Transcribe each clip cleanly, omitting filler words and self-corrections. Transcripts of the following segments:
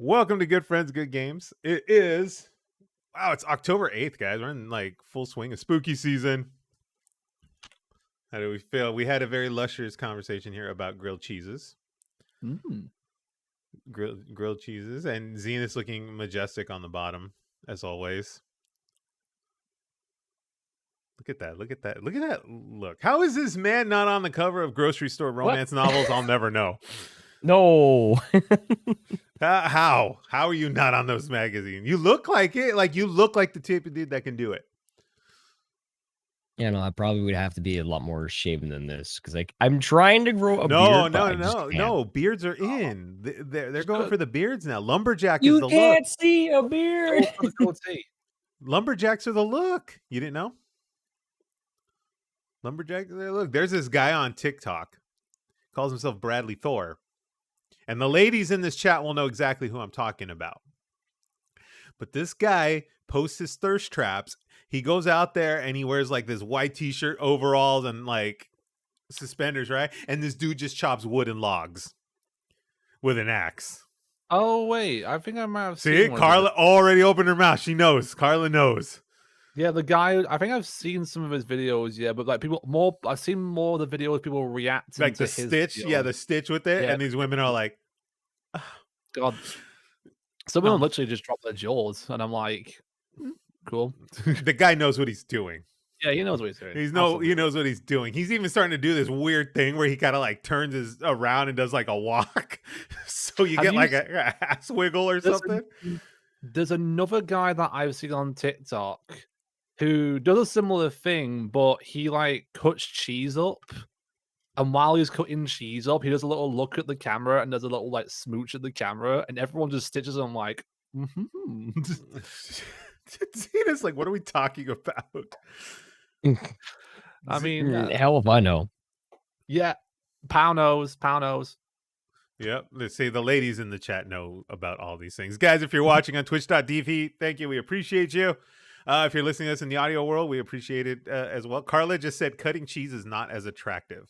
Welcome to Good Friends, Good Games. It is, wow, it's October 8th, guys. We're in like full swing of spooky season. How do we feel? We had a very lustrous conversation here about grilled cheeses. Grilled cheeses. And Zenith's looking majestic on the bottom, as always. Look at that. Look at that. Look at that. Look. How is this man not on the cover of grocery store romance novels? I'll never know. No. How are you not on those magazines? You look like it. Like you look like the type of dude that can do it. Yeah, no, I probably would have to be a lot more shaven than this because, like, I'm trying to grow a beard. No. Beards are in. They're going for the beards now. Lumberjack you is the look. You can't see a beard. Lumberjacks are the look. You didn't know? Lumberjacks are the look. There's this guy on TikTok. Calls himself Bradley Thor. And the ladies in this chat will know exactly who I'm talking about. But this guy posts his thirst traps. He goes out there and he wears like this white t-shirt, overalls, and like suspenders, right? And this dude just chops wood and logs with an axe. Oh, wait. I think I might have seen it. Carla already opened her mouth. She knows. Carla knows. Yeah, the guy, I think I've seen some of his videos, yeah, but like I've seen more of the videos people reacting like to the stitch, the stitch with it, and these women are like, oh. God. Some of them literally just drop their jaws, and I'm like, cool. The guy knows what he's doing. Yeah, he knows what he's doing. He knows what he's doing. He's even starting to do this weird thing where he kind of like turns his around and does like a walk, so you get like a ass wiggle or something. There's another guy that I've seen on TikTok who does a similar thing, but he like cuts cheese up, and while he's cutting cheese up, he does a little look at the camera and does a little like smooch at the camera, and everyone just stitches him like, Tina's like, what are we talking about? I mean, hell if I know. Yeah, Pow knows. Yep. Let's say the ladies in the chat know about all these things. Guys, if you're watching on twitch.tv, thank you. We appreciate you. If you're listening to us in the audio world, we appreciate it as well. Carla just said cutting cheese is not as attractive.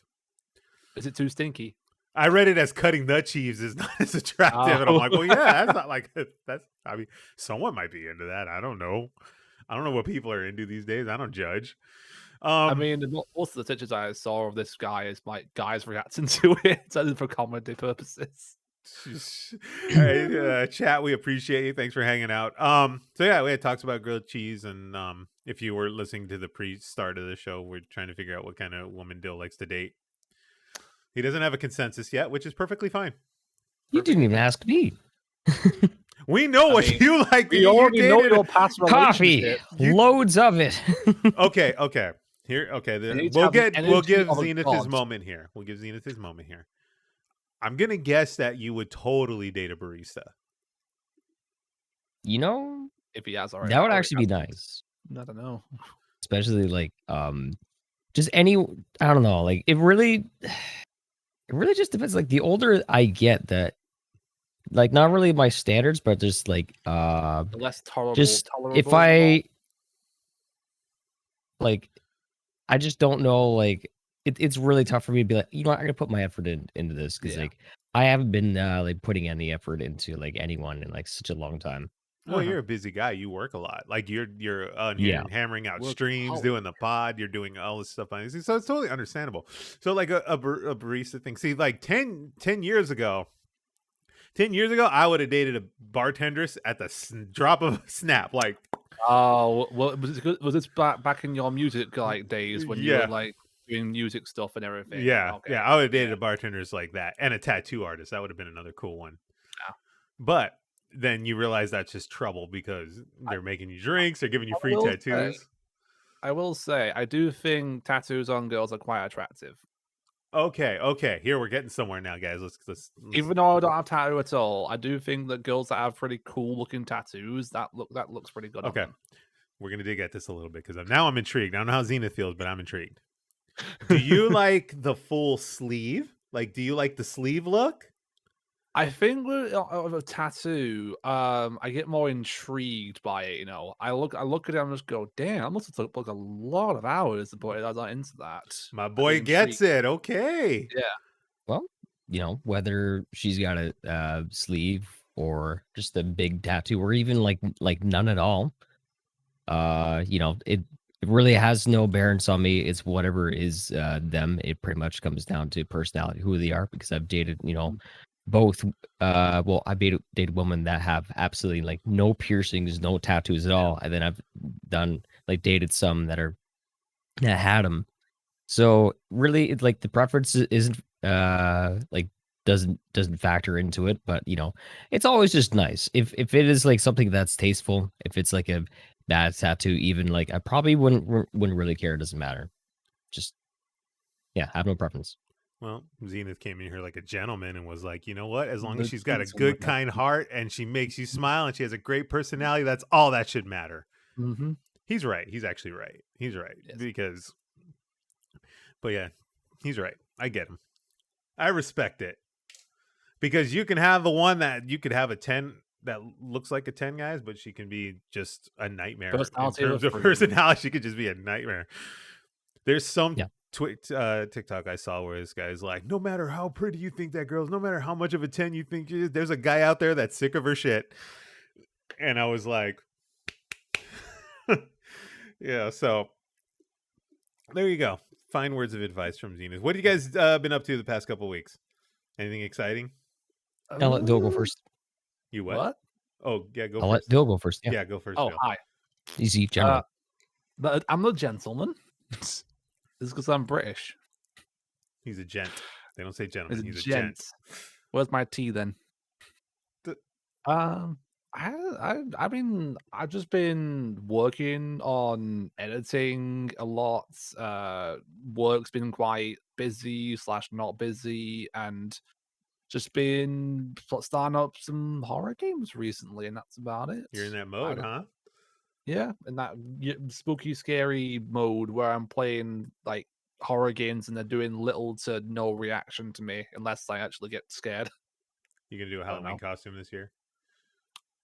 Is it too stinky? I read it as cutting the cheese is not as attractive. And I'm like, well, yeah, that's not like that's. I mean, someone might be into that. I don't know. I don't know what people are into these days. I don't judge. I mean, most of the pictures I saw of this guy is like guys reacting to it for comedy purposes. Hey, chat, we appreciate you. Thanks for hanging out. So yeah, we had talks about grilled cheese, and if you were listening to the pre-start of the show, we're trying to figure out what kind of woman Dill likes to date. He doesn't have a consensus yet, which is perfectly fine. You didn't even ask me. We know what you like. We already know your past coffee, loads of it. Okay. We'll give Zenith his moment here. We'll give Zenith his moment here. I'm gonna guess that you would totally date a barista. You know, if he has already, that would actually be nice. I don't know, especially like just any. I don't know. Like it really just depends. Like the older I get, that like not really my standards, but just like less tolerable. Just if I like, I just don't know. Like it's really tough for me to be like, you know, I'm gonna put my effort into this because like I haven't been like putting any effort into like anyone in like such a long time. Well, you're a busy guy. You work a lot. Like you're hammering out streams, doing the pod. You're doing all this stuff on these things. So it's totally understandable. So like a barista thing. See, like 10 years ago, I would have dated a bartendress at the drop of a snap. Like, oh, well, was this back in your music like days when you were like doing music stuff and everything? Yeah, I would have dated a bartenders like that, and a tattoo artist. That would have been another cool one. Yeah. But then you realize that's just trouble because they're making you drinks, they're giving you free tattoos. I will say, I do think tattoos on girls are quite attractive. Okay. Here we're getting somewhere now, guys. Let's Even though I don't have tattoo at all, I do think that girls that have pretty cool looking tattoos that looks pretty good. Okay, we're gonna dig at this a little bit because now I'm intrigued. I don't know how Zenith feels, but I'm intrigued. Do you like the full sleeve? Like, do you like the sleeve look? I think with a tattoo, I get more intrigued by it. You know, I look at it and just go, "Damn, that must have took like a lot of hours to put it into that." My boy gets it. Okay. Yeah. Well, you know, whether she's got a sleeve or just a big tattoo, or even like none at all. It really has no bearance on me. It's whatever is them. It pretty much comes down to personality, who they are, because I've dated, both I've dated women that have absolutely like no piercings, no tattoos at all. And then I've dated some that had them. So really, it's like the preference isn't doesn't factor into it, but it's always just nice if it is like something that's tasteful. If it's like a bad tattoo, even like I probably wouldn't really care. It doesn't matter. Just have no preference. Well, Zenith came in here like a gentleman and was like, you know what? As long as The she's got a kids will good, look at kind heart and she makes you smile and she has a great personality, that's all that should matter. Mm-hmm. He's right. He's actually right. He's right. Yes. But yeah, he's right. I get him. I respect it. Because you can have the one that you could have a 10 that looks like a 10, guys, but she can be just a nightmare. Personality In terms of personality, she could just be a nightmare. There's some TikTok I saw where this guy's like, no matter how pretty you think that girl is, no matter how much of a 10 you think she is, there's a guy out there that's sick of her shit. And I was like, yeah, so there you go. Fine words of advice from Zenith. What have you guys been up to the past couple weeks? Anything exciting? I'll let Bill go first. You what? Oh, yeah, go I'll first. Let Bill go first. Yeah, go first. Oh, Bill. hi. Easy, general. But I'm the gentleman. It's because I'm British. He's a gent. They don't say gentleman. He's a gent. gent. Where's my tea then? I've just been working on editing a lot. Work's been quite busy / not busy, and just been starting up some horror games recently, and that's about it. You're in that mode, huh? Yeah, in that spooky, scary mode where I'm playing like horror games and they're doing little to no reaction to me unless I actually get scared. You gonna do a Halloween costume this year?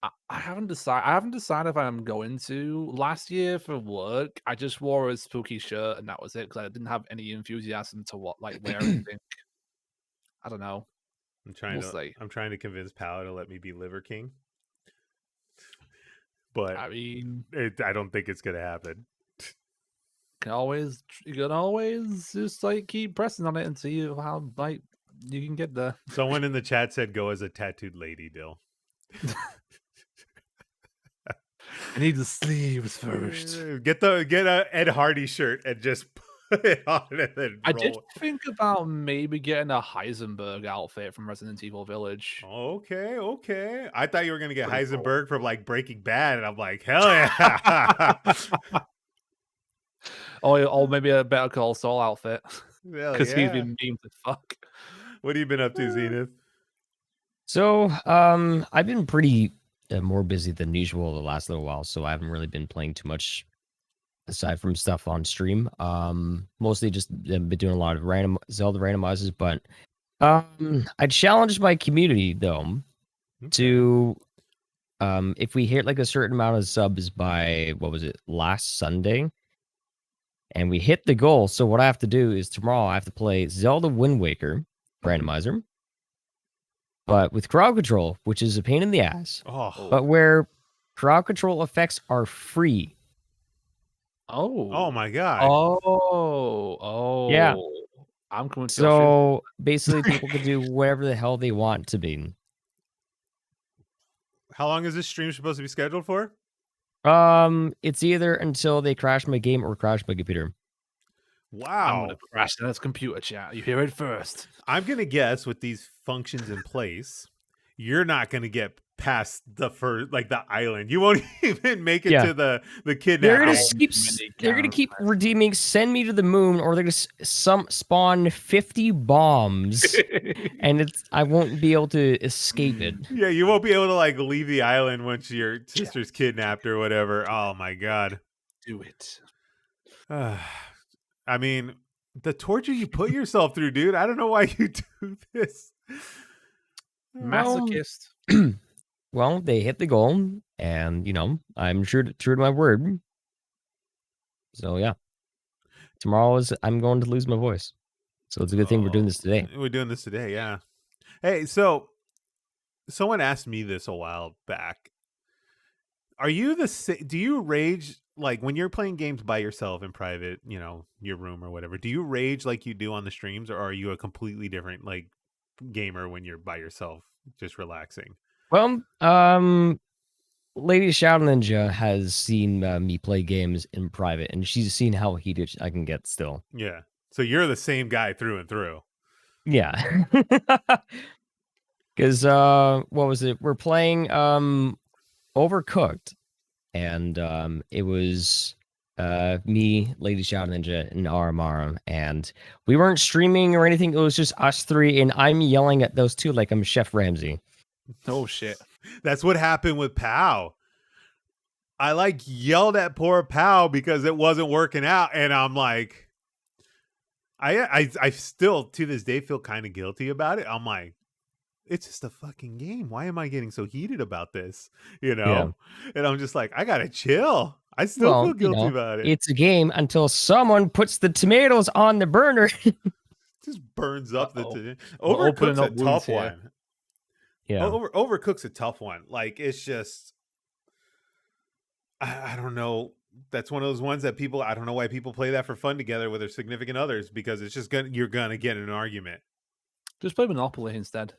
I haven't decided. I haven't decided if I'm going to. Last year for work, I just wore a spooky shirt and that was it because I didn't have any enthusiasm to wear anything. I don't know. I'm trying to convince Pal to let me be Liver King. But I mean, I don't think it's gonna happen. You can always just like keep pressing on it and see how like you can get there. Someone in the chat said go as a tattooed lady, Dill. I need the sleeves first. Get a Ed Hardy shirt and just put it on and then I did think about maybe getting a Heisenberg outfit from Resident Evil Village. Okay. I thought you were gonna get Heisenberg from like Breaking Bad, and I'm like, hell yeah. Or maybe a Better Call Saul outfit. Because he's been memed as fuck. What have you been up to, Zenith? So, I've been pretty more busy than usual the last little while, so I haven't really been playing too much aside from stuff on stream. Mostly just been doing a lot of Zelda randomizers, but I challenged my community though to if we hit like a certain amount of subs by last Sunday, and we hit the goal. So what I have to do is tomorrow I have to play Zelda Wind Waker randomizer, but with crowd control, which is a pain in the ass. But where crowd control effects are free. Oh my god. Yeah. I'm coming to So basically people can do whatever the hell they want to be. How long is this stream supposed to be scheduled for? It's either until they crash my game or crash my computer. Wow. I'm gonna crash this computer chat. You hear it first. I'm gonna guess with these functions in place, you're not gonna get past the island. You won't even make it to the kidnap. They're gonna keep redeeming send me to the moon, or they're gonna spawn 50 bombs and I won't be able to escape it. Yeah, you won't be able to like leave the island once your sister's kidnapped or whatever. Oh my god. Do it. I mean, the torture you put yourself through, dude. I don't know why you do this. Masochist. Well, they hit the goal, and I'm true to my word. So yeah, tomorrow I'm going to lose my voice, so it's a good thing we're doing this today. We're doing this today, yeah. Hey, so someone asked me this a while back. Are you do you rage like when you're playing games by yourself in private, your room or whatever? Do you rage like you do on the streams, or are you a completely different like gamer when you're by yourself, just relaxing? Well, Lady Shadow Ninja has seen me play games in private, and she's seen how heated I can get still. Yeah. So you're the same guy through and through. Yeah. Because what was it? We're playing Overcooked, and it was me, Lady Shadow Ninja, and Aramara, and we weren't streaming or anything. It was just us three, and I'm yelling at those two like I'm Chef Ramsay. Oh shit! That's what happened with Pow. I like yelled at poor Pow because it wasn't working out, and I'm like, I still to this day feel kind of guilty about it. I'm like, it's just a fucking game. Why am I getting so heated about this? Yeah. And I'm just like, I gotta chill. I still feel guilty about it. It's a game until someone puts the tomatoes on the burner. Just burns up the opening Overcooked's up a tough wounds here. one. Yeah. Overcooked's a tough one. Like it's just I don't know. That's one of those ones that I don't know why people play that for fun together with their significant others, because it's just you're gonna get in an argument. Just play Monopoly instead.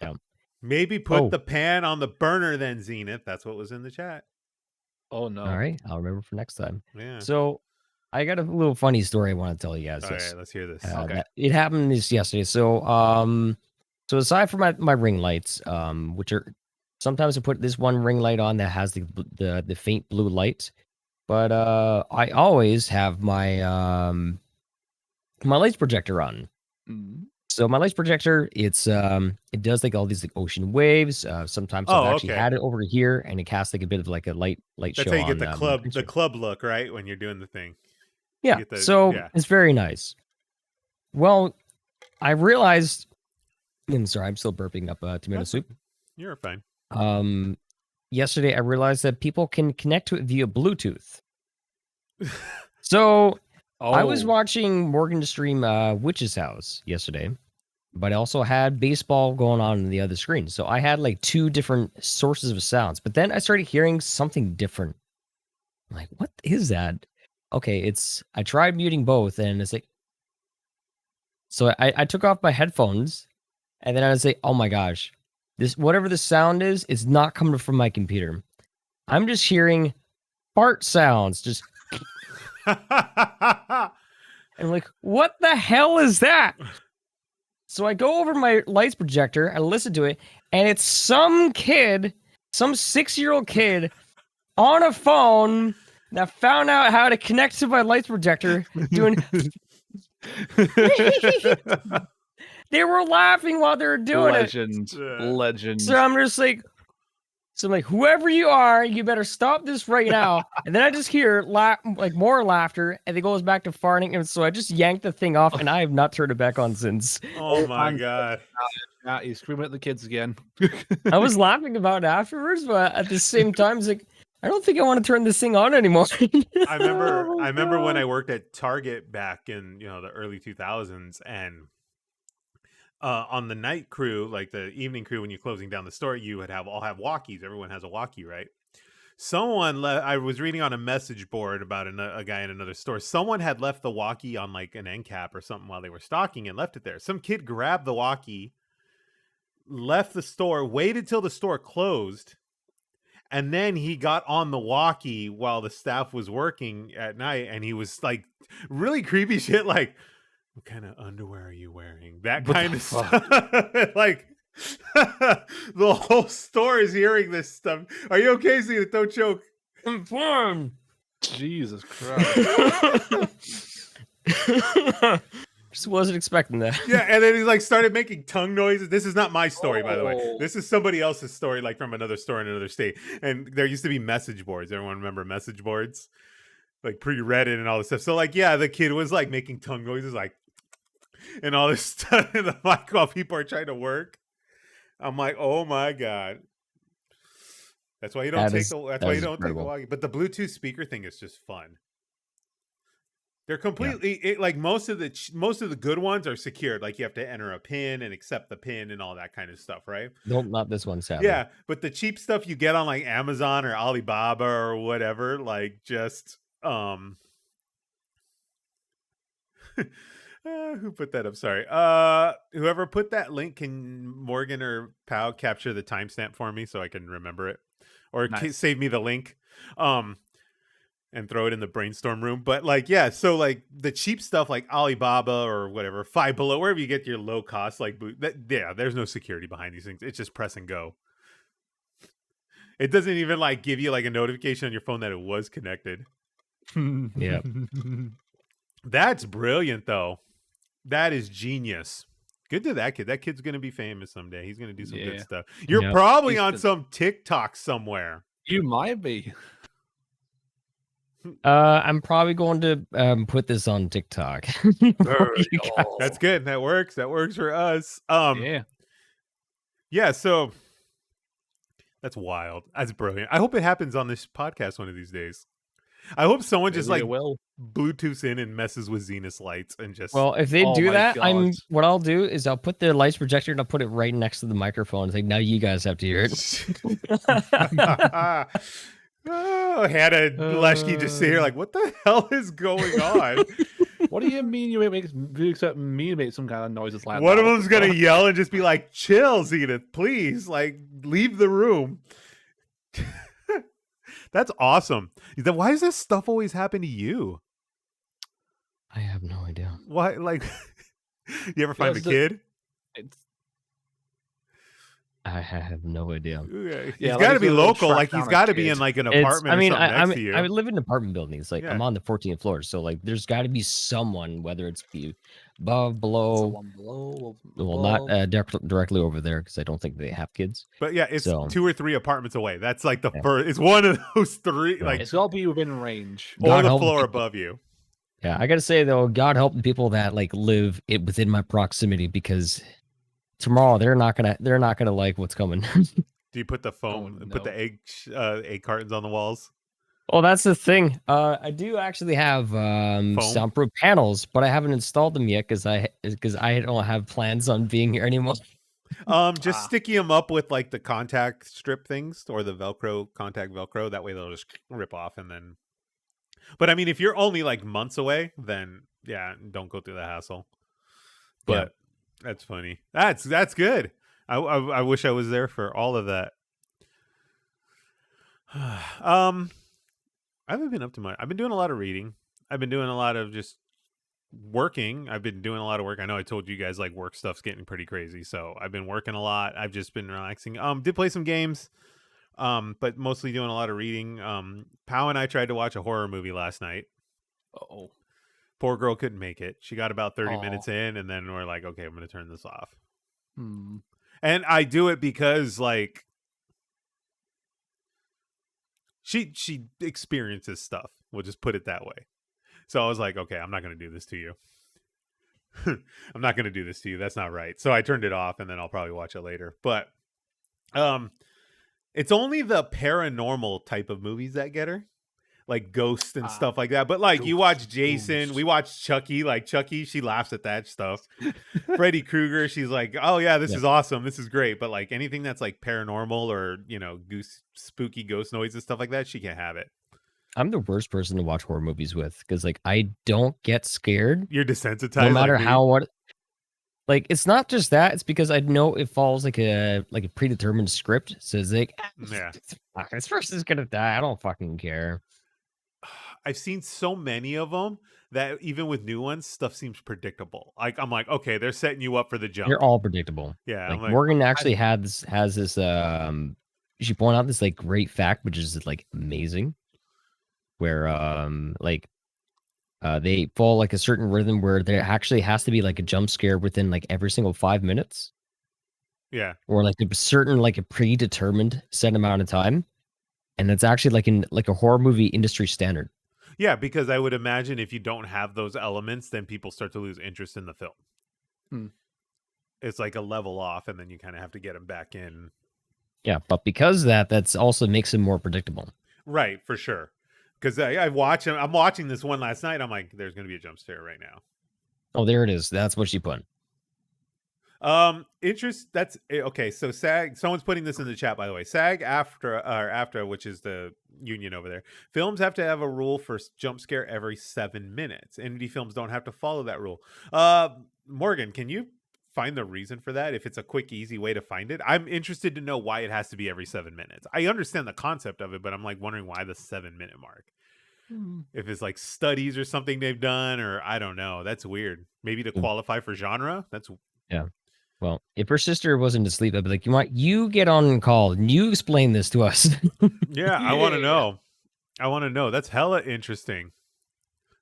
Yeah. Maybe put the pan on the burner then, Zenith. That's what was in the chat. Oh no. All right. I'll remember for next time. Yeah. So I got a little funny story I want to tell you guys. All right, let's hear this. Okay. It happened yesterday. So so aside from my ring lights, which are sometimes I put this one ring light on that has the faint blue light, but I always have my my lights projector on. Mm. So my lights projector, it does like all these like ocean waves. Sometimes I've actually had it over here, and it casts like a bit of like a light That's show. That's how you get on, the club look, right? When you're doing the thing. Yeah. It's very nice. Well, I realized. I'm sorry, I'm still burping up tomato soup. You're fine. Yesterday I realized that people can connect to it via Bluetooth. So I was watching Morgan stream Witch's House yesterday, but I also had baseball going on in the other screen. So I had like two different sources of sounds, but then I started hearing something different. I'm like, what is that? Okay, I tried muting both, and it's like, so I took off my headphones, and then I was like, oh my gosh, whatever the sound is not coming from my computer. I'm just hearing fart sounds, just. I'm like, what the hell is that? So I go over my lights projector, I listen to it, and it's some 6-year-old kid on a phone that found out how to connect to my lights projector doing. They were laughing while they were doing it. Legend. So I'm just like, whoever you are, you better stop this right now. And then I just hear more laughter, and it goes back to farting. And so I just yanked the thing off, and I have not turned it back on since. Oh my God. Yeah, he's screaming at the kids again. I was laughing about it afterwards, but at the same time, it's like, I don't think I want to turn this thing on anymore. I remember when I worked at Target back in the early 2000s, and on the night crew, like the evening crew, when you're closing down the store, you would all have walkies. Everyone has a walkie, right? I was reading on a message board about a guy in another store. Someone had left the walkie on like an end cap or something while they were stocking and left it there. Some kid grabbed the walkie, left the store, waited till the store closed, and then he got on the walkie while the staff was working at night, and he was like really creepy shit, like, what kind of underwear are you wearing? That kind of stuff. Like, the whole store is hearing this stuff. Are you okay, Zenith? Don't choke. I'm fine. Jesus Christ. Just wasn't expecting that. Yeah, and then he like started making tongue noises. This is not my story, by the way. This is somebody else's story, like from another store in another state. And there used to be message boards. Everyone remember message boards? Like pre-Reddit and all this stuff. So like, yeah, the kid was like making tongue noises, like, and all this stuff in the mic while people are trying to work. I'm like, oh my God. That's why you don't take the walkie. But the Bluetooth speaker thing is just fun. They're completely like most of the good ones are secured. Like you have to enter a pin and accept the pin and all that kind of stuff, right? Nope, not this one, sadly. Yeah, but the cheap stuff you get on like Amazon or Alibaba or whatever, like just who put that up? Sorry. Whoever put that link, can Morgan or Pow capture the timestamp for me so I can remember it, or Nice. save me the link, and throw it in the brainstorm room. But like, yeah, so like the cheap stuff like Alibaba or whatever, Five Below, wherever you get your low cost like there's no security behind these things. It's just press and go. It doesn't even like give you like a notification on your phone that it was connected. Yeah. That's brilliant though. That is genius. Good to that kid. That kid's gonna be famous someday. He's gonna do some good stuff. You're probably on some TikTok somewhere. You might be. I'm probably going to put this on TikTok. That's good. That works. That works for us. Yeah, so that's wild. That's brilliant. I hope it happens on this podcast one of these days. I hope someone just like Bluetooths in and messes with Zenith's lights and just. Well, if they do that, what I'll do is I'll put the lights projector and I'll put it right next to the microphone. It's like, now you guys have to hear it. Oh, Hannah Leshke just sit here like, what the hell is going on? What do you mean you expect me to make some kind of noises like that? One of them's gonna yell and just be like, chill, Zenith, please, like, leave the room. That's awesome. Why does this stuff always happen to you? I have no idea. Why, like, you ever find a kid? I have no idea. He's got to be local. Like, he's got to be in like an apartment. I would live in apartment buildings. Like, I'm on the 14th floor, so like, there's got to be someone, whether it's above, below. Well, not directly over there because I don't think they have kids. But yeah, it's 2 or 3 apartments away. That's like the first. It's one of those 3. Like, it's got to be within range, or the floor above you. Yeah, I gotta say though, God help the people that like live within my proximity, because tomorrow they're not gonna like what's coming. Do you put the foam, put the egg cartons on the walls? Well, that's the thing. I do actually have soundproof panels, but I haven't installed them yet because I don't have plans on being here anymore. Just sticking them up with like the contact strip things or the contact Velcro. That way they'll just rip off and then. But I mean, if you're only like months away, then yeah, don't go through the hassle. But that's funny. That's good. I wish I was there for all of that. I haven't been up to much. I've been doing a lot of reading. I've been doing a lot of just working. I've been doing a lot of work. I know I told you guys like work stuff's getting pretty crazy, so I've been working a lot. I've just been relaxing. Did play some games. But mostly doing a lot of reading. Pow and I tried to watch a horror movie last night. Uh-oh. Poor girl couldn't make it. She got about 30 minutes in, and then we're like, okay, I'm going to turn this off. And I do it because, like, she experiences stuff. We'll just put it that way. So I was like, okay, I'm not going to do this to you. I'm not going to do this to you. That's not right. So I turned it off, and then I'll probably watch it later. But, it's only the paranormal type of movies that get her, like ghosts and stuff like that. But like you watch Jason, we watch Chucky. Like Chucky, she laughs at that stuff. Freddy Krueger, she's like, "Oh yeah, this is awesome, this is great." But like anything that's like paranormal or spooky ghost noise and stuff like that, she can't have it. I'm the worst person to watch horror movies with because like I don't get scared. You're desensitized, no matter what. Like, it's not just that, it's because I know it follows like a predetermined script. So it's like, this person's gonna die. I don't fucking care. I've seen so many of them that even with new ones, stuff seems predictable. Like, I'm like, okay, they're setting you up for the jump. They're all predictable. Yeah. Like Morgan actually has this she pointed out this like great fact, which is like amazing. Where they follow like a certain rhythm where there actually has to be like a jump scare within like every single 5 minutes. Yeah. Or like a certain like a predetermined set amount of time. And it's actually like a horror movie industry standard. Yeah, because I would imagine if you don't have those elements, then people start to lose interest in the film. It's like a level off, and then you kind of have to get them back in. Yeah, but because that's also makes it more predictable. Right, for sure. because I watch him. I'm watching this one last night. I'm like, there's going to be a jump scare right now. Oh, there it is. That's what she put. That's okay. So SAG, someone's putting this in the chat, by the way. SAG after, which is the union over there. Films have to have a rule for jump scare every 7 minutes. Indie films don't have to follow that rule. Morgan, can you find the reason for that? If it's a quick, easy way to find it, I'm interested to know why it has to be every 7 minutes. I understand the concept of it, but I'm like wondering why the 7 minute mark. If it's like studies or something they've done, or I don't know. That's weird. Maybe to qualify for genre. That's yeah. Well, if her sister wasn't asleep, I'd be like, you get on call and you explain this to us. yeah, I want to know. I want to know. That's hella interesting.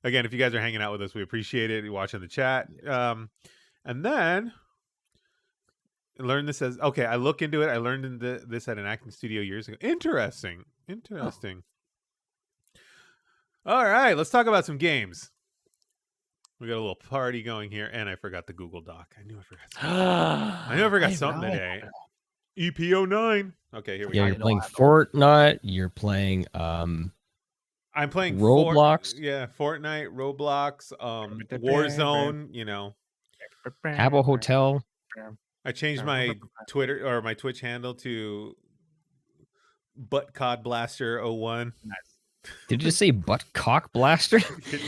Again, if you guys are hanging out with us, we appreciate it. You're watching the chat. And then I learned this as okay. I look into it. I learned this at an acting studio years ago. Interesting. All right, let's talk about some games. We got a little party going here, and I forgot the Google Doc. I knew I forgot something today. EP09. Okay, here we go. You're playing Fortnite. You're playing I'm playing Roblox. Fortnite, Roblox, Warzone. You know, Habbo Hotel. I changed my Twitter or my Twitch handle to Buttcod Blaster 01. Nice. Did you just say butt cock blaster?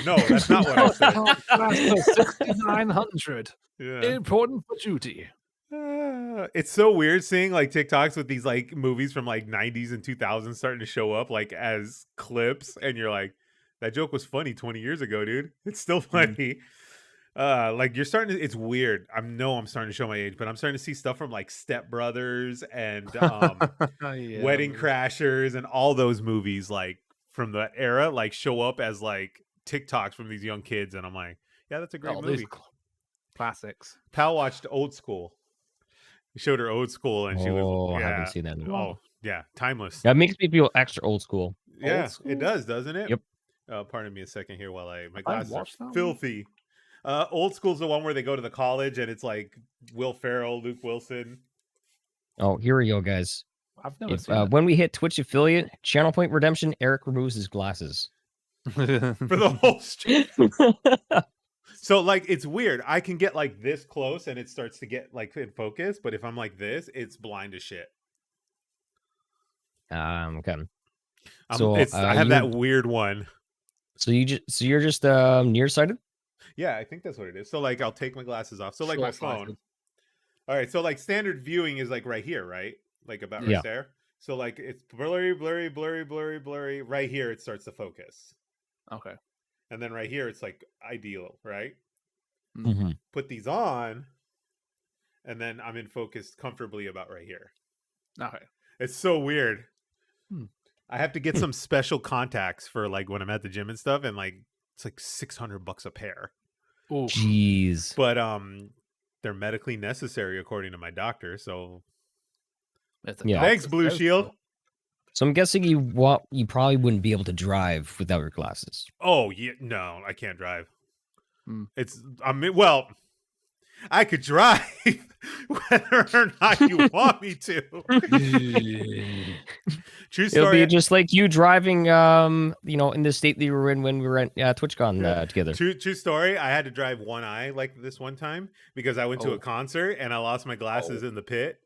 No, that's not what I said. Blaster 6900. Yeah. Important for duty. It's so weird seeing like TikToks with these like movies from like 90s and 2000s starting to show up like as clips, and you're like, that joke was funny 20 years ago, dude. It's still funny. Like you're starting to, it's weird. I'm starting to show my age, but I'm starting to see stuff from like Step Brothers and Wedding Crashers and all those movies like from the era like show up as like TikToks from these young kids, and I'm like, yeah, that's a great movie. Classics. Pal watched Old School. We showed her Old School, and she was. Yeah. I haven't seen that. Oh, yeah, timeless. That makes me feel extra old school. Yeah, Old School? It does, doesn't it? Yep. Pardon me a second here while my glasses are watched that one? filthy. Old School's the one where they go to the college, and it's like Will Ferrell, Luke Wilson. Oh, here we go, guys. I've never seen it. When we hit Twitch affiliate, Channel Point Redemption, Eric removes his glasses. For the whole stream. So like it's weird. I can get like this close and it starts to get like in focus, but if I'm like this, it's blind as shit. Okay. So I have that weird one. So you're just nearsighted? Yeah, I think that's what it is. So like I'll take my glasses off. So like my phone. Short-sighted. All right, so like standard viewing is like right here, right? Like about right there. So like it's blurry. Right here it starts to focus. Okay. And then right here it's like ideal, right? Mm-hmm. Put these on, and then I'm in focus comfortably about right here. Okay. It's so weird. I have to get some special contacts for like when I'm at the gym and stuff, and like it's like $600 a pair. Ooh. Jeez. But they're medically necessary according to my doctor. So thanks, Blue Shield. So I'm guessing you probably wouldn't be able to drive without your glasses. Oh yeah, no, I can't drive. Well, I could drive whether or not you want me to. True story. It'll be just like you driving, in the state that you were in when we were at TwitchCon together. True story. I had to drive one eye like this one time because I went to a concert and I lost my glasses in the pit.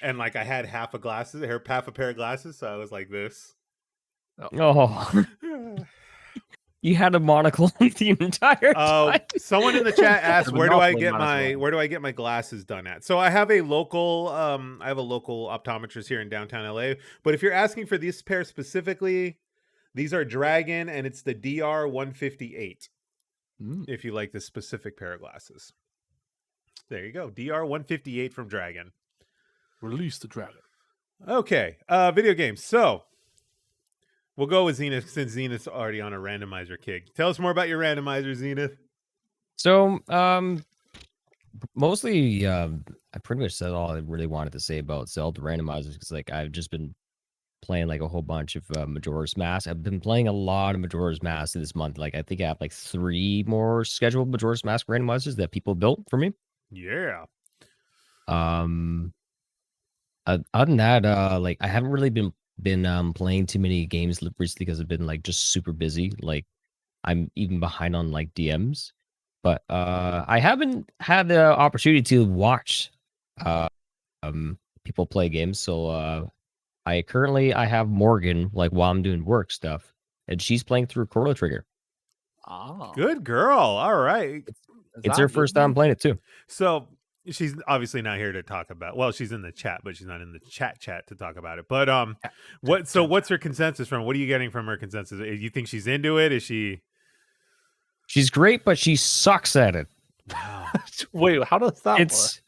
And like I had half a pair of glasses, so I was like this. Oh. You had a monocle the entire time. Someone in the chat asked, where do I get my glasses done at? So I have a local optometrist here in downtown LA. But if you're asking for this pair specifically, these are Dragon, and it's the DR158. If you like this specific pair of glasses, there you go, DR158 from Dragon. Release the dragon. Okay, video games. So we'll go with Zenith since Zenith's already on a randomizer kick. Tell us more about your randomizer, Zenith. So, mostly, I pretty much said all I really wanted to say about Zelda randomizers because, like, I've just been playing like a whole bunch of Majora's Mask. I've been playing a lot of Majora's Mask this month. Like, I think I have like 3 more scheduled Majora's Mask randomizers that people built for me. Yeah. Other than that, like I haven't really been been playing too many games recently because I've been like just super busy. Like I'm even behind on like DMs. But I haven't had the opportunity to watch people play games. So I have Morgan like while I'm doing work stuff, and she's playing through Chrono Trigger. Oh, Good girl. All right. It's her first time playing it too. So she's obviously not here to talk about. Well, she's in the chat, but she's not in the chat to talk about it. But what's her consensus from? What are you getting from her consensus? You think she's into it? Is she? She's great, but she sucks at it. Wow. Wait, how does that work? It's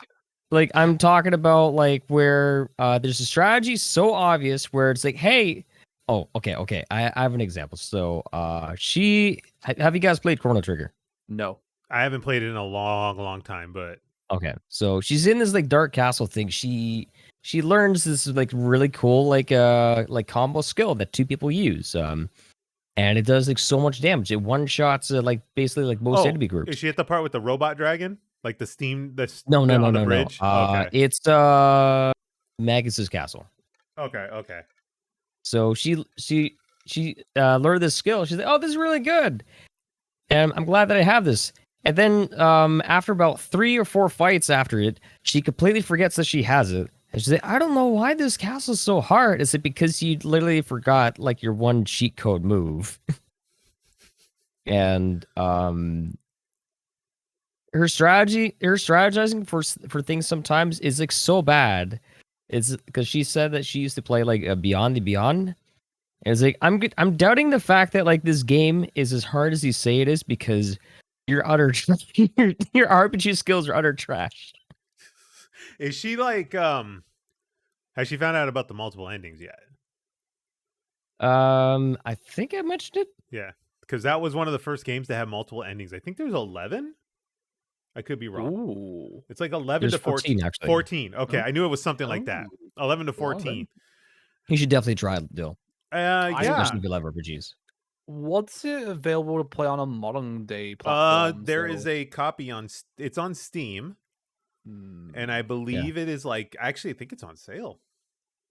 like I'm talking about like where there's a strategy so obvious where it's like, hey, oh, okay. I have an example. So have you guys played Chrono Trigger? No. I haven't played it in a long time, but Okay. So she's in this like dark castle thing. She learns this like really cool like combo skill that two people use. And it does like so much damage. It one shots like basically like most enemy groups. Is she at the part with the robot dragon? Like the steam that's No, on the bridge? Okay. It's Magus's castle. Okay. So she learned this skill. She's like, oh, this is really good. And I'm glad that I have this. And then after about 3 or 4 fights after it, she completely forgets that she has it. And she's like, I don't know why this castle is so hard. Is it because you literally forgot like your one cheat code move? And her strategizing for things sometimes is like so bad. It's because she said that she used to play like Beyond the Beyond. And it's like I'm doubting the fact that like this game is as hard as you say it is because your RPG skills are utter trash. Is she like has she found out about the multiple endings yet? I think I mentioned it. Yeah, because that was one of the first games to have multiple endings. I think there's 11. I could be wrong. Ooh. It's like 11 There's to 14. actually. 14. Okay, I knew it was something like that. 11 to 14. 11. You should definitely try it, Dill. Yeah. Especially if you love RPGs. What's it available to play on a modern day platform? There is a copy it's on Steam, and I believe it is like actually I think it's on sale.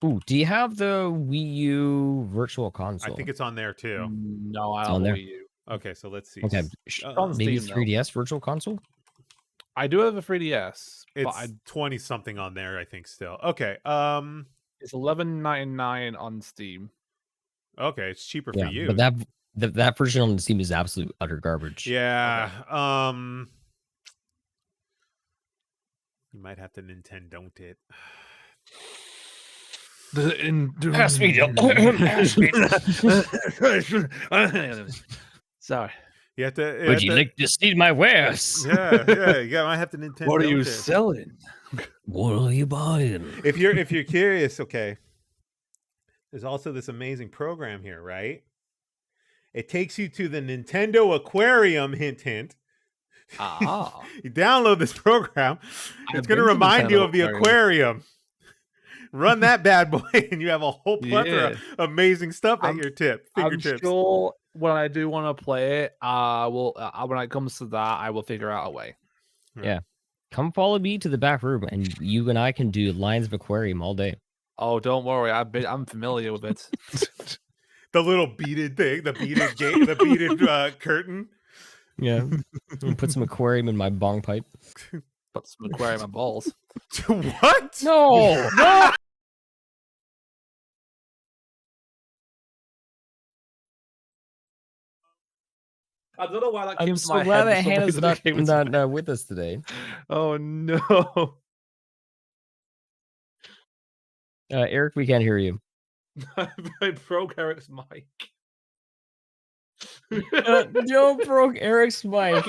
Ooh, do you have the Wii U Virtual Console? I think it's on there too. No, I It's don't on know there. Wii U. Okay, so let's see. Okay, on maybe Steam, 3DS Virtual Console. I do have a 3DS, It's but 20 something on there, I think still. Okay. it's $11.99 on Steam. Okay, it's cheaper for you. But that version on Steam is absolute utter garbage. Yeah. Okay. You might have to Nintendo it. Pass me, Dill. Sorry. You have to. Would you like to see my wares? Yeah. You might have to Nintendo. What are you it. selling? What are you buying? If you're curious, okay. There's also this amazing program here, right? It takes you to the Nintendo Aquarium. Hint. Ah. You download this program. It's going to remind you of the aquarium. Run that bad boy, and you have a whole plethora of amazing stuff at your fingertips. I'm sure when I do want to play it, when it comes to that, I will figure out a way. Yeah. Come follow me to the back room, and you and I can do Lions of Aquarium all day. Oh, don't worry. I'm familiar with it. The little beaded thing, the beaded gate, the beaded curtain. Yeah. Put some aquarium in my bong pipe. Put some aquarium in my balls. What? No. I don't know why that came I'm to so my glad head. that Hannah's not with us today. Oh no. Eric, we can't hear you. I broke Eric's mic. Joe broke Eric's mic.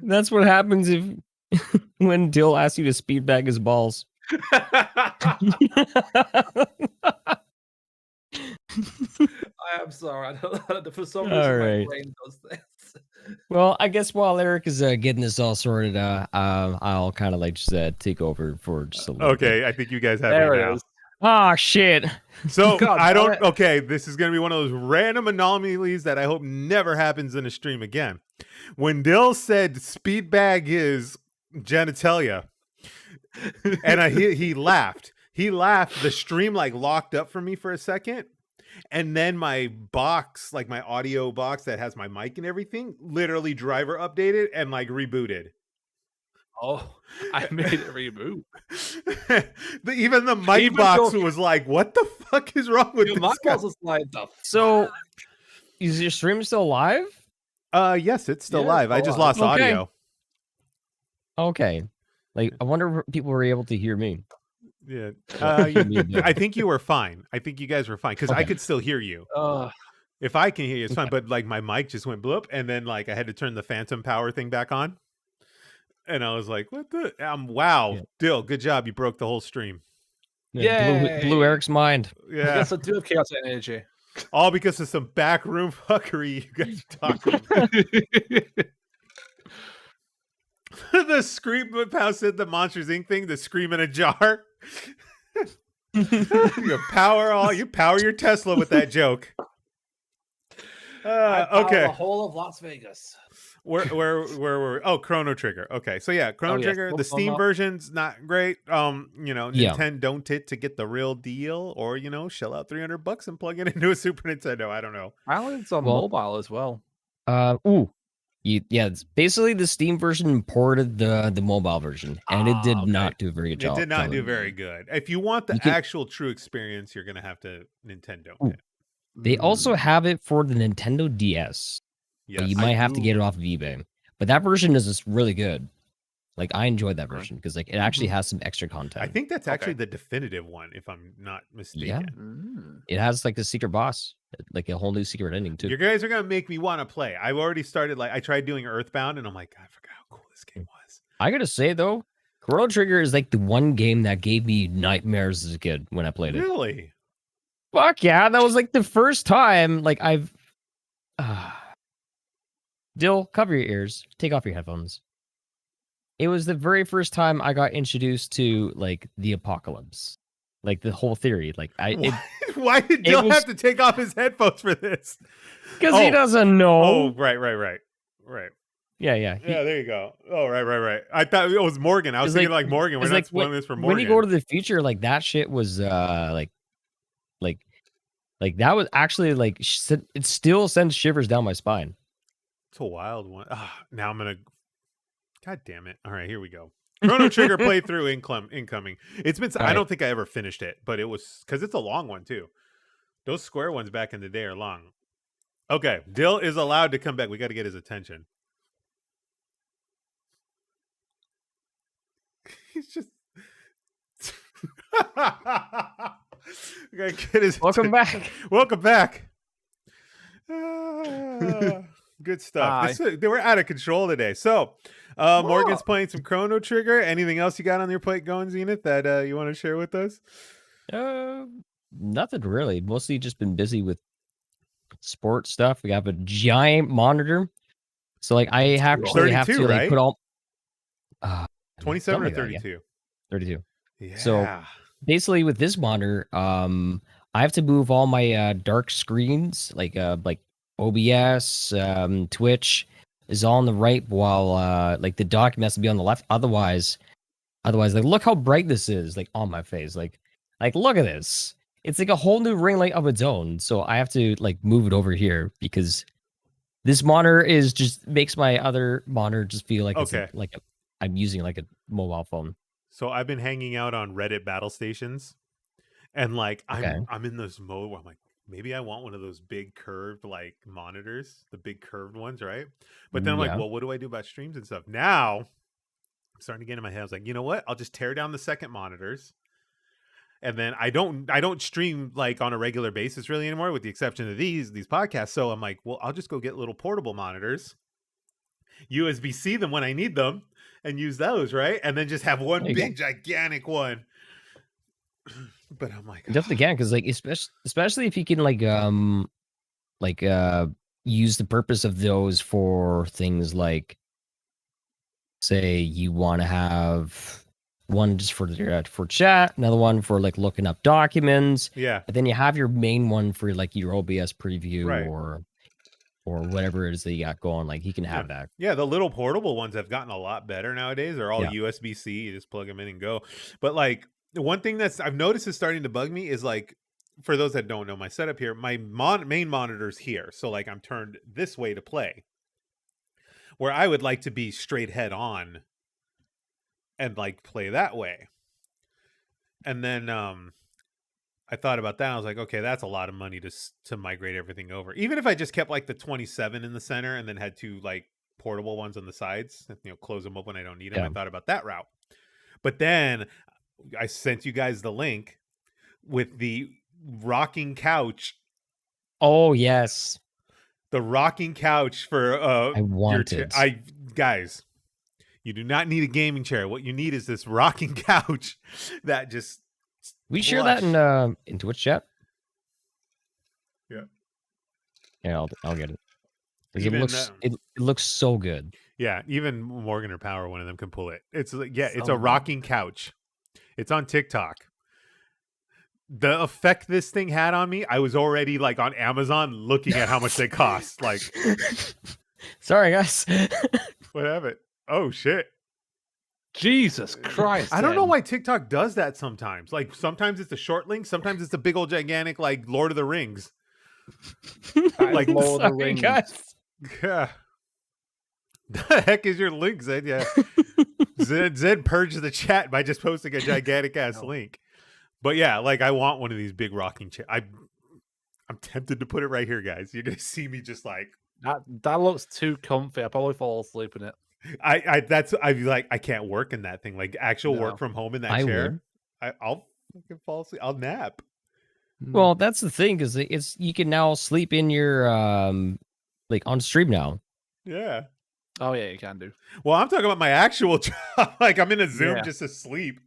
That's what happens when Dill asks you to speed bag his balls. I am sorry. For some reason, All right. my brain does this. Well, I guess while Eric is getting this all sorted, I'll kind of like just take over for just a little bit. Okay, I think you guys have There it it now. is. Ah, shit. So God, I don't. it. Okay, this is going to be one of those random anomalies that I hope never happens in a stream again. When Dill said speed bag is genitalia, and he laughed. He laughed. The stream like locked up for me for a second. And then my box, like my audio box that has my mic and everything, literally driver updated and like rebooted. Oh, I made it reboot. Even the mic box was like, what the fuck is wrong with this My guy? boss was like, the So, is your stream still live? Yes, it's still Yeah, live. I it's just still lost live. Okay. audio. Okay. Like, I wonder if people were able to hear me. Yeah. Yeah. I think you were fine. I think you guys were fine because I Okay. could still hear you. uh, If I can hear you, it's fine. But like my mic just went bloop, and then like I had to turn the phantom power thing back on. And I was like, what the? Wow. Yeah. Dill, good job. You broke the whole stream. Yeah, blew Yay. Eric's mind. I Yeah. guess I do have chaotic energy. All because of some backroom fuckery you guys are talking about. The scream, how said the Monsters Inc. thing, the scream in a jar. You power your Tesla with that joke. I power Okay. the whole of Las Vegas. Where were we? Oh, Chrono Trigger. Okay, so yeah, Chrono yes. Trigger. The Well, Steam no. version's not great. Yeah. Nintendo don't tit to get the real deal, or shell out $300 and plug it into a Super Nintendo. I don't know. Apparently it's on Well- mobile as well. It's basically the Steam version ported the mobile version, and it did Okay. not do a very good job. It did not do telling very you. good. If you want the You can- actual true experience, you're gonna have to Nintendo Ooh. it. They also have it for the Nintendo DS, Yes. but you might have to get it off of eBay. But that version is just really good. Like, I enjoyed that version because like it actually has some extra content. I think that's actually Okay. the definitive one, if I'm not mistaken. Yeah. It has like a secret boss, like a whole new secret ending too. You guys are gonna make me want to play. I've already started. Like I tried doing Earthbound, and I'm like, I forgot how cool this game was. I gotta say though, Chrono Trigger is like the one game that gave me nightmares as a kid when I played it. Really? Fuck yeah, that was like the first time like I've Dill, cover your ears, take off your headphones. It was the very first time I got introduced to like the apocalypse. Like the whole theory. Like Why did Dill have to take off his headphones for this? because he doesn't know. Oh, right. Yeah. Yeah, there you go. Oh, right. I thought it was Morgan. I was It's thinking like- like Morgan. We're It's not like spoiling this for Morgan. when you go to the future, like that shit was like that was actually like it still sends shivers down my spine. It's a wild one. Now I'm gonna. God damn it! All right, here we go. Chrono Trigger playthrough incoming. It's been. I don't think I ever finished it, but it was because it's a long one too. Those square ones back in the day are long. Okay, Dill is allowed to come back. We got to get his attention. He's just. We gotta get his Welcome attention. back. Welcome back. Good stuff. They were out of control today. So, Morgan's playing some Chrono Trigger. Anything else you got on your plate going, Zenith, that you want to share with us? Nothing really. Mostly just been busy with sports stuff. We have a giant monitor, so like I actually have to 32, like right? put all 27 or something like that, 32? 32. Yeah. So, basically with this monitor, I have to move all my dark screens like OBS, Twitch is all on the right, while like the document has to be on the left. Otherwise, like look how bright this is, like on my face. Like look at this. It's like a whole new ring light of its own. So I have to like move it over here because this monitor is just makes my other monitor just feel like it's like I'm using like a mobile phone. So I've been hanging out on Reddit battle stations, and like I'm in this mode where I'm like, maybe I want one of those big curved like monitors, the big curved ones, right? But then I'm like, well, what do I do about streams and stuff? Now I'm starting to get in my head. I was like, you know what? I'll just tear down the second monitors, and then I don't stream like on a regular basis really anymore, with the exception of these podcasts. So I'm like, well, I'll just go get little portable monitors, USB-C them when I need them, and use those, right? And then just have one big gigantic one. But I'm like, definitely can, because like especially if you can use the purpose of those for things like, say you want to have one just for chat, another one for like looking up documents, and then you have your main one for like your OBS preview, right, or whatever it is that you got going. Like you can have that. Yeah, the little portable ones have gotten a lot better nowadays. They're all USB-C. You just plug them in and go. But like one thing I've noticed is starting to bug me is like, for those that don't know my setup here, my main monitor's here, so like I'm turned this way to play, where I would like to be straight head on and like play that way. And then I thought about that. I was like, okay, that's a lot of money to migrate everything over. Even if I just kept like the 27 in the center and then had two like portable ones on the sides, close them up when I don't need them. Yeah. I thought about that route. But then I sent you guys the link with the rocking couch. Oh yes, The rocking couch for I want it. Guys, you do not need a gaming chair. What you need is this rocking couch that just We share that in Twitch chat. Yeah. Yeah, I'll get it. 'Cause Even, it looks so good. Yeah, even Morgan or Power, one of them can pull it. It's like, yeah, it's So a rocking couch. It's on TikTok. The effect this thing had on me, I was already like on Amazon looking at how much they cost. Like, sorry guys. what have it? Oh shit. Jesus Christ. I don't know why TikTok does that sometimes. Like sometimes it's a short link, sometimes it's a big old gigantic like Lord of the Rings. Like Lord of the Sorry, Rings. guys. Yeah. The heck is your link, Zed? Yeah. Zed purged the chat by just posting a gigantic ass link. But yeah, like I want one of these big rocking chairs. I'm tempted to put it right here, guys. You're gonna see me just like that looks too comfy. I probably fall asleep in it. I can't work in that thing. Like actual work No. from home in that I chair. I'll fucking fall asleep. I'll nap. Well, that's the thing, because it's you can now sleep in your like on stream now. Yeah. Oh yeah, you can do. Well, I'm talking about my actual job. Like I'm in a Zoom Yeah. just to sleep.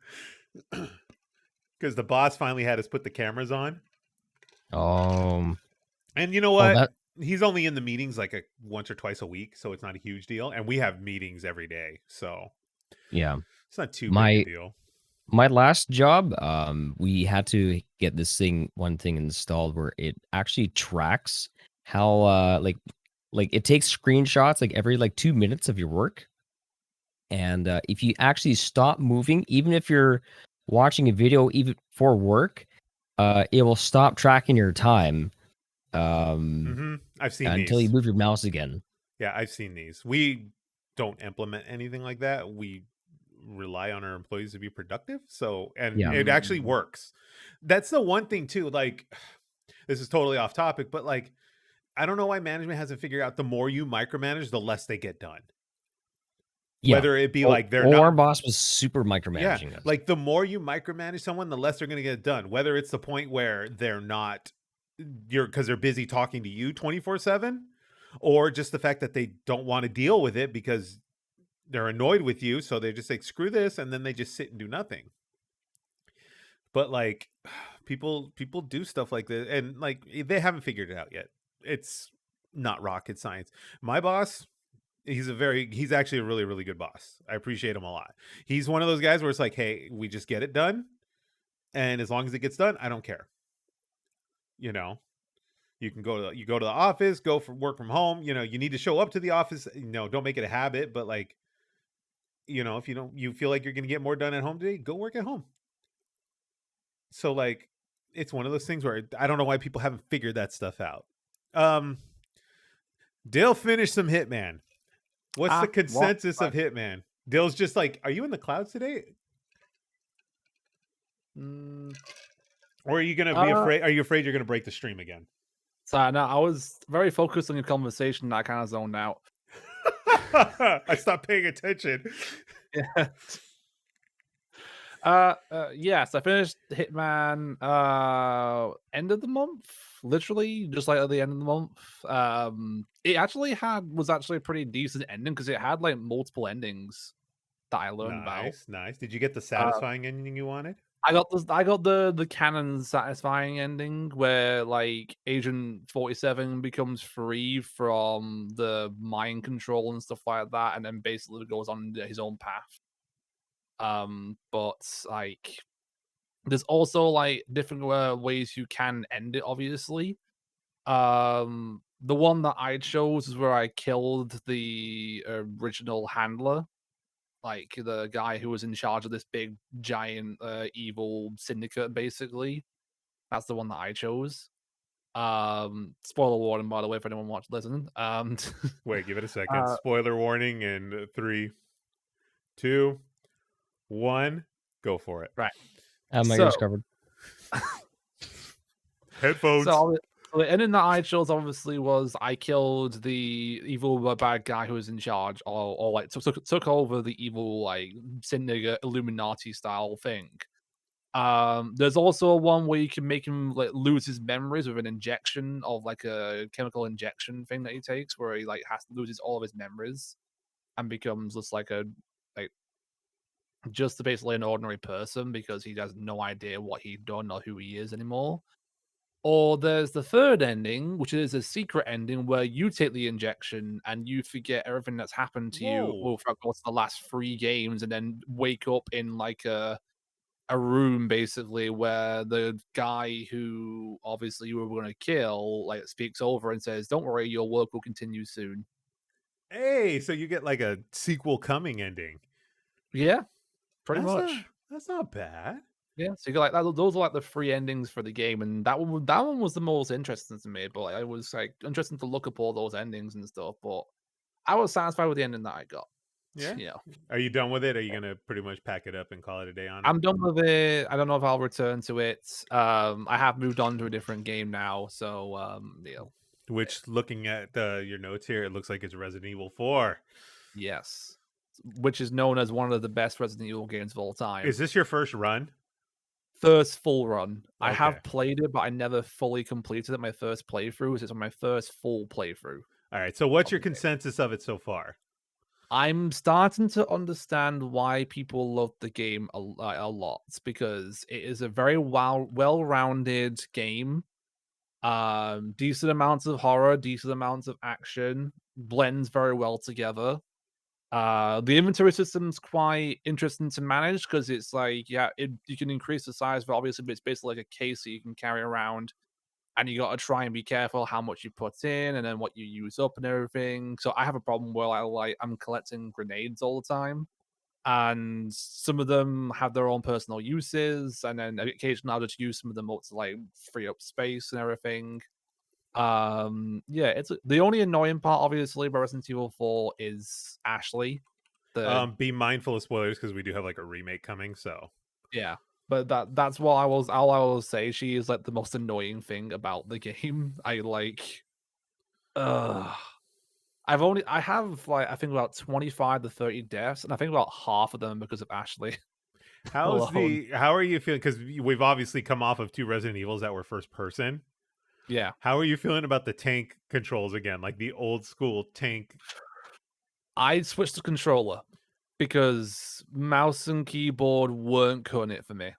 Because the boss finally had us put the cameras on. And you know what? He's only in the meetings like once or twice a week, so it's not a huge deal. And we have meetings every day, so yeah, it's not too big a deal. My last job, we had to get one thing installed where it actually tracks how like it takes screenshots like every like 2 minutes of your work, and if you actually stop moving, even if you're watching a video even for work, it will stop tracking your time. I've seen until these. you move your mouse again. Yeah, I've seen these. We don't implement anything like that. We rely on our employees to be productive. So, and it actually works. That's the one thing too. Like, this is totally off topic, but like, I don't know why management hasn't figured out the more you micromanage, the less they get done. Yeah. Whether it be like our boss was super micromanaging us. Like the more you micromanage someone, the less they're going to get done. Whether it's the point where they're not because they're busy talking to you 24/7, or just the fact that they don't want to deal with it because they're annoyed with you, so they just say screw this, and then they just sit and do nothing. But like people do stuff like this, and like they haven't figured it out yet. It's not rocket science. My boss, he's actually a really, really good boss. I appreciate him a lot. He's one of those guys where it's like, hey, we just get it done, and as long as it gets done, I don't care. You know, you can go to the office, work from home. You know, you need to show up to the office. You know, don't make it a habit, but like, you know, if you feel like you're going to get more done at home today, go work at home. So like, it's one of those things where I don't know why people haven't figured that stuff out. Dale finished some Hitman. What's the consensus of Hitman? Dale's just like, are you in the clouds today? Or are you gonna be afraid? Are you afraid you're gonna break the stream again? Sorry, no, I was very focused on your conversation. I kind of zoned out. I stopped paying attention. Yeah. Yes, I finished Hitman end of the month, literally just like at the end of the month. It actually was a pretty decent ending because it had like multiple endings that I learned about. Nice. Did you get the satisfying ending you wanted? I got the canon satisfying ending where like Agent 47 becomes free from the mind control and stuff like that, and then basically goes on his own path. But like, there's also like different ways you can end it. Obviously, the one that I chose is where I killed the original handler like the guy who was in charge of this big giant evil syndicate. Basically, that's the one that I chose. Spoiler warning, by the way, if anyone wants to listen. Wait, give it a second. Spoiler warning in 3, 2, 1. Go for it. Right. My ears covered. Headphones. So the ending that I chose obviously was I killed the evil bad guy who was in charge, or like took over the evil like syndicate Illuminati style thing. There's also one where you can make him like lose his memories with an injection of like a chemical injection thing that he takes, where he like loses all of his memories and becomes just like just basically an ordinary person because he has no idea what he'd done or who he is anymore. Or there's the third ending, which is a secret ending where you take the injection and you forget everything that's happened to you over the course of the last 3 games, and then wake up in like a room basically where the guy who obviously you were going to kill like speaks over and says, "Don't worry, your work will continue soon." Hey, so you get like a sequel coming ending. Yeah, pretty much. That's not bad. Yeah, so you got like that. Those are like the 3 endings for the game, and that one was the most interesting to me. But like, it was like interesting to look up all those endings and stuff. But I was satisfied with the ending that I got. Yeah. Are you done with it? Are you gonna pretty much pack it up and call it a day on it? I'm done with it. I don't know if I'll return to it. I have moved on to a different game now, so Which, looking at your notes here, it looks like it's Resident Evil 4. Yes, which is known as one of the best Resident Evil games of all time. Is this your first run? First full run. I Okay. have played it, but I never fully completed it. My first playthrough. It's my first full playthrough. All right. So, what's your consensus of it so far? I'm starting to understand why people love the game a lot, because it is a very well-rounded game. Decent amounts of horror, decent amounts of action, blends very well together. The inventory system's quite interesting to manage because it's like, you can increase the size, but obviously it's basically like a case that you can carry around, and you got to try and be careful how much you put in and then what you use up and everything. So I have a problem where I'm collecting grenades all the time, and some of them have their own personal uses, and then occasionally I'll just use some of them up to like free up space and everything. It's the only annoying part, obviously, about Resident Evil 4 is Ashley. Be mindful of spoilers because we do have like a remake coming. So yeah, but that's what all I will say. She is like the most annoying thing about the game. I have like I think about 25 to 30 deaths, and I think about half of them because of Ashley. how are you feeling? Because we've obviously come off of 2 Resident Evils that were first person. Yeah. How are you feeling about the tank controls again, like the old school tank? I switched to controller because mouse and keyboard weren't cutting it for me.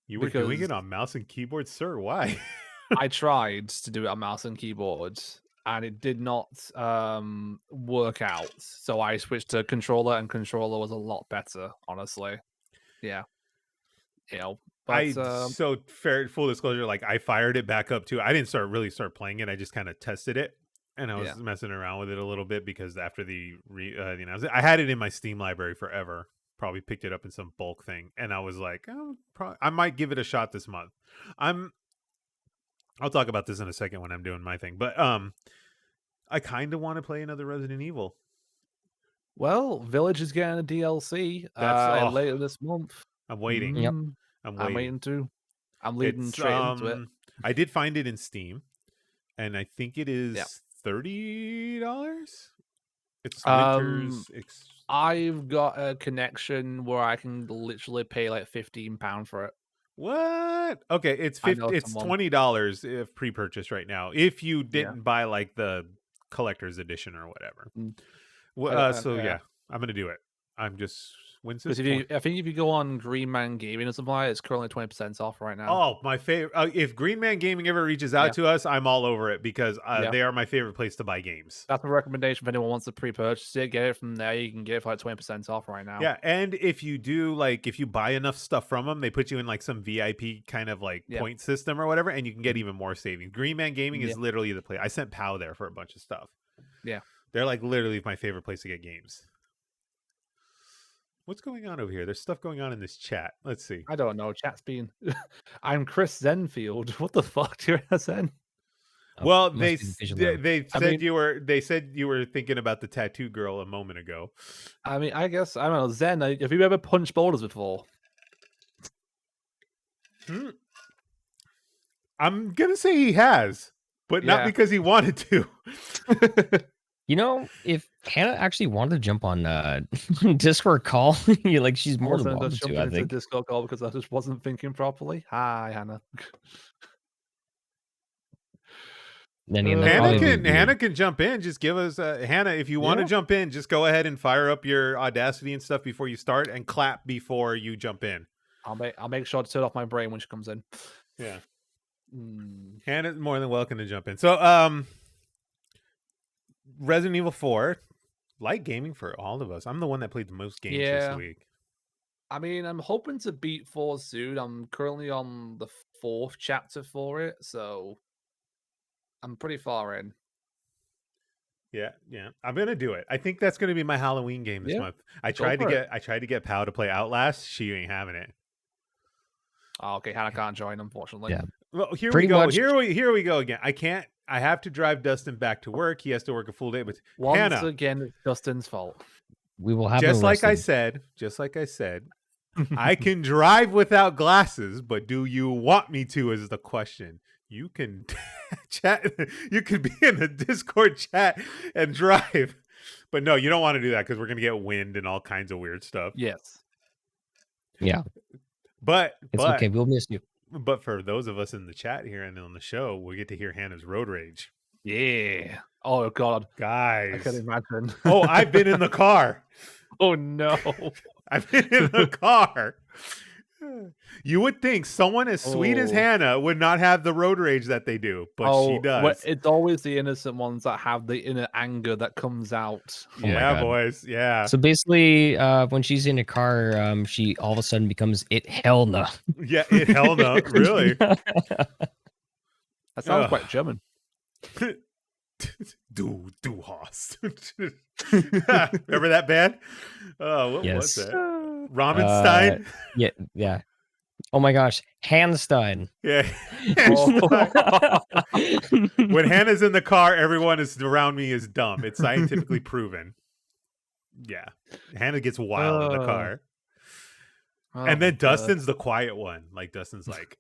You were doing it on mouse and keyboard, sir? Why? I tried to do it on mouse and keyboard, and it did not work out. So I switched to controller, and controller was a lot better, honestly. Yeah. But, full disclosure, like I fired it back up too. I didn't start playing it. I just kind of tested it, and I was messing around with it a little bit because after I had it in my Steam library forever. Probably picked it up in some bulk thing, and I was like, I might give it a shot this month. I'll talk about this in a second when I'm doing my thing, but I kind of want to play another Resident Evil. Well, Village is getting a DLC later this month. I'm waiting. Yep. I'm waiting too. I'm leading straight into it. I did find it in Steam, and I think it is $30. It's Winter's. I've got a connection where I can literally pay like £15 for it. What? Okay, it's $20 if pre-purchase right now. If you didn't buy like the collector's edition or whatever. I'm gonna do it. I'm just because I think if you go on Green Man Gaming or something like that, it's currently 20% off right now. Oh, my favorite! If Green Man Gaming ever reaches out to us, I'm all over it because they are my favorite place to buy games. That's a recommendation if anyone wants to pre-purchase it. Get it from there. You can get it for like 20% off right now. Yeah, and if you do if you buy enough stuff from them, they put you in like some VIP kind of like point system or whatever, and you can get even more savings. Green Man Gaming is literally the place. I sent Pow there for a bunch of stuff. Yeah, they're like literally my favorite place to get games. What's going on over here? There's stuff going on in this chat. Let's see. I don't know. Chat's been. I'm Chris Zenfield. What the fuck? Do you Zen? Oh, Well, must they be the visual they, now. they I said mean- they said you were thinking about the tattoo girl a moment ago. I mean, I guess I don't know. Zen, have you ever punched boulders before? I'm gonna say he has, but not Yeah. because he wanted to. You know, if Hannah actually wanted to jump on Discord call, like she's I more than wasn't welcome just to. jumping I into think. Discord call because I just wasn't thinking properly. Hi, Hannah. Then again, that Hannah probably can would be Hannah can jump in. Just give us Hannah, if you want to Yeah. jump in, just go ahead and fire up your Audacity and stuff before you start, and clap before you jump in. I'll make sure to turn off my brain when she comes in. Yeah, Mm. Hannah's more than welcome to jump in. So, Resident Evil 4, light gaming for all of us. I'm the one that played the most games this Yeah. week. I mean, I'm hoping to beat 4 soon. I'm currently on the 4th chapter for it, so I'm pretty far in. Yeah, I'm gonna do it. I think that's gonna be my Halloween game this Yeah, month. I go tried to for it. get Pal to play Outlast. She ain't having it. Oh, okay, Hannah can't join, unfortunately. Yeah. Well, here Pretty we go. much- Here we go again. I can't. I have to drive Dustin back to work. He has to work a full day. But Once Hannah, again, it's Dustin's fault. We will have just him like I arrested. said, I can drive without glasses. But do you want me to? Is the question. You can chat. You can be in the Discord chat and drive. But no, you don't want to do that because we're gonna get wind and all kinds of weird stuff. Yes. Yeah, But it's okay. We'll miss you. But for those of us in the chat here and on the show, we get to hear Hannah's road rage. Yeah. Oh god, I Guys. can imagine. Oh, I've been in the car. Oh no. I've been in the car. You would think someone as sweet as Oh. Hannah would not have the road rage that they do, but she does. It's always the innocent ones that have the inner anger that comes out. Oh my Yeah, God. boys. Yeah. So basically, when she's in a car, she all of a sudden becomes it hell no. Yeah, it hell no. Really? That sounds Ugh. quite German. Du hast. Remember that band? Oh, what was Yes. that? Ramenstein? Yeah. Oh my gosh, Handstein. Yeah. Oh. When Hannah's in the car, everyone is around me is dumb. It's scientifically proven. Yeah. Hannah gets wild in the car. Oh And then my God. Dustin's the quiet one. Like Dustin's like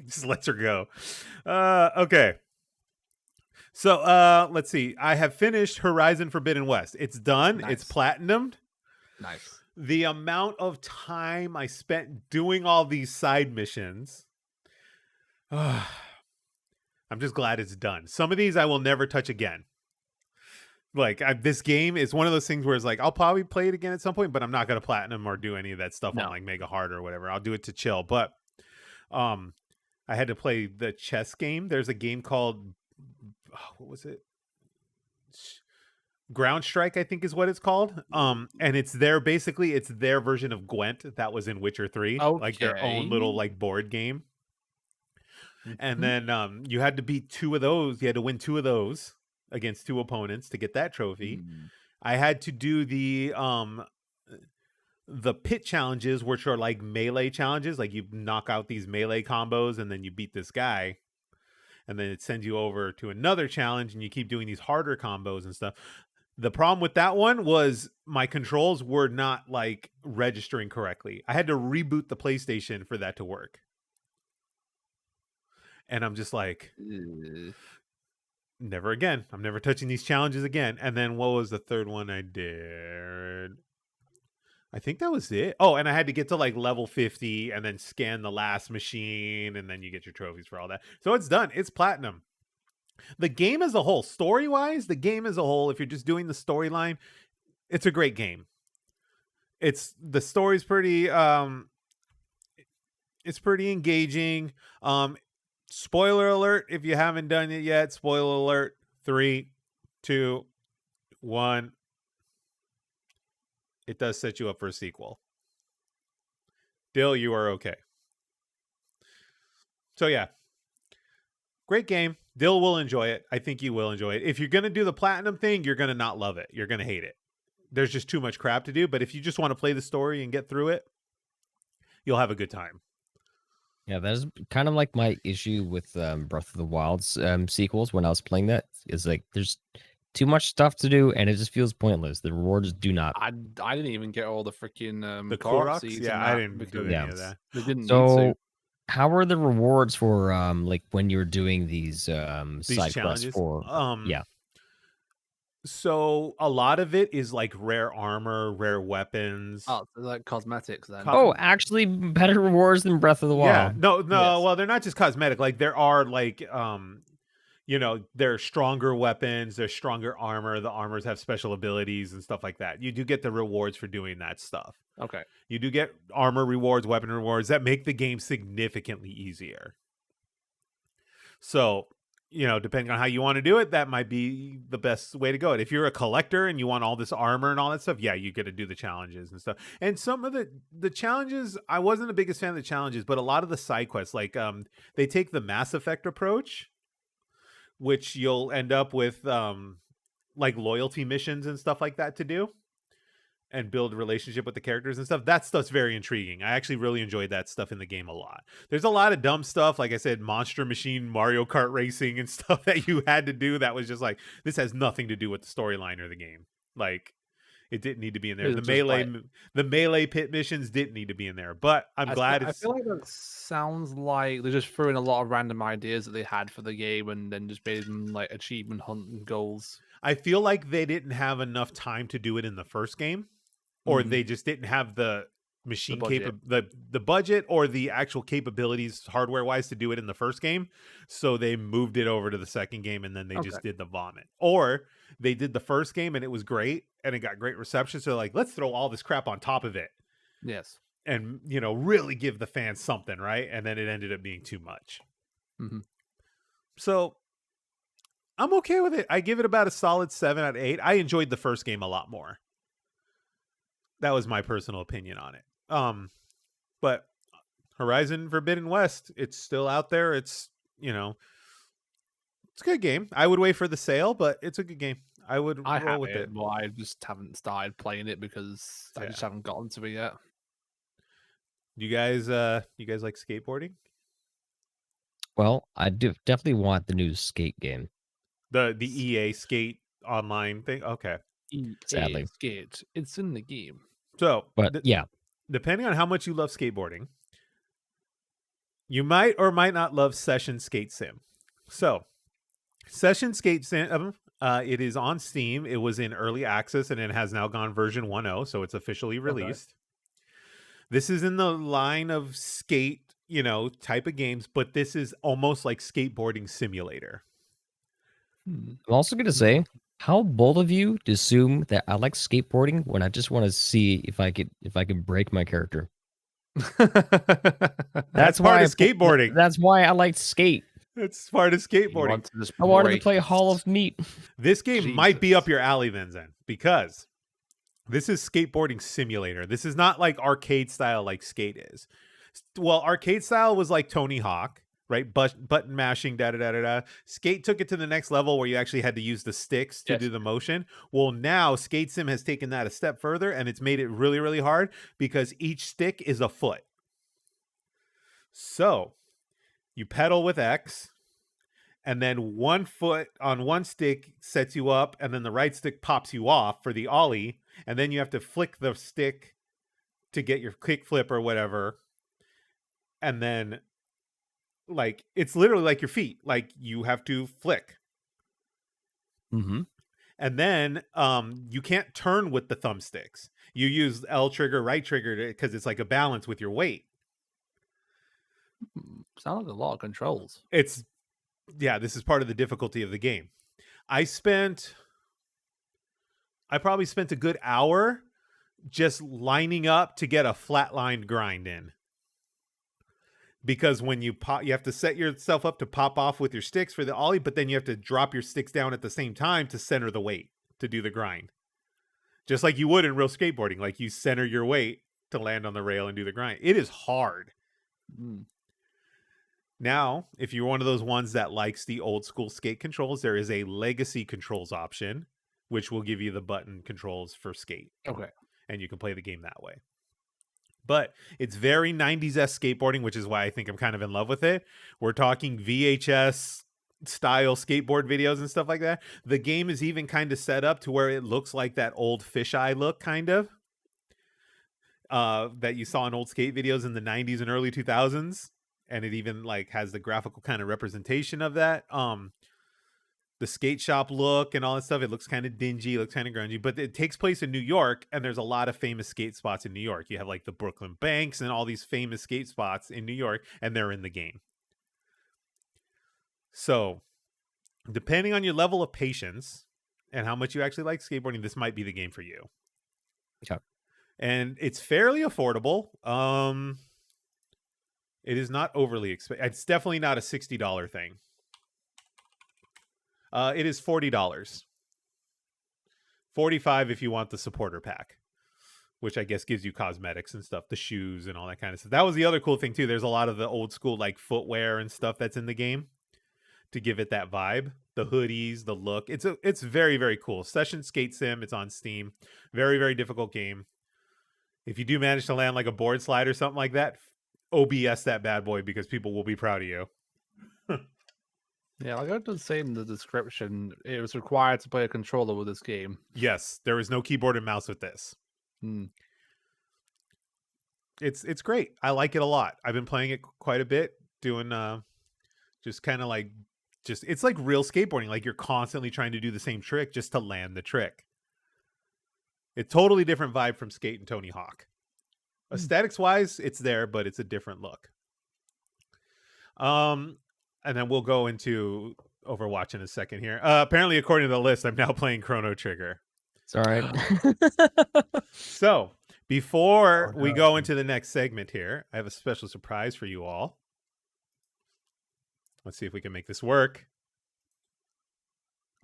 just lets her go. Okay. So let's see. I have finished Horizon Forbidden West. It's done. It's Nice. platinumed. Nice. The amount of time I spent doing all these side missions. I'm just glad it's done. Some of these I will never touch again. Like this game is one of those things where it's like I'll probably play it again at some point, but I'm not going to platinum or do any of that stuff on No. like Mega Hard or whatever. I'll do it to chill. But I had to play the chess game. There's a game called what was it? Ground Strike, I think is what it's called. And it's their version of Gwent that was in Witcher 3, like their own little Okay. like board game. And Mhm. then you had to beat 2 of those. You had to win 2 of those against 2 opponents to get that trophy. Mm. I had to do the pit challenges, which are like melee challenges. Like you knock out these melee combos and then you beat this guy. And then it sends you over to another challenge and you keep doing these harder combos and stuff. The problem with that one was my controls were not like registering correctly. I had to reboot the PlayStation for that to work. And I'm just like, Ugh. never again. I'm never touching these challenges again. And then what was the third one I did? I think that was it. Oh, and I had to get to like level 50 and then scan the last machine and then you get your trophies for all that. So it's done. It's platinum. The game as a whole, story-wise, the game as a whole, if you're just doing the storyline, it's a great game. The story's pretty it's pretty engaging. Spoiler alert if you haven't done it yet. Spoiler alert. 3, 2, 1. It does set you up for a sequel. Dill, you are okay. So yeah. Great game. Dill will enjoy it. I think you will enjoy it. If you're going to do the platinum thing, you're going to not love it. You're going to hate it. there's just too much crap to do. But if you just want to play the story and get through it, you'll have a good time. Yeah, that's kind of like my issue with Breath of the Wild's sequels when I was playing that. Is like there's too much stuff to do and it just feels pointless. The rewards do not. I didn't even get all the freaking The Korok Koroks? seeds. Yeah, and I that didn't do because any Yeah. of that. They didn't need So to. how are the rewards for like when you're doing these These side quests challenges. for yeah. So a lot of it is like rare armor, rare weapons. Oh, so like cosmetics then. Oh, actually better rewards than Breath of the Yeah, Wild. no, Yes. well, they're not just cosmetic. Like there are like you know, there are stronger weapons, there's stronger armor, the armors have special abilities and stuff like that. You do get the rewards for doing that stuff. Okay. You do get armor rewards, weapon rewards that make the game significantly easier. So, you know, depending on how you want to do it, that might be the best way to go. If you're a collector and you want all this armor and all that stuff, yeah, you got to do the challenges and stuff. And some of the challenges, I wasn't the biggest fan of the challenges, but a lot of the side quests, like they take the Mass Effect approach, which you'll end up with like loyalty missions and stuff like that to do and build a relationship with the characters and stuff. That stuff's very intriguing. I actually really enjoyed that stuff in the game a lot. There's a lot of dumb stuff, like I said, Monster Machine, Mario Kart racing and stuff that you had to do that was just like, this has nothing to do with the storyline or the game. Like, it didn't need to be in there. It's just like- The melee pit missions didn't need to be in there, but I'm glad I feel like that sounds like they just threw in a lot of random ideas that they had for the game and then just made them like achievement hunt and goals. I feel like they didn't have enough time to do it in the first game, or Mhm. they just didn't have the machine budget. the budget or the actual capabilities hardware wise to do it in the first game. So they moved it over to the second game and then they just did the vomit. Or they did the first game and it was great and it got great reception. So like, let's throw all this crap on top of it Yes. and, you know, really give the fans something, right? And then it ended up being too much. Mhm. So I'm okay with it. I give it about a solid 7 out of 8. I enjoyed the first game a lot more. That was my personal opinion on it. But Horizon Forbidden West, it's still out there. It's, you know, it's a good game. I would wait for the sale, but it's a good game. I would I roll have with it, it. but I just haven't started playing it because I just haven't gotten to it yet. You guys like skateboarding? Well, I do definitely want the new skate game. The EA skate online thing? Okay. Sadly. Skate. It's in the game. So, But yeah. depending on how much you love skateboarding, you might or might not love Session Skate Sim. So, Session Skate Sim, it is on Steam. It was in early access and it has now gone version 1.0, so it's officially released. This is in the line of skate, you know, type of games, but this is almost like skateboarding simulator. I'm also going to say, how bold of you to assume that I like skateboarding when I just want to see if I can break my character. That's part of skateboarding. That's why I like skate. It's part of skateboarding. I wanted to play Hall of Meat. This game might be up your alley then, Zen, because this is skateboarding simulator. This is not like arcade style like Skate is. Well, arcade style was like Tony Hawk, right? Button mashing, da-da-da-da-da. Skate took it to the next level where you actually had to use the sticks to do the motion. Well, now Skate Sim has taken that a step further and it's made it really, really hard because each stick is a foot. So you pedal with X, and then one foot on one stick sets you up, and then the right stick pops you off for the ollie, and then you have to flick the stick to get your kick flip or whatever. And then, like, it's literally like your feet. Like, you have to flick. Mm-hmm. And then you can't turn with the thumbsticks. You use L trigger, right trigger, because it's like a balance with your weight. Sounds like a lot of controls. This is part of the difficulty of the game. I probably spent a good hour just lining up to get a flatlined grind in. Because when you pop, you have to set yourself up to pop off with your sticks for the ollie, but then you have to drop your sticks down at the same time to center the weight to do the grind. Just like you would in real skateboarding, like you center your weight to land on the rail and do the grind. It is hard. Now, if you're one of those ones that likes the old school skate controls, there is a legacy controls option, which will give you the button controls for Skate. Okay. And you can play the game that way. But it's very 90s-esque skateboarding, which is why I think I'm kind of in love with it. We're talking VHS style skateboard videos and stuff like that. The game is even kind of set up to where it looks like that old fisheye look, kind of, that you saw in old skate videos in the 90s and early 2000s. And it even like has the graphical kind of representation of that. The skate shop look and all that stuff. It looks kind of dingy, looks kind of grungy, but it takes place in New York, and there's a lot of famous skate spots in New York. You have like the Brooklyn Banks and all these famous skate spots in New York, and they're in the game. So, depending on your level of patience and how much you actually like skateboarding, this might be the game for you. Okay. And it's fairly affordable. It is not overly expensive. It's definitely not a $60 thing. It is $40. $45 if you want the supporter pack, which I guess gives you cosmetics and stuff, the shoes and all that kind of stuff. That was the other cool thing too. There's a lot of the old school like footwear and stuff that's in the game to give it that vibe. The hoodies, the look. It's very, very cool. Session Skate Sim. It's on Steam. Very, very difficult game. If you do manage to land like a board slide or something like that, OBS that bad boy because people will be proud of you. Yeah, like I was saying in the description, it was required to play a controller with this game. Yes, there is no keyboard and mouse with this. It's great. I like it a lot. I've been playing it quite a bit, doing just kind of like it's like real skateboarding. Like you're constantly trying to do the same trick just to land the trick. It's totally different vibe from Skate and Tony Hawk. Aesthetics wise, it's there, but it's a different look. And then we'll go into Overwatch in a second here. Apparently, according to the list, I'm now playing Chrono Trigger. It's all right. So, before we go into the next segment here, I have a special surprise for you all. Let's see if we can make this work.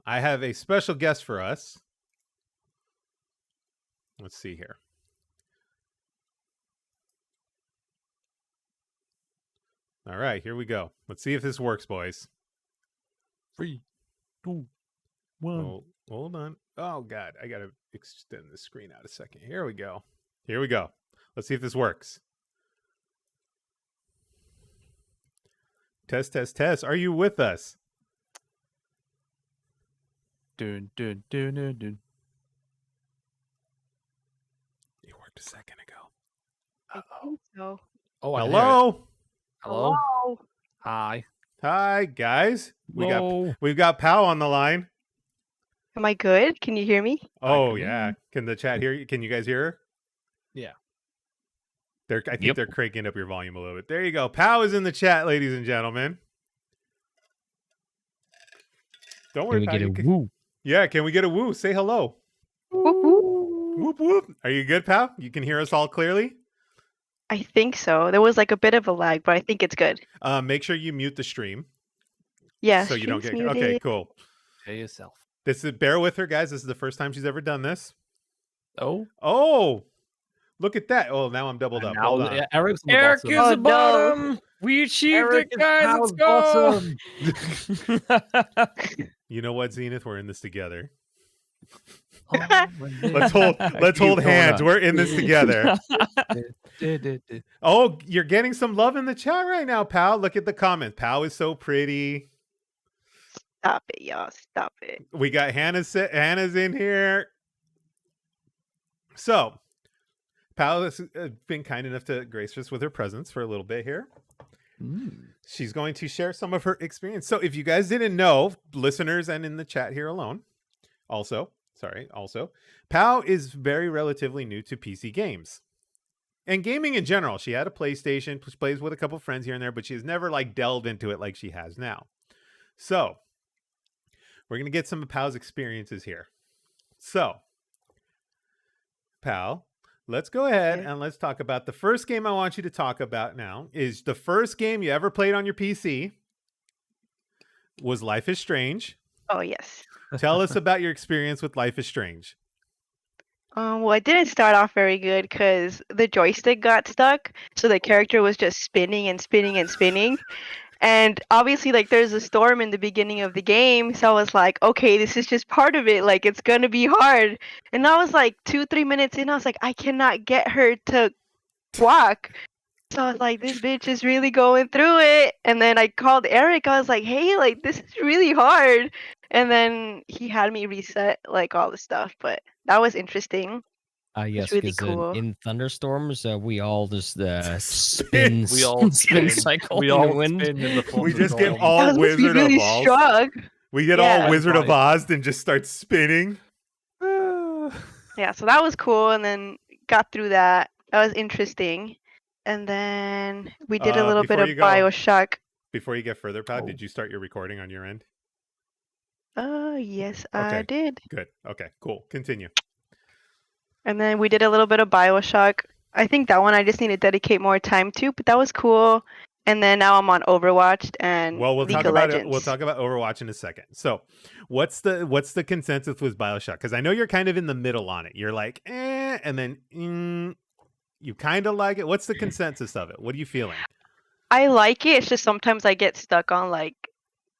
I have a special guest for us. Let's see here. All right, here we go. Let's see if this works, boys. 3, 2, 1. Oh, hold on. Oh, God. I got to extend the screen out a second. Here we go. Here we go. Let's see if this works. Test, test, test. Are you with us? Dun, dun, dun, dun, dun. It worked a second ago. I think so. Oh, I can hear it. Hello? Hello. Hello. Hi. Hi, guys. Whoa. We've got Pal on the line. Am I good? Can you hear me? Oh, can yeah. Can the chat hear you? Can you guys hear her? Yeah. I think Yep. they're cranking up your volume a little bit. There you go. Pal is in the chat, ladies and gentlemen. Don't Can worry, we Pal. get a you can- woo? Yeah, can we get a woo? Say hello. Whoop, whoop. Whoop, whoop. Are you good, Pal? You can hear us all clearly? I think so. There was like a bit of a lag, but I think it's good. Make sure you mute the stream. Yeah. So you don't get... stream's Okay, muted. cool. Hear yourself. Bear with her, guys. This is the first time she's ever done this. Oh. Oh, look at that. Oh, now I'm doubled up. Now, Hold on. yeah, Eric's on the Eric bottom. is Oh, the no. bottom. We achieved Eric it, is guys. Let's Pal's go. bottom. You know what, Zenith? We're in this together. Oh, Let's hold hands. We're in this together. Oh, you're getting some love in the chat right now, Pal. Look at the comments. Pal is so pretty. Stop it, y'all. Stop it. We got Hannah's in here. So, Pal has been kind enough to grace us with her presence for a little bit here. She's going to share some of her experience. So, if you guys didn't know, listeners and in the chat here alone, also, Pal is very relatively new to PC games. And gaming in general. She had a PlayStation, plays with a couple friends here and there, but she has never like delved into it like she has now. So, we're going to get some of Pal's experiences here. So, Pal, let's go ahead and let's talk about the first game I want you to talk about now is the first game you ever played on your PC was Life is Strange. Oh, yes. Tell us about your experience with Life is Strange. Well, I didn't start off very good because the joystick got stuck. So the character was just spinning and spinning and spinning. And obviously, like, there's a storm in the beginning of the game, so I was like, okay, this is just part of it. Like, it's gonna be hard. And I was like 2-3 minutes in, I was like, I cannot get her to walk. So I was like, this bitch is really going through it. And then I called Eric. I was like, hey, like, this is really hard. And then he had me reset like all the stuff, but that was interesting. Yes, really because cool. in thunderstorms, we all just Spin. spin, We all spin spin. cycle We in the all wind. spin in the form We of just get storm. all That must be Wizard really of Oz. strong. We get Yeah. all Wizard of Right. Oz and just start spinning. Yeah, so that was cool, and then got through that. That was interesting. And then we did a little bit Before of you go- Bioshock. Before you get further, Pat, Oh. did you start your recording on your end? Yes, I Okay. did. Good. Okay, cool. Continue. And then we did a little bit of Bioshock. I think that one I just need to dedicate more time to, but that was cool. And then now I'm on Overwatch and Well, we'll League talk of about it. Legends. We'll talk about Overwatch in a second. So, what's the consensus with BioShock? Because I know you're kind of in the middle on it. You're like, and then you kind of like it. What's the consensus of it? What are you feeling? I like it. It's just sometimes I get stuck on like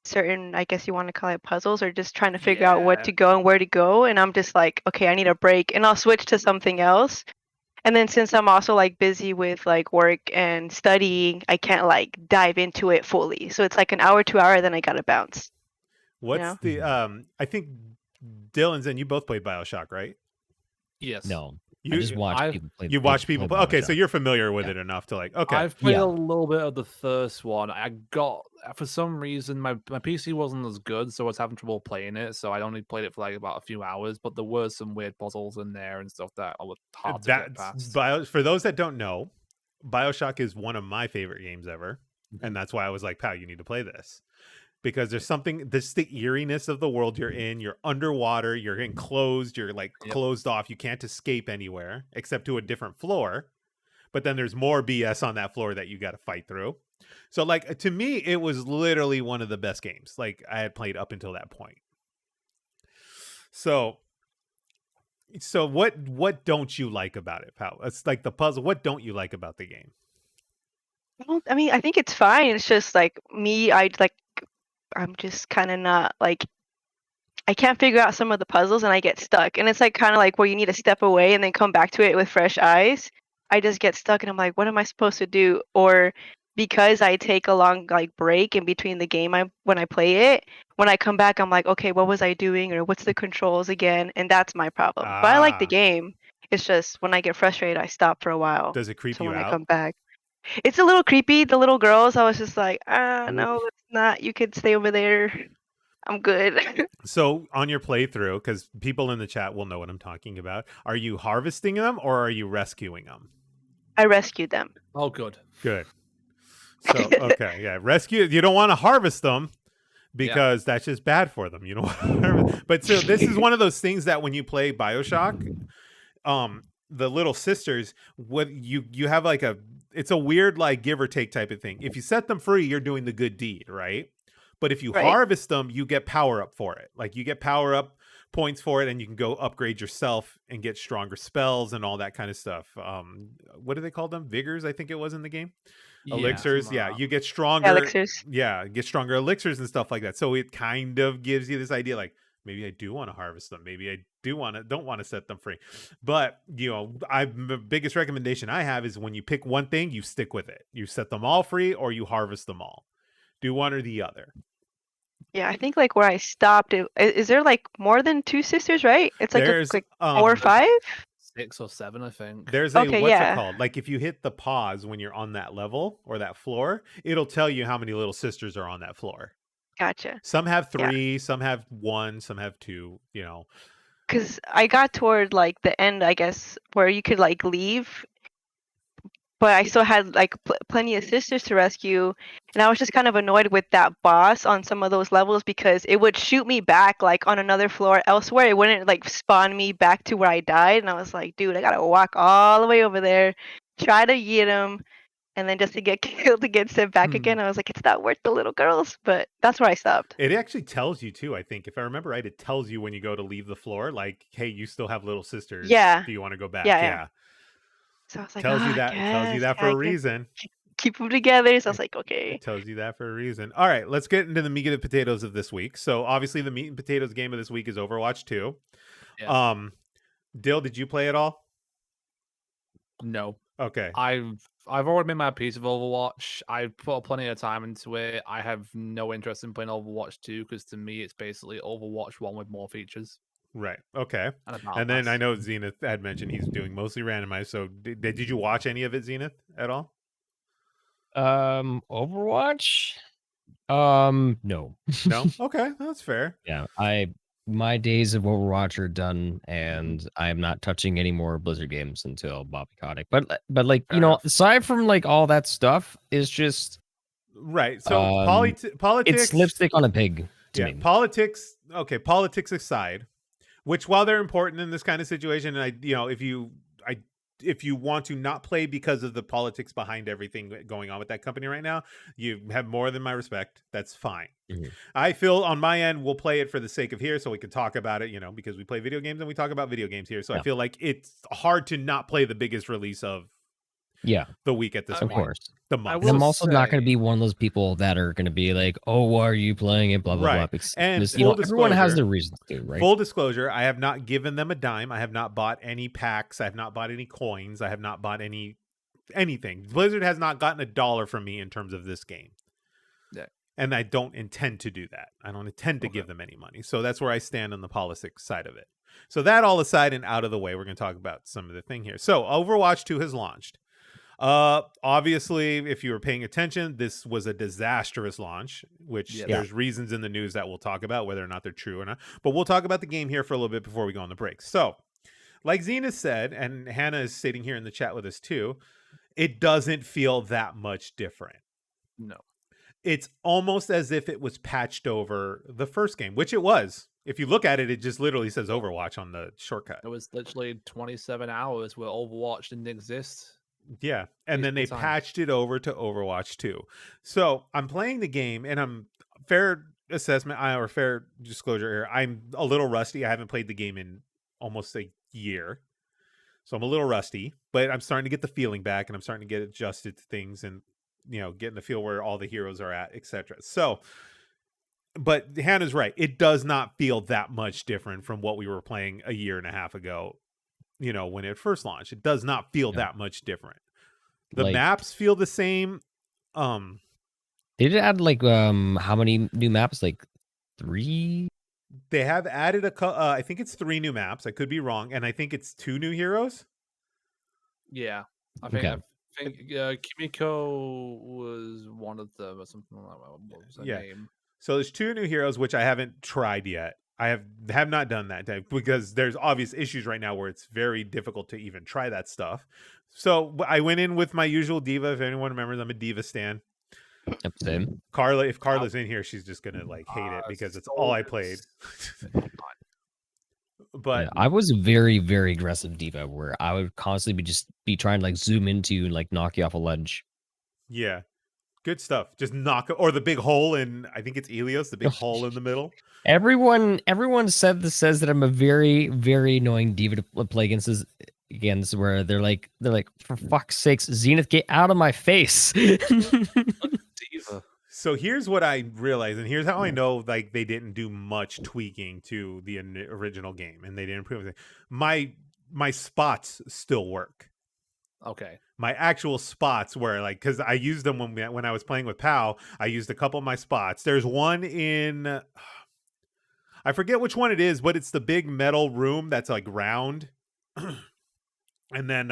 certain, I guess you want to call it puzzles, or just trying to figure out what Yeah. to go and where to go. And I'm just like, okay, I need a break, and I'll switch to something else. And then since I'm also like busy with like work and studying, I can't like dive into it fully. So it's like an hour, 2 hour, then I gotta bounce. What's know? the I think Dylan's and you both played BioShock, right? Yes. No, You I just watched I've- people play. you watch people play. Okay, so Bioshock. you're familiar with Yeah. it enough to like, okay. I've played Yeah. a little bit of the first one. I got, for some reason, my PC wasn't as good, so I was having trouble playing it. So I only played it for like about a few hours. But there were some weird puzzles in there and stuff that was hard to get past. For those that don't know, BioShock is one of my favorite games ever. And that's why I was like, pal, you need to play this. Because there's something, this the eeriness of the world you're in. You're underwater, you're enclosed, you're like Yep. closed off. You can't escape anywhere except to a different floor. But then there's more BS on that floor that you got to fight through. So like to me, it was literally one of the best games like I had played up until that point. So what don't you like about it, pal? It's like the puzzle. What don't you like about the game? I mean, I think it's fine. It's just like me, I'm just kind of not like, I can't figure out some of the puzzles and I get stuck. And it's like kind of like where you need to step away and then come back to it with fresh eyes. I just get stuck and I'm like, what am I supposed to do? Or because I take a long like break in between the game when I play it, when I come back, I'm like, okay, what was I doing? Or what's the controls again? And that's my problem. But I like the game. It's just when I get frustrated, I stop for a while. Does it creep So you when I out? come back, it's a little creepy. The little girls, I was just like, no, it's not. You could stay over there. I'm good. So on your playthrough, because people in the chat will know what I'm talking about, are you harvesting them or are you rescuing them? I rescued them. Oh, good. Good. So okay, yeah, rescue. You don't want to harvest them because that's just bad for them. You don't want to harvest. But so this is one of those things that when you play BioShock, the little sisters, what you have like it's a weird like give or take type of thing. If you set them free, you're doing the good deed, right? But if you harvest them, you get power up for it. Like you get power up points for it, and you can go upgrade yourself and get stronger spells and all that kind of stuff. What do they call them? Vigors, I think it was in the game. Elixirs. Yeah, you get stronger. Elixirs. Yeah, get stronger elixirs and stuff like that. So it kind of gives you this idea like, maybe I do want to harvest them. Maybe I don't want to set them free. But, you know, the biggest recommendation I have is when you pick one thing, you stick with it. You set them all free or you harvest them all. Do one or the other. Yeah, I think like where I stopped, is there like more than 2 sisters, right? It's like like 4 or 5? 6 or 7, I think. There's a, Okay, what's yeah. it called? Like if you hit the pause when you're on that level or that floor, it'll tell you how many little sisters are on that floor. Gotcha. Some have 3, some have 1, some have 2, you know. Because I got toward like the end, I guess, where you could like leave, but I still had like plenty of sisters to rescue, and I was just kind of annoyed with that boss on some of those levels because it would shoot me back like on another floor elsewhere. It wouldn't like spawn me back to where I died, and I was like, dude, I gotta walk all the way over there, try to get him, and then just to get killed to get sent back again. I was like, it's not worth the little girls, but that's where I stopped. It actually tells you too, I think. If I remember right, it tells you when you go to leave the floor, like, hey, you still have little sisters. Yeah. Do you want to go back? Yeah. So I was like, Tells you I that. It tells you guess, that for a reason. keep them together. So I was like, okay. It tells you that for a reason. All right, let's get into the meat and potatoes of this week. So obviously the meat and potatoes game of this week is Overwatch 2. Yeah. Dill, did you play it all? No. Okay. I've already made my piece of Overwatch. I've put plenty of time into it. I have no interest in playing Overwatch 2 because to me it's basically Overwatch 1 with more features. Right. Okay. And, a battle And then I pass. know Zenith had mentioned he's doing mostly randomized. So did you watch any of it, Zenith, at all? Overwatch? No. No? Okay, that's fair. Yeah, my days of Overwatch are done, and I am not touching any more Blizzard games until Bobby Kotick. But like Fair you know, enough. aside from like all that stuff, is just Right. So it's politics. lipstick on a pig to me. Politics. Okay, politics aside, which while they're important in this kind of situation, and if you want to not play because of the politics behind everything going on with that company right now, you have more than my respect. That's fine. Mhm. I feel on my end, we'll play it for the sake of here so we can talk about it, because we play video games and we talk about video games here. So I Yeah. feel like it's hard to not play the biggest release of Yeah, the week at this I of point. mean, course. The I month. And I'm will also not going to say- be one of those people that are going to be like, "Oh, why are you playing it?" Blah blah blah. Right. Because And you know, full everyone has disclosure- their reasons to, right? Full disclosure, I have not given them a dime. I have not bought any packs. I have not bought any coins. I have not bought anything. Blizzard has not gotten $1 from me in terms of this game. Yeah. And I don't intend to do that. I don't intend to Okay. give them any money. So that's where I stand on the politics side of it. So that all aside and out of the way, we're going to talk about some of the thing here. So Overwatch 2 has launched. Obviously, if you were paying attention, this was a disastrous launch, which Yeah. there's reasons in the news that we'll talk about, whether or not they're true or not. But we'll talk about the game here for a little bit before we go on the break. So, like Zenith said, and Hannah is sitting here in the chat with us too, it doesn't feel that much different. No. It's almost as if it was patched over the first game, which it was. If you look at it, it just literally says Overwatch on the shortcut. It was literally 27 hours where Overwatch didn't exist. Yeah. And then they Peaceful time. patched it over to Overwatch 2. So I'm playing the game and I'm fair disclosure here. I'm a little rusty. I haven't played the game in almost a year. So I'm a little rusty, but I'm starting to get the feeling back and I'm starting to get adjusted to things and, getting the feel where all the heroes are at, etc. So, but Hannah's right. It does not feel that much different from what we were playing a year and a half ago. When it first launched, it does not feel that much different. The Like- maps feel the same. Did it add like how many new maps? Like 3? They have added I think it's 3 new maps. I could be wrong, and I think it's 2 new heroes. Yeah. I think, Okay. I think Kimiko was one of them or something like that. What was her Yeah. name? So there's 2 new heroes, which I haven't tried yet. I have not done that because there's obvious issues right now where it's very difficult to even try that stuff. So I went in with my usual diva. If anyone remembers, I'm a diva stan. Yep, same. Carla, if Carla's in here, she's just gonna hate it because it's all I played. But Yeah, I was a very, very aggressive diva where I would constantly be trying to like zoom into you and like knock you off a ledge. yeah, good stuff. Just knock or the big hole in. I think it's Elios, the big hole in the middle. Everyone says that I'm a very, very annoying diva to play against. Where they're like, for fuck's sakes, Zenith, get out of my face. Diva. So here's what I realized, and here's how I know they didn't do much tweaking to the original game, and they didn't improve anything. My spots still work. Okay. My actual spots were because I used them when I was playing with Pow. I used a couple of my spots. There's one in, I forget which one it is, but it's the big metal room that's round, and then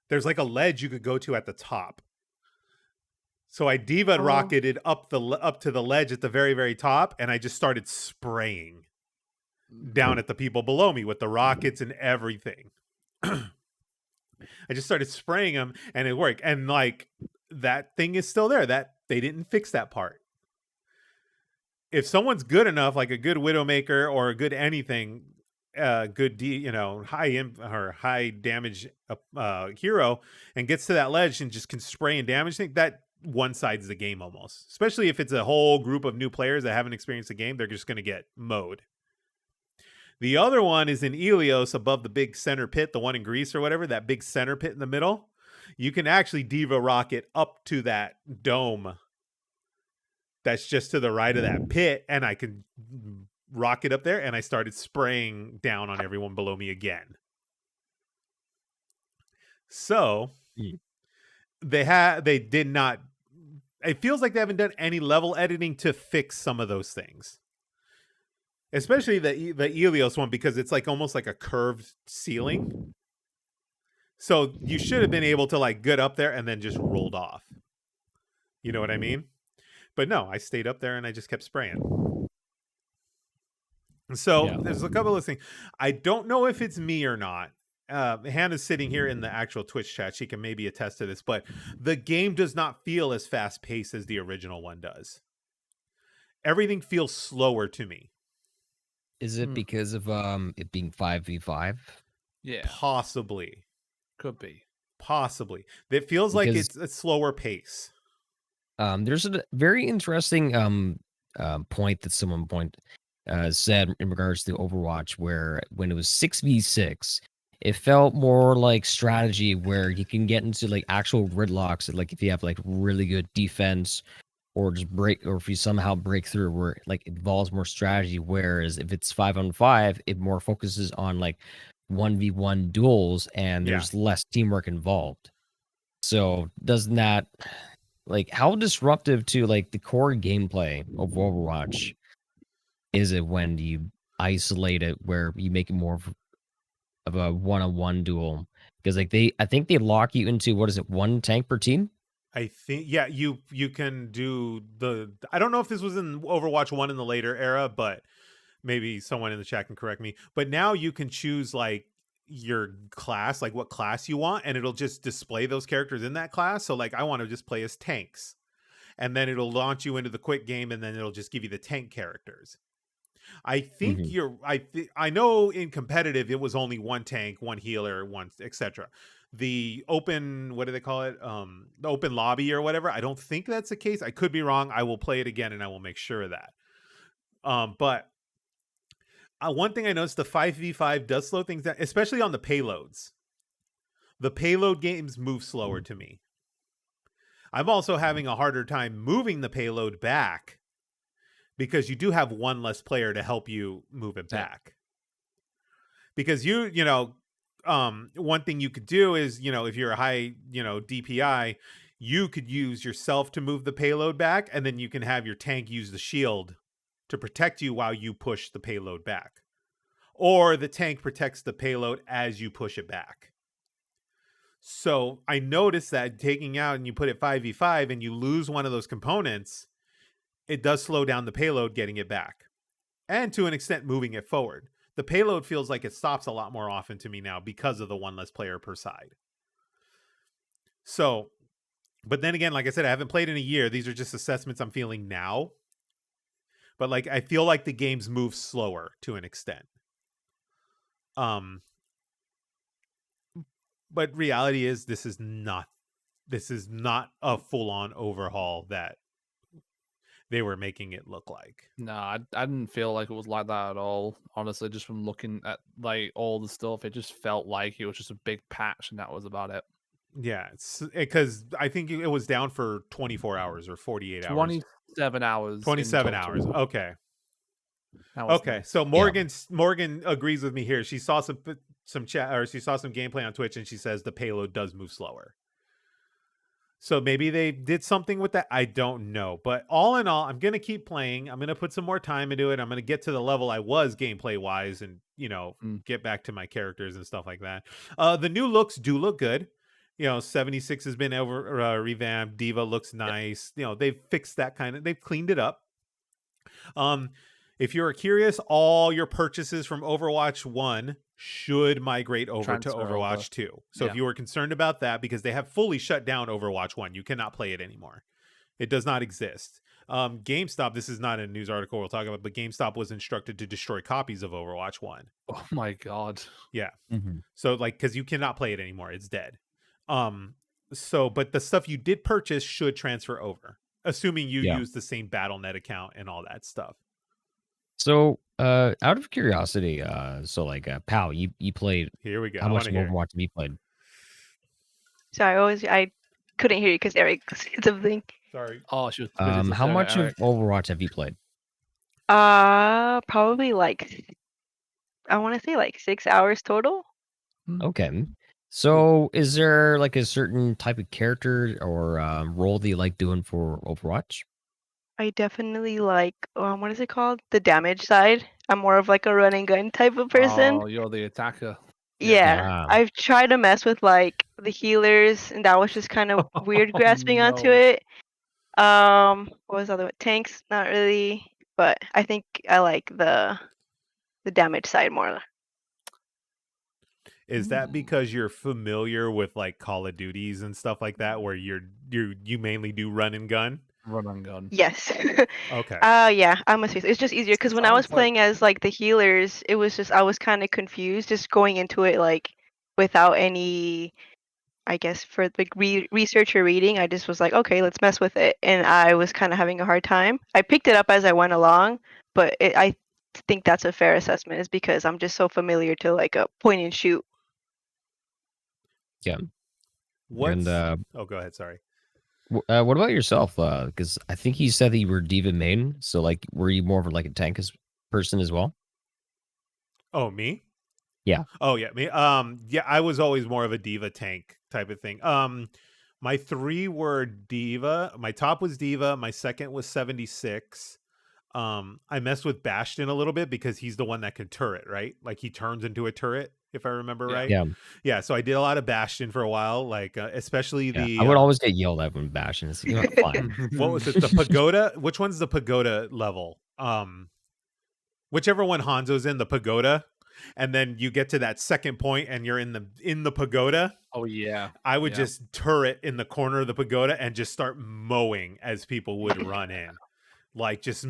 there's a ledge you could go to at the top. So I diva rocketed up to the ledge at the very, very top, and I just started spraying down at the people below me with the rockets and everything. I just started spraying them, and it worked. And that thing is still there. That they didn't fix that part. If someone's good enough, like a good Widowmaker or a good anything, good high damage hero, and gets to that ledge and just can spray and damage things, that one sides the game almost. Especially if it's a whole group of new players that haven't experienced the game, they're just going to get mowed. The other one is in Elios above the big center pit, the one in Greece or whatever, that big center pit in the middle. you can actually Diva rocket up to that dome that's just to the right of that pit, and I can rocket up there, and I started spraying down on everyone below me again. So they did not. It feels like they haven't done any level editing to fix some of those things, especially the Elios one, because it's like almost like a curved ceiling. So you should have been able to like get up there and then just rolled off. You know what I mean? But no, I stayed up there and I just kept spraying. So there's a couple of things. I don't know if it's me or not. Hannah's sitting here in the actual Twitch chat. She can maybe attest to this, but the game does not feel as fast paced as the original one does. Everything feels slower to me. Is it because of it being 5v5? Yeah, Possibly. could be. Possibly. It feels like it's a slower pace. There's a very interesting point that someone said in regards to Overwatch, where when it was 6v6, it felt more like strategy, where you can get into like actual gridlocks, like if you have like really good defense, or just break, or if you somehow break through, where like it involves more strategy. Whereas if it's 5-on-5, it more focuses on like 1v1 duels, and there's less teamwork involved. So doesn't that, like, how disruptive to like the core gameplay of Overwatch is it when you isolate it, where you make it more of a one-on-one duel? Because like I think they lock you into, what is it, one tank per team? I think, yeah, you can do I don't know if this was in Overwatch 1 in the later era, but maybe someone in the chat can correct me. But now you can choose like your class, like what class you want, and it'll just display those characters in that class. So like I want to just play as tanks, and then it'll launch you into the quick game, and then it'll just give you the tank characters. I think I know in competitive it was only one tank, one healer, one etc. The open, what do they call it? The open lobby or whatever. I don't think that's the case. I could be wrong. I will play it again and I will make sure of that. But one thing I noticed, the 5v5 does slow things down, especially on the payloads. The payload games move slower to me. I'm also having a harder time moving the payload back, because you do have one less player to help you move it back. Because you know, one thing you could do is, you know, if you're a high, you know, DPI, you could use yourself to move the payload back, and then you can have your tank use the shield to protect you while you push the payload back. Or the tank protects the payload as you push it back. So I noticed that taking out and you put it 5v5 and you lose one of those components, it does slow down the payload getting it back. And to an extent, moving it forward. The payload feels like it stops a lot more often to me now because of the one less player per side. So, but then again, like I said, I haven't played in a year. These are just assessments I'm feeling now. But like, I feel like the games move slower to an extent. But reality is this is not a full-on overhaul that they were making it look like. No, I didn't feel like it was like that at all. Honestly, just from looking at like all the stuff, it just felt like it was just a big patch, and that was about it. Yeah, because I think it was down for 24 hours or 48 hours. 27 hours. 27 hours. Okay. Okay. Nice. So Morgan agrees with me here. She saw some chat, or she saw some gameplay on Twitch, and she says the payload does move slower. So maybe they did something with that. I don't know. But all in all, I'm going to keep playing. I'm going to put some more time into it. I'm going to get to the level I was gameplay wise, and, you know, get back to my characters and stuff like that. The new looks do look good. You know, 76 has been revamped. Diva looks nice. You know, they've fixed that they've cleaned it up. If you're curious, all your purchases from Overwatch 1 should migrate over to Overwatch 2. So if you were concerned about that, because they have fully shut down Overwatch 1, you cannot play it anymore. It does not exist. GameStop, this is not a news article we'll talk about, but GameStop was instructed to destroy copies of Overwatch 1. Oh my God. Yeah. So like, because you cannot play it anymore. It's dead. But the stuff you did purchase should transfer over, assuming you use the same BattleNet account and all that stuff. So, out of curiosity, so like, Pal, you played. Here we go. How much of Overwatch have you played? Sorry, I couldn't hear you because Eric said something. Sorry. Oh, she was busy to How stare at much of Eric. Overwatch have you played? Probably like I want to say like 6 hours total. Okay. So, is there like a certain type of character or role that you like doing for Overwatch? I definitely like what is it called? The damage side. I'm more of like a run and gun type of person. Oh, you're the attacker. Yeah. Ah. I've tried to mess with like the healers, and that was just kind of weird grasping onto no. it. What was the other one? Tanks, not really, but I think I like the damage side more. Is that because you're familiar with like Call of Duties and stuff like that, where you mainly do run and gun? Run and gun. Yes. Okay. Yeah, I must say it's just easier because when I was Sounds like- playing as like the healers, it was just I was kind of confused just going into it like without any, I guess, for like research or reading. I just was like, okay, let's mess with it, and I was kind of having a hard time. I picked it up as I went along, but I think that's a fair assessment, is because I'm just so familiar to like a point and shoot. What's And oh, go ahead. Sorry. what about yourself? Because I think you said that you were Diva main. So, like, were you more of like a tank person as well? Oh, me? Yeah. Oh, yeah, me. Yeah, I was always more of a diva tank type of thing. My three were diva. My top was diva. My second was 76. I messed with Bastion a little bit because he's the one that can turret, right? Like he turns into a turret, if I remember Yeah. right. Yeah. Yeah. So I did a lot of Bastion for a while, like especially Yeah. the. I would always get yelled at when bashing. It's like, "Oh, fine." What was it? The pagoda. Which one's the pagoda level? Whichever one Hanzo's in, the pagoda, and then you get to that second point and you're in the pagoda. Oh yeah. I would Yeah. just turret in the corner of the pagoda and just start mowing as people would run in, like just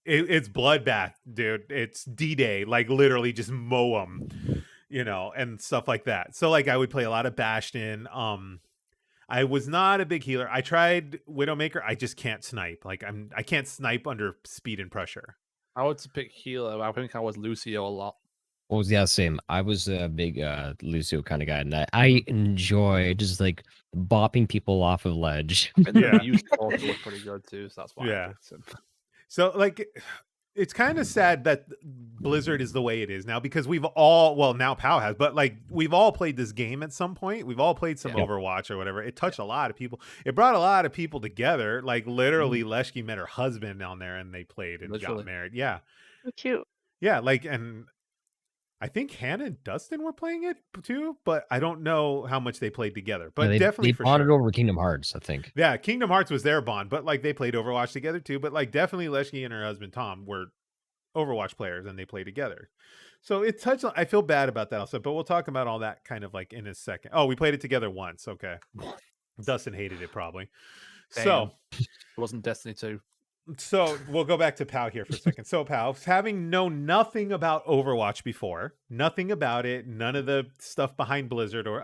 it's bloodbath, dude. It's D-Day, like literally just mow them, and stuff like that. So like I would play a lot of Bastion. I was not a big healer. I tried Widowmaker. I just can't snipe. Like I can't snipe under speed and pressure. I would pick healer. I think I was Lucio a lot. Well, yeah, same. I was a big Lucio kind of guy, and I enjoy just like bopping people off of ledge. I think Yeah. the Muse Portal was pretty good too, so that's why Yeah. I picked him. So like it's kind of sad that Blizzard is the way it is now, because we've all, well, now PoW has, but like we've all played this game at some point. We've all played some Yeah. Overwatch or whatever. It touched a lot of people. It brought a lot of people together. Like literally Leshki met her husband down there and they played and Literally. got married. Yeah. So cute. Yeah. Like, and I think Hannah and Dustin were playing it too, but I don't know how much they played together, but Yeah, definitely they for bonded sure. over Kingdom Hearts, I think. Yeah, Kingdom Hearts was their bond, but like they played Overwatch together too. But like definitely Leshki and her husband Tom were Overwatch players and they play together. So it touched on, I feel bad about that also, but we'll talk about all that kind of like in a second. Oh, we played it together once. Okay. Dustin hated it probably. So It wasn't Destiny 2. So we'll go back to PoW here for a second. So PoW, having known nothing about Overwatch before, nothing about it, none of the stuff behind Blizzard, or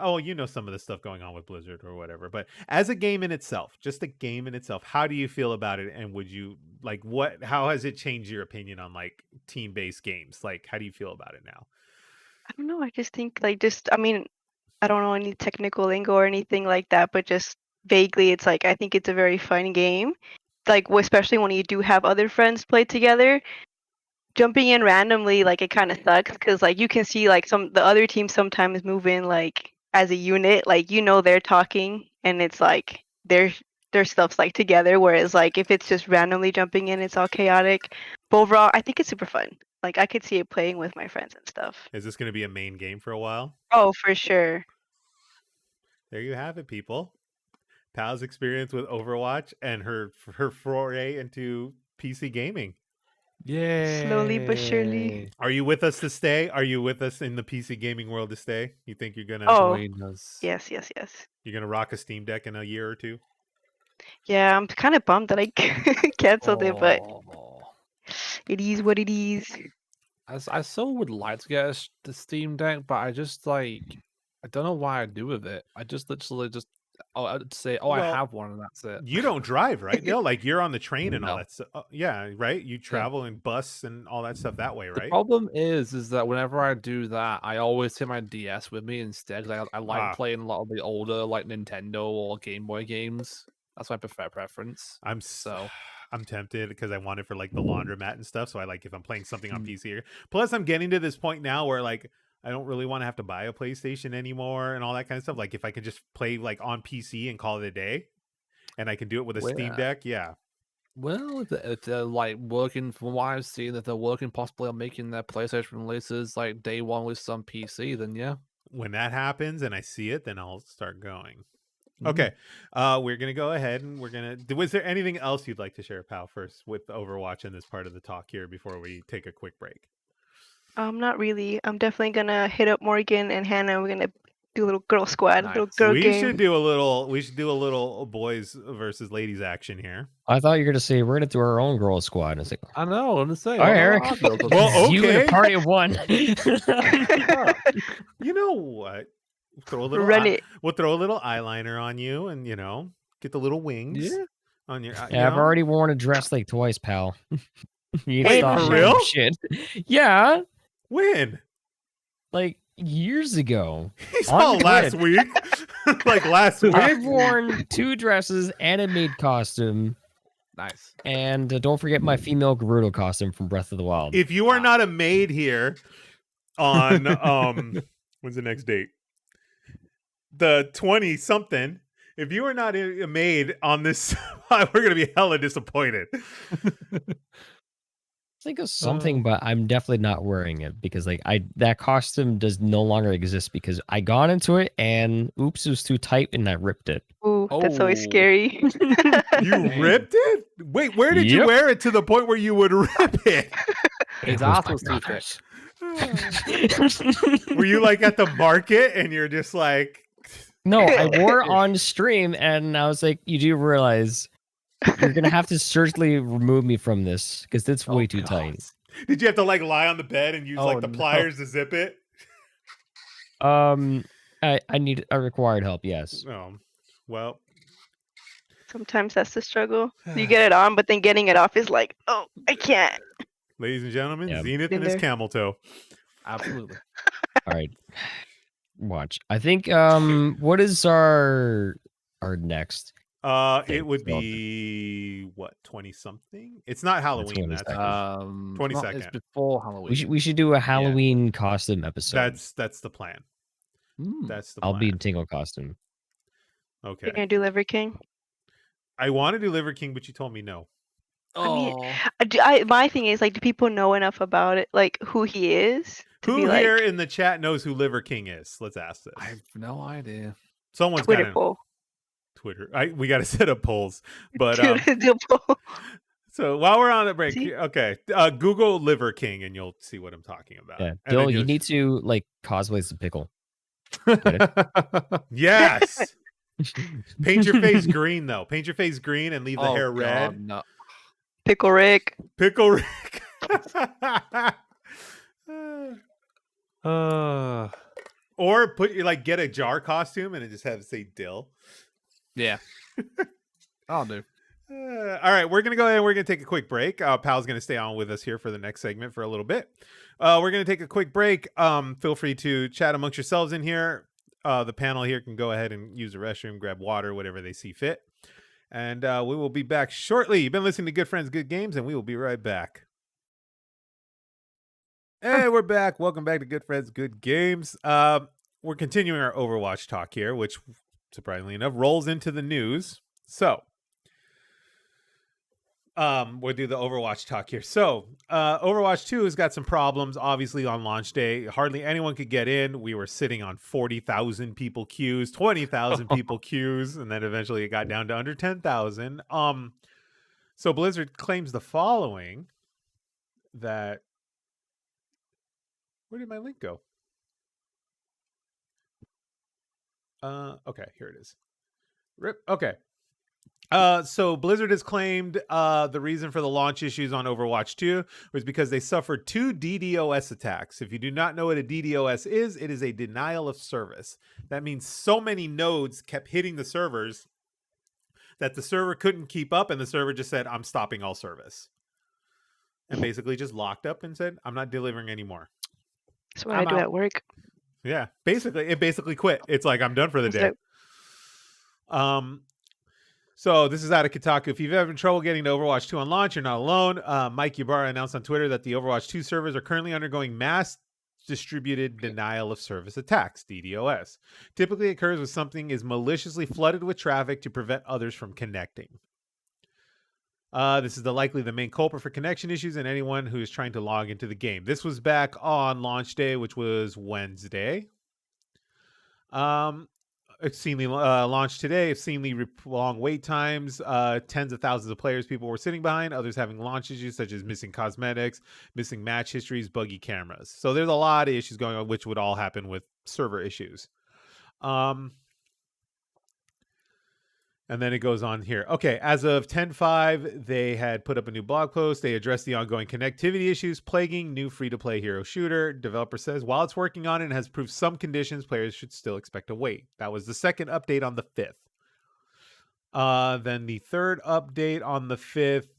some of the stuff going on with Blizzard or whatever. But as a game in itself, just a game in itself, how do you feel about it? And would you like how has it changed your opinion on like team-based games? Like, how do you feel about it now? I don't know. I just think I mean, I don't know any technical lingo or anything like that, but just vaguely, it's like I think it's a very fun game. Like especially when you do have other friends play together. Jumping in randomly, like it kind of sucks because like you can see like the other teams sometimes move in like as a unit, like they're talking and it's like their stuff's like together. Whereas like if it's just randomly jumping in, it's all chaotic. But overall, I think it's super fun. Like I could see it playing with my friends and stuff. Is this going to be a main game for a while? Oh, for sure. There you have it, people. PoW's experience with Overwatch and her foray into PC gaming. Yeah. Slowly but surely. Are you with us to stay? Are you with us in the PC gaming world to stay? You think you're gonna Oh. Yes. you're gonna rock a Steam Deck in a year or two? Yeah, I'm kind of bummed that I canceled it, but Oh. it is what it is. I so would like to get the Steam Deck, but I just like I don't know why I do with it. I just literally just I'd say, I Well, have one, and that's it. You don't drive, right, Neil? Like you're on the train and all No. that stuff. Yeah, right. You travel in bus and all that stuff that way, The right? problem is that whenever I do that, I always take my DS with me instead. 'Cause I like Ah. playing a lot of the older, like Nintendo or Game Boy games. That's my preference. So I'm tempted because I want it for like the laundromat and stuff. So I like if I'm playing something on PC here. Plus, I'm getting to this point now where like I don't really want to have to buy a PlayStation anymore and all that kind of stuff. Like if I can just play like on PC and call it a day, and I can do it with a Steam Deck, yeah. Well, if they're like working, from what I've seen, if they're working possibly on making their PlayStation releases like day one releases on PC, then yeah. When that happens and I see it, then I'll start going. Mm. Okay, we're gonna go ahead and we're gonna. Was there anything else you'd like to share, pal? First with Overwatch in this part of the talk here before we take a quick break. Not really. I'm definitely gonna hit up Morgan and Hannah. We're gonna do a little girl squad, little girl we game. should do a little boys versus ladies action here. I thought you were gonna say we're gonna do our own girl squad. And I was like, I know. I'm gonna say. all right, Eric. Well, You and okay. a party of one. You know what? Throw a little Run it. We'll throw a little eyeliner on you, and get the little wings Yeah. on your. Yeah, I've already worn a dress like twice, pal. You Wait, stop for doing real? Shit. Yeah, When? like years ago. He's On all last grid. week. Like last week. I've worn 2 dresses and a maid costume, Nice. and don't forget my female Gerudo costume from Breath of the Wild. If you are not a maid here on when's the next date? The 20 something. If you are not a maid on this, we're gonna be hella disappointed. Think of something, but I'm definitely not wearing it because that costume does no longer exist because I got into it and oops, it was too tight and I ripped it. Ooh, that's always Oh. scary. You ripped it? Wait, where did you Yep. wear it to the point where you would rip it? His It ass my was too brother's. Were you like at the market and you're just like, No, I wore it on stream and I was like, you do realize you're gonna have to surgically remove me from this because it's way too tight. did you have to like lie on the bed and use like the no. pliers to zip it? I required help, yes. Oh, well, Sometimes that's the struggle. You get it on, but then getting it off is like, oh, I can't. ladies and gentlemen, Yeah. Zenith Been and his there. camel toe. Absolutely. All right. Watch. I think what is our next? It would be what 20 something. It's not Halloween. That's 22nd. 22nd. It's before Halloween. We should do a Halloween costume episode. that's the plan. That's the. I'll plan. be in Tingle costume. Okay. You're gonna do Liver King. I want to do Liver King, but you told me no. My thing is like, do people know enough about it, like who he is? To Who be like, here in the chat knows who Liver King is? Let's ask this. I have no idea. Someone's Twitter got poll? Twitter. We got to set up polls. But Do a poll. so while we're on the break, See? okay, Google Liver King and you'll see what I'm talking about. Yeah. And then Dill, you you'll- need to like cosplay as a pickle. Yes. Paint your face green though. Paint your face green and leave the hair red. No. Pickle Rick. Pickle Rick. Or get a jar costume and it just have it say Dill. Yeah. I'll do. All right, we're gonna go ahead and we're gonna take a quick break. Pal's gonna stay on with us here for the next segment for a little bit. We're gonna take a quick break. Feel free to chat amongst yourselves in here. The panel here can go ahead and use the restroom, grab water, whatever they see fit. And we will be back shortly. You've been listening to Good Friends, Good Games, and we will be right back. Hey, we're back. Welcome back to Good Friends, Good Games. We're continuing our Overwatch talk here, which, surprisingly enough, rolls into the news. So, we'll do the Overwatch talk here. So, Overwatch 2 has got some problems, obviously, on launch day. Hardly anyone could get in. We were sitting on 40,000 people queues, 20,000 people queues, and then eventually it got down to under 10,000. So Blizzard claims the following, that... Where did my link go? Okay, here it is. Rip. Okay. So Blizzard has claimed the reason for the launch issues on Overwatch 2 was because they suffered 2 DDoS attacks. If you do not know what a DDoS is, it is a denial of service. That means so many nodes kept hitting the servers that the server couldn't keep up, and the server just said, I'm stopping all service. And basically just locked up and said, I'm not delivering anymore. That's what I do at work. Yeah, basically, it basically quit. It's like, I'm done for the day. So this is out of Kotaku. If you've ever had trouble getting to Overwatch 2 on launch, you're not alone. Mike Ybarra announced on Twitter that the Overwatch 2 servers are currently undergoing mass distributed denial of service attacks, DDoS. Typically occurs when something is maliciously flooded with traffic to prevent others from connecting. This is likely the main culprit for connection issues and anyone who is trying to log into the game. This was back on launch day, which was Wednesday. Obscenely launched today. Obscenely long wait times. Tens of thousands of players people were sitting behind. Others having launch issues such as missing cosmetics, missing match histories, buggy cameras. So there's a lot of issues going on, which would all happen with server issues. And then it goes on here. Okay, as of 10/5, they had put up a new blog post. They addressed the ongoing connectivity issues plaguing new free-to-play hero shooter. Developer says, while it's working on it and has proved some conditions, players should still expect a wait. That was the second update on the 5th. Then the third update on the 5th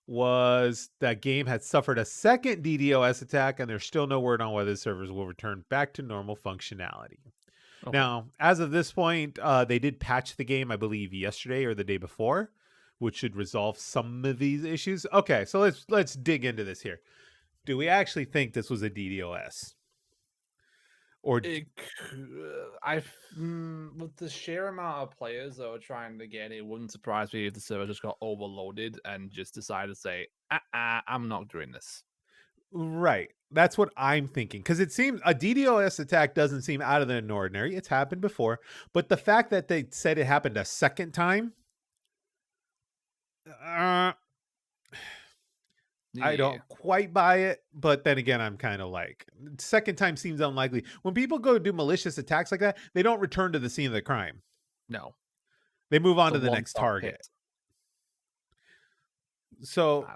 was that game had suffered a second DDoS attack, and there's still no word on whether the servers will return back to normal functionality. Okay. Now, as of this point, they did patch the game, I believe, yesterday or the day before, which should resolve some of these issues. Okay, so let's dig into this here. Do we actually think this was a DDoS? Or with the sheer amount of players that were trying to get it, wouldn't surprise me if the server just got overloaded and just decided to say, I'm not doing this. Right. That's what I'm thinking. Because it seems a DDoS attack doesn't seem out of the ordinary. It's happened before. But the fact that they said it happened a second time, I don't quite buy it. But then again, I'm kind of like, second time seems unlikely. When people go do malicious attacks like that, they don't return to the scene of the crime. No. They move on to the next target. So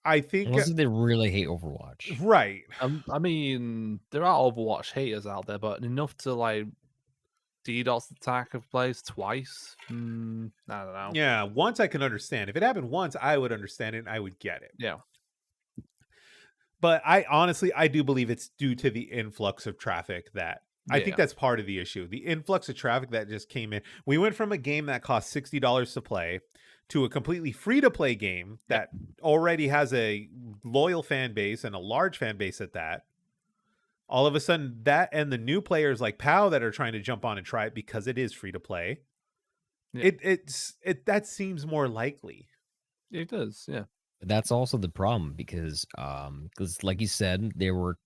I think unless they really hate Overwatch, right? I mean, there are Overwatch haters out there, but enough to like DDoS attack of players twice. I don't know. Yeah, once I can understand. If it happened once, I would understand it and I would get it. Yeah. But I do believe it's due to the influx of traffic that I think that's part of the issue. The influx of traffic that just came in. We went from a game that cost $60 to play to a completely free-to-play game that already has a loyal fan base and a large fan base at that. All of a sudden, that and the new players like POW that are trying to jump on and try it because it is free-to-play, that seems more likely. It does, yeah. But that's also the problem because like you said, they're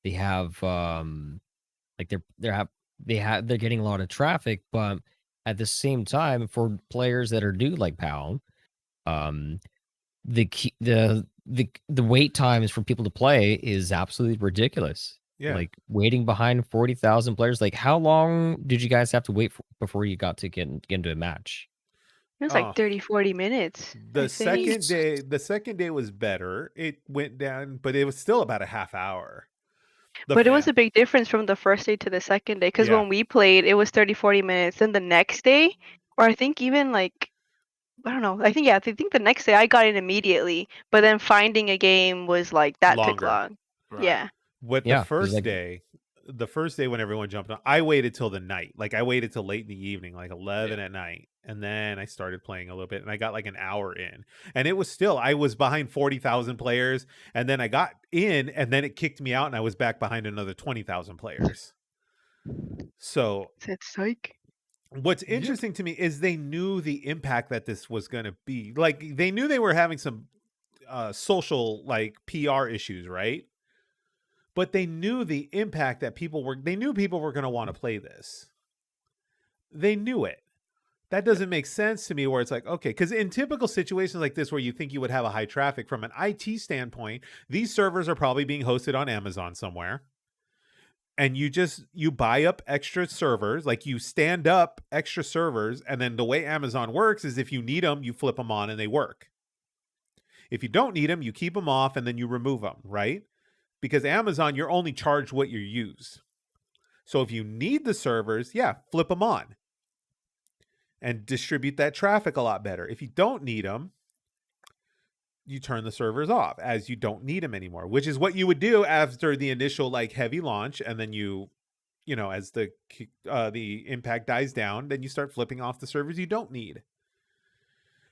getting a lot of traffic, but at the same time, for players that are new like POW, the wait times for people to play is absolutely ridiculous. Yeah, like waiting behind 40,000 players. Like, how long did you guys have to wait before you got to get into a match? It was like 30, 40 minutes. The second day was better. It went down, but it was still about a half hour. But it was a big difference from the first day to the second day. Because when we played, it was 30, 40 minutes. Then the next day, or I think even like, I don't know. I think the next day I got in immediately. But then finding a game was like, that took long. Right. Yeah. But the first day when everyone jumped on, I waited till the night. Like I waited till late in the evening, like 11 at night. And then I started playing a little bit and I got like an hour in. And it was still, I was behind 40,000 players. And then I got in and then it kicked me out and I was back behind another 20,000 players. So that's psych. What's interesting to me is they knew the impact that this was going to be. Like they knew they were having some social like PR issues, right? But they knew the impact that people were going to want to play this. They knew it. That doesn't make sense to me where it's like, okay, because in typical situations like this where you think you would have a high traffic from an IT standpoint, these servers are probably being hosted on Amazon somewhere. and you buy up extra servers, like you stand up extra servers, and then the way Amazon works is if you need them, you flip them on and they work. If you don't need them, you keep them off and then you remove them, right? Because Amazon, you're only charged what you use. So if you need the servers, yeah, flip them on and distribute that traffic a lot better. If you don't need them, you turn the servers off as you don't need them anymore, which is what you would do after the initial like heavy launch. And then you know, as the impact dies down, then you start flipping off the servers you don't need.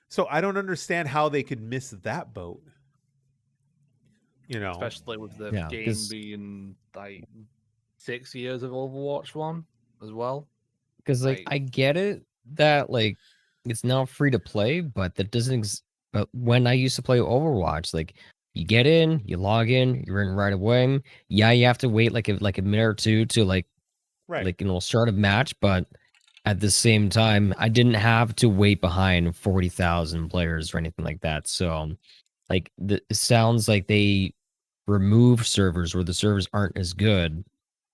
So I don't understand how they could miss that boat. You know, especially with the Yeah, game 'cause- being like 6 years of Overwatch 1 as well. Because like Like- I get it that like it's now free to play, but that doesn't. But when I used to play Overwatch, like you get in, you log in, you're in right away. Yeah, you have to wait like a minute or two to like start a match, but at the same time, I didn't have to wait behind 40,000 players or anything like that. So, like it sounds like they remove servers where the servers aren't as good.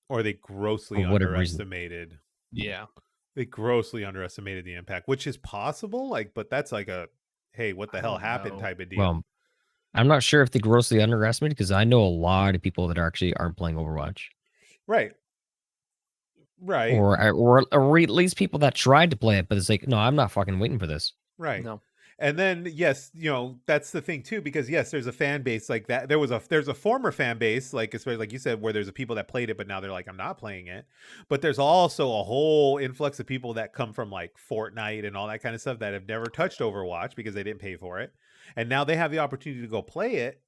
or they grossly For whatever reason. underestimated. Yeah. They grossly underestimated the impact, which is possible. Like, but that's like a, hey, what the I hell don't happened know. type of deal. Well, I'm not sure if they grossly underestimated because I know a lot of people that actually aren't playing Overwatch, Right. or at least people that tried to play it, but it's like, no, I'm not fucking waiting for this. Right. No. And then yes, you know, that's the thing too, because yes, there's a fan base like that. There's a former fan base, like especially like you said, where there's a people that played it, but now they're like, I'm not playing it. But there's also a whole influx of people that come from like Fortnite and all that kind of stuff that have never touched Overwatch because they didn't pay for it, and now they have the opportunity to go play it.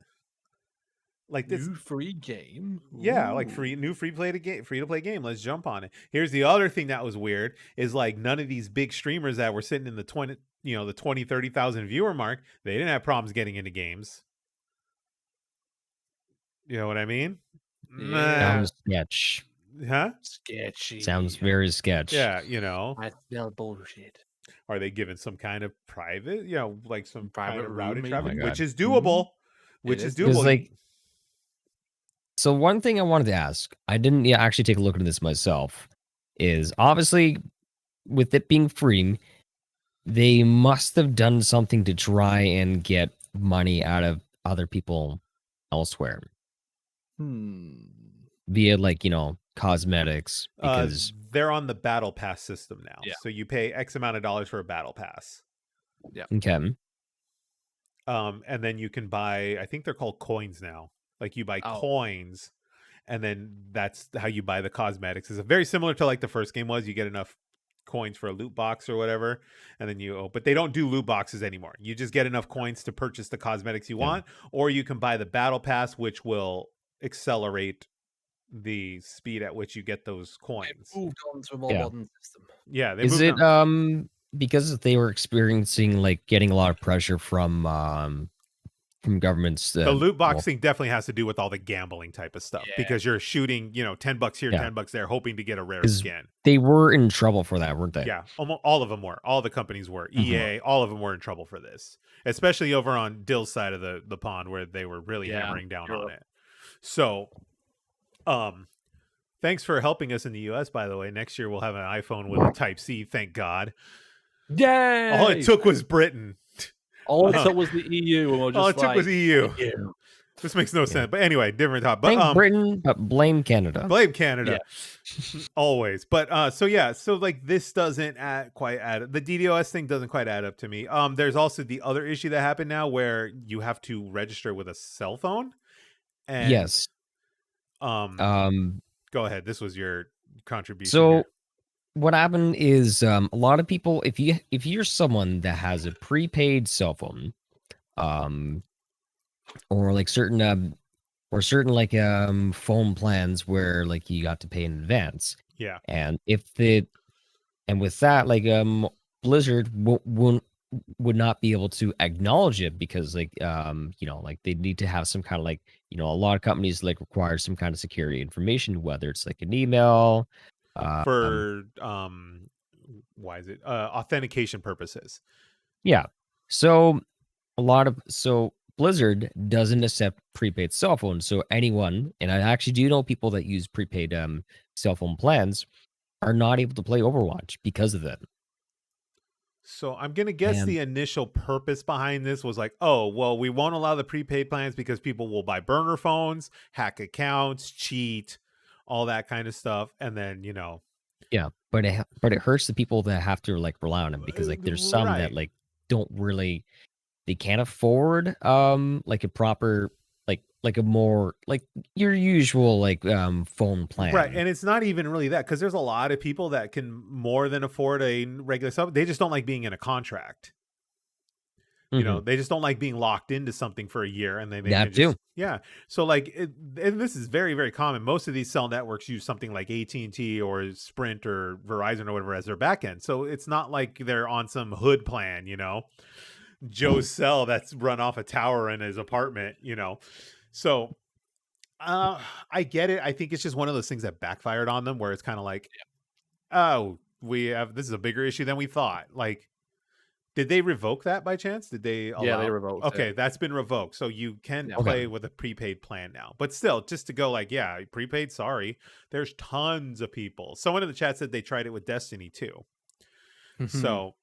Like this, New free game. yeah, like Ooh. free to play game. Let's jump on it. Here's the other thing that was weird is like none of these big streamers that were sitting in the 20, 30,000 viewer mark, they didn't have problems getting into games. You know what I mean? Yeah. Sounds sketch. Huh? Sketchy. Sounds very sketch. Yeah, you know. I smell bullshit. Are they given some kind of private, like some Private kind of room, routed maybe? traffic, Oh my which God. is doable. Which is is. doable. like, so one thing I wanted to ask, I didn't actually take a look at this myself, is obviously with it being free, they must have done something to try and get money out of other people elsewhere via like, cosmetics, because they're on the battle pass system now. Yeah. So you pay X amount of dollars for a battle pass. okay. And then you can buy, I think they're called coins now. Like you buy coins, and then that's how you buy the cosmetics. It's very similar to like the first game was. You get enough coins for a loot box or whatever, and then but they don't do loot boxes anymore. You just get enough coins to purchase the cosmetics you want, or you can buy the battle pass, which will accelerate the speed at which you get those coins. Moved on to a more modern system. Yeah, they Is moved it on. Because they were experiencing like getting a lot of pressure from governments? The loot box thing definitely has to do with all the gambling type of stuff, because you're shooting, $10 here, $10 there, hoping to get a rare skin. They were in trouble for that, weren't they? Yeah, almost all of them were. All the companies were. EA, all of them were in trouble for this, especially over on Dill's side of the pond, where they were really hammering down on it. So, thanks for helping us in the US, by the way. Next year we'll have an iPhone with a Type-C, thank God. Yay! All it took was Britain. All it took was the EU. And we're just All it took was EU. EU. This makes no sense. But anyway, different topic. But, Thank Britain, but blame Canada. Blame Canada. Always. But so like this doesn't quite add up. The DDoS thing doesn't quite add up to me. There's also the other issue that happened now where you have to register with a cell phone. And, yes. Go ahead. This was your contribution. So here. what happened is a lot of people, if you're someone that has a prepaid cell phone, or like certain like phone plans where like you got to pay in advance. Yeah. And with that, like Blizzard would not be able to acknowledge it because like like they need to have some kind of like a lot of companies like require some kind of security information, whether it's like an email for why is it authentication purposes. Yeah. So Blizzard doesn't accept prepaid cell phones. So anyone, and I actually do know people that use prepaid cell phone plans, are not able to play Overwatch because of that. So I'm going to guess And- the initial purpose behind this was like, oh, well, we won't allow the prepaid plans because people will buy burner phones, hack accounts, cheat, all that kind of stuff. And then, you know. Yeah, but it hurts the people that have to like rely on it because like there's some Right. that like don't really, they can't afford like a proper like a more like your usual like phone plan. Right. And it's not even really that, because there's a lot of people that can more than afford a regular sub. They just don't like being in a contract. You know, they just don't like being locked into something for a year, and they That can just, too. yeah. So like, and this is very, very common. Most of these cell networks use something like AT&T or Sprint or Verizon or whatever as their backend. So it's not like they're on some hood plan, you know, Joe's cell that's run off a tower in his apartment, you know. So I get it. I think it's just one of those things that backfired on them, where it's kind of like, oh, this is a bigger issue than we thought. Like, did they revoke that by chance? Did they allow? Yeah, they revoked Okay, it. that's been revoked. So you can Yeah. play with a prepaid plan now. But still, just to go like, yeah, prepaid, sorry. There's tons of people. Someone in the chat said they tried it with Destiny too. So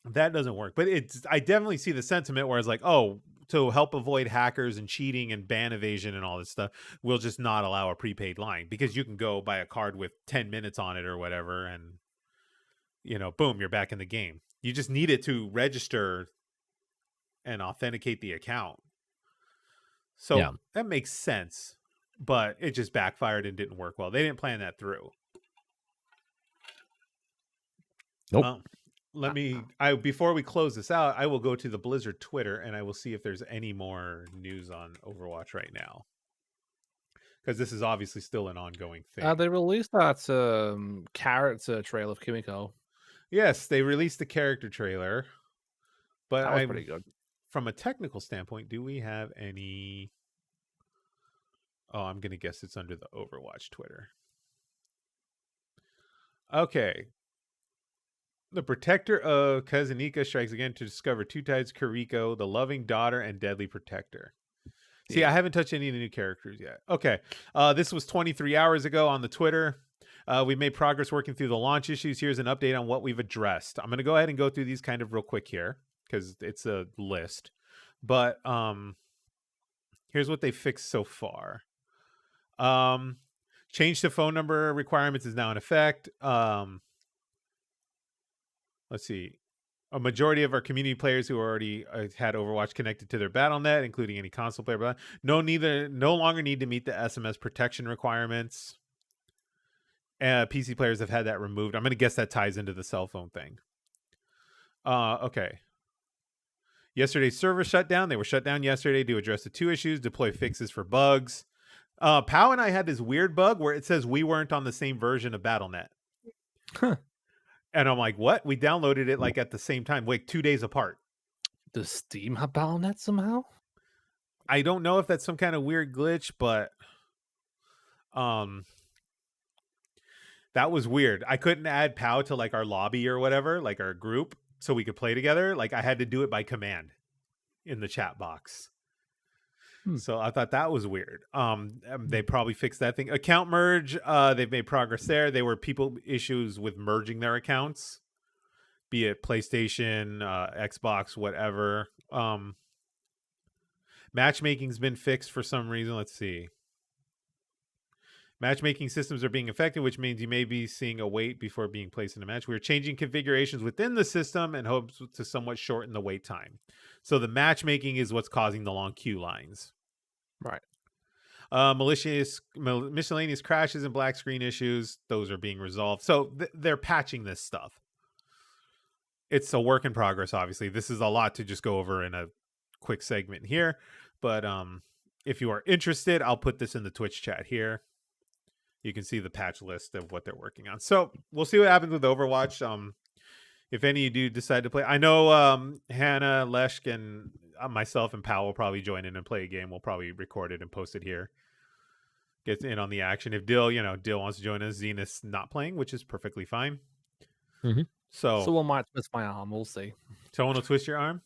that doesn't work. But I definitely see the sentiment where it's like, oh, to help avoid hackers and cheating and ban evasion and all this stuff, we'll just not allow a prepaid line, because you can go buy a card with 10 minutes on it or whatever, and, you know, boom, you're back in the game. You just need it to register and authenticate the account. So that makes sense, but it just backfired and didn't work well. They didn't plan that through. Nope. Before we close this out, I will go to the Blizzard Twitter and I will see if there's any more news on Overwatch right now, because this is obviously still an ongoing thing. They released that character trailer of Kimiko. Yes, they released the character trailer, but That was pretty good. From a technical standpoint, do we have any? Oh, I'm gonna guess it's under the Overwatch Twitter. Okay. The protector of Kazunika strikes again to discover two tides: Kiriko, the loving daughter, and deadly protector. See, I haven't touched any of the new characters yet. Okay. This was 23 hours ago on the Twitter. We made progress working through the launch issues. Here's an update on what we've addressed. I'm going to go ahead and go through these kind of real quick here, because it's a list. But here's what they fixed so far. Change to phone number requirements is now in effect. Let's see. A majority of our community players who already had Overwatch connected to their BattleNet, including any console player, no longer need to meet the SMS protection requirements. PC players have had that removed. I'm going to guess that ties into the cell phone thing. Okay. Yesterday's server shut down. They were shut down yesterday to address the two issues, deploy fixes for bugs. Pow and I had this weird bug where it says we weren't on the same version of BattleNet. Huh. And I'm like, what? We downloaded it like at the same time, like 2 days apart. Does Steam have BattleNet somehow? I don't know if that's some kind of weird glitch, but that was weird. I couldn't add POW to like our lobby or whatever, like our group, so we could play together. Like I had to do it by command in the chat box. So I thought that was weird. They probably fixed that thing. Account merge, they've made progress there. There were issues with merging their accounts, be it PlayStation, Xbox, whatever. Matchmaking's been fixed for some reason. Let's see. Matchmaking systems are being affected, which means you may be seeing a wait before being placed in a match. We're changing configurations within the system and hopes to somewhat shorten the wait time. So the matchmaking is what's causing the long queue lines. Right. Miscellaneous crashes and black screen issues, those are being resolved. So they're patching this stuff. It's a work in progress, obviously. This is a lot to just go over in a quick segment here. But if you are interested, I'll put this in the Twitch chat here. You can see the patch list of what they're working on. So we'll see what happens with Overwatch. If any of you do decide to play, I know Hannah, Leshk, and myself and Pal will probably join in and play a game. We'll probably record it and post it here. Get in on the action. If Dill wants to join us, Zenith's not playing, which is perfectly fine. So someone might twist my arm. We'll see. Someone will twist your arm?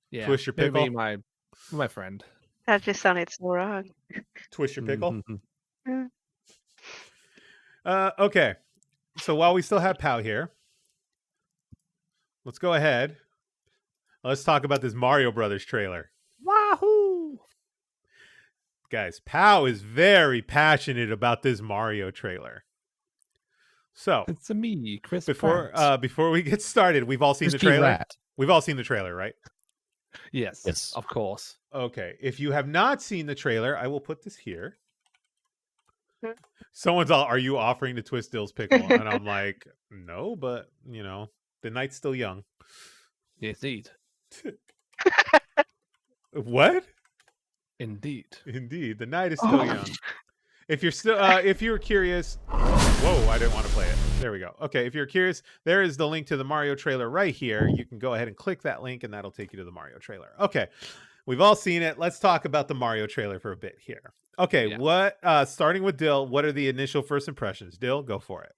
Yeah. Twist your pickle? Maybe my My friend. That just sounded so wrong. Twist your pickle. Mhm. Okay. So while we still have Pow here, let's go ahead. Let's talk about this Mario Brothers trailer. Wahoo! Guys, Pow is very passionate about this Mario trailer. So It's a me, Chris. before Pratt. before we get started, we've all seen the Crispy trailer. rat. We've all seen the trailer, right? Yes, Yes. of course. Okay. If you have not seen the trailer, I will put this here. Hmm. Someone's all, "Are you offering to twist Dill's pickle?" And I'm like, "No, but the night's still young." Indeed. What? Indeed. Indeed, the night is still Oh. young. If you're still, if you're curious, whoa, I didn't want to play it. There we go. Okay, if you're curious, there is the link to the Mario trailer right here. You can go ahead and click that link, and that'll take you to the Mario trailer. Okay, we've all seen it. Let's talk about the Mario trailer for a bit here. Okay, Yeah. what? Starting with Dill, what are the initial first impressions? Dill, go for it.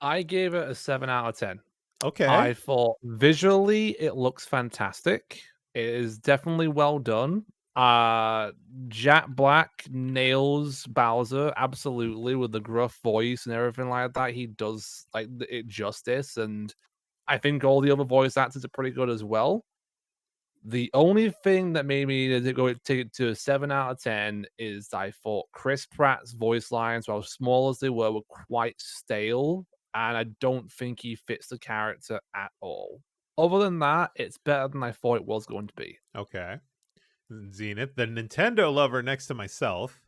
I gave it a 7 out of 10. Okay, I thought visually it looks fantastic. It is definitely well done. Jack Black nails Bowser absolutely with the gruff voice and everything like that. He does like it justice, and I think all the other voice actors are pretty good as well. The only thing that made me take it to a 7 out of 10 is I thought Chris Pratt's voice lines, while small as they were quite stale, and I don't think he fits the character at all. Other than that, it's better than I thought it was going to be. okay. Zenith, the Nintendo lover next to myself.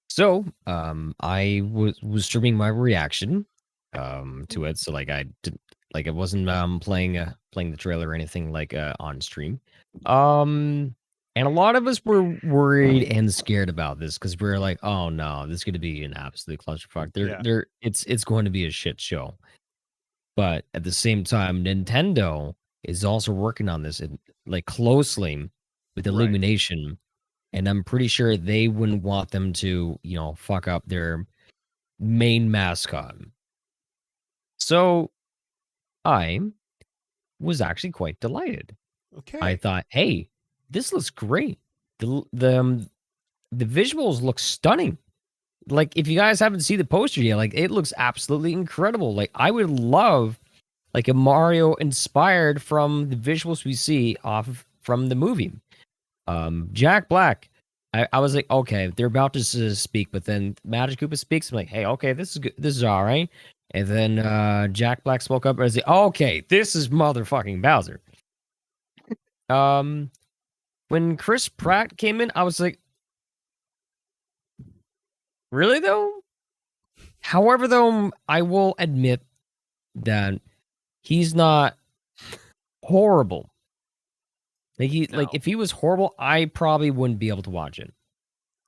So, I was streaming my reaction to it. So like I did like it wasn't playing the trailer or anything like on stream. And a lot of us were worried and scared about this because we were like, oh no, this is gonna be an absolute clusterfuck. Yeah. It's going to be a shit show. But at the same time, Nintendo is also working on this like closely with Right. Illumination. And I'm pretty sure they wouldn't want them to, fuck up their main mascot. So I was actually quite delighted. Okay. I thought, hey, this looks great. The visuals look stunning. Like, if you guys haven't seen the poster yet, like, it looks absolutely incredible. Like, I would love like a Mario inspired from the visuals we see from the movie. Jack Black. I was like, okay, they're about to speak, but then Magic Koopa speaks. I'm like, hey, okay, this is good. This is all right. And then Jack Black spoke up and I was like, okay, this is motherfucking Bowser. When Chris Pratt came in, I was like, really though? However, though, I will admit that he's not horrible. Like if he was horrible, I probably wouldn't be able to watch it.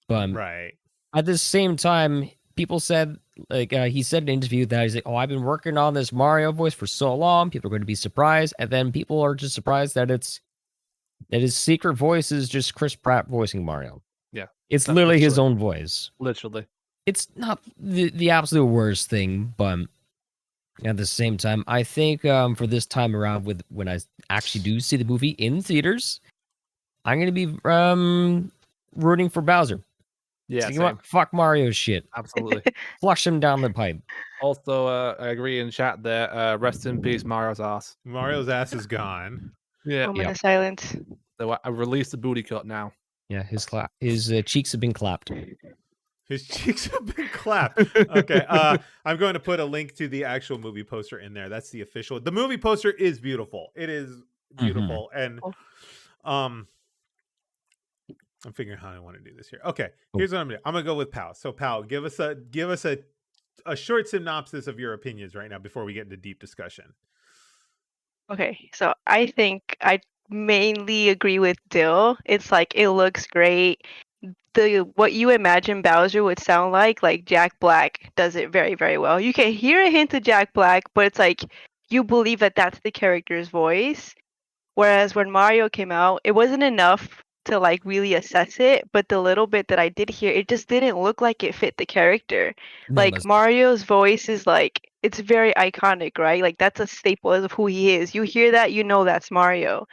But Right. at the same time, people said like he said in an interview that he's like, "Oh, I've been working on this Mario voice for so long. People are going to be surprised," and then people are just surprised that his secret voice is just Chris Pratt voicing Mario. Yeah, it's that's literally his literally- own voice. Literally. It's not the absolute worst thing, but at the same time, I think for this time around, when I actually do see the movie in theaters, I'm going to be rooting for Bowser. Yeah, So you know same. what? Fuck Mario shit. Absolutely. Flush him down the pipe. Also, I agree in chat there. Rest in peace, Mario's ass. Mario's ass is gone. Yeah, Moment of silence. so I released the booty cut now. Yeah, his cheeks have been clapped. His cheeks have been clapped. Okay. I'm going to put a link to the actual movie poster in there. That's the official. The movie poster is beautiful. It is beautiful. And I'm figuring how I want to do this here. Okay. Here's what I'm gonna do. I'm gonna go with Pal. So Pal, give us a short synopsis of your opinions right now before we get into deep discussion. Okay, so I think I mainly agree with Dill. It's like it looks great. What you imagine Bowser would sound like Jack Black does it very, very well. You can hear a hint of Jack Black, but it's like you believe that that's the character's voice. Whereas when Mario came out, it wasn't enough to really assess it, but the little bit that I did hear, it just didn't look like it fit the character. No, Like that's- Mario's voice is it's very iconic, right? Like that's a staple of who he is. You hear that, you know that's Mario.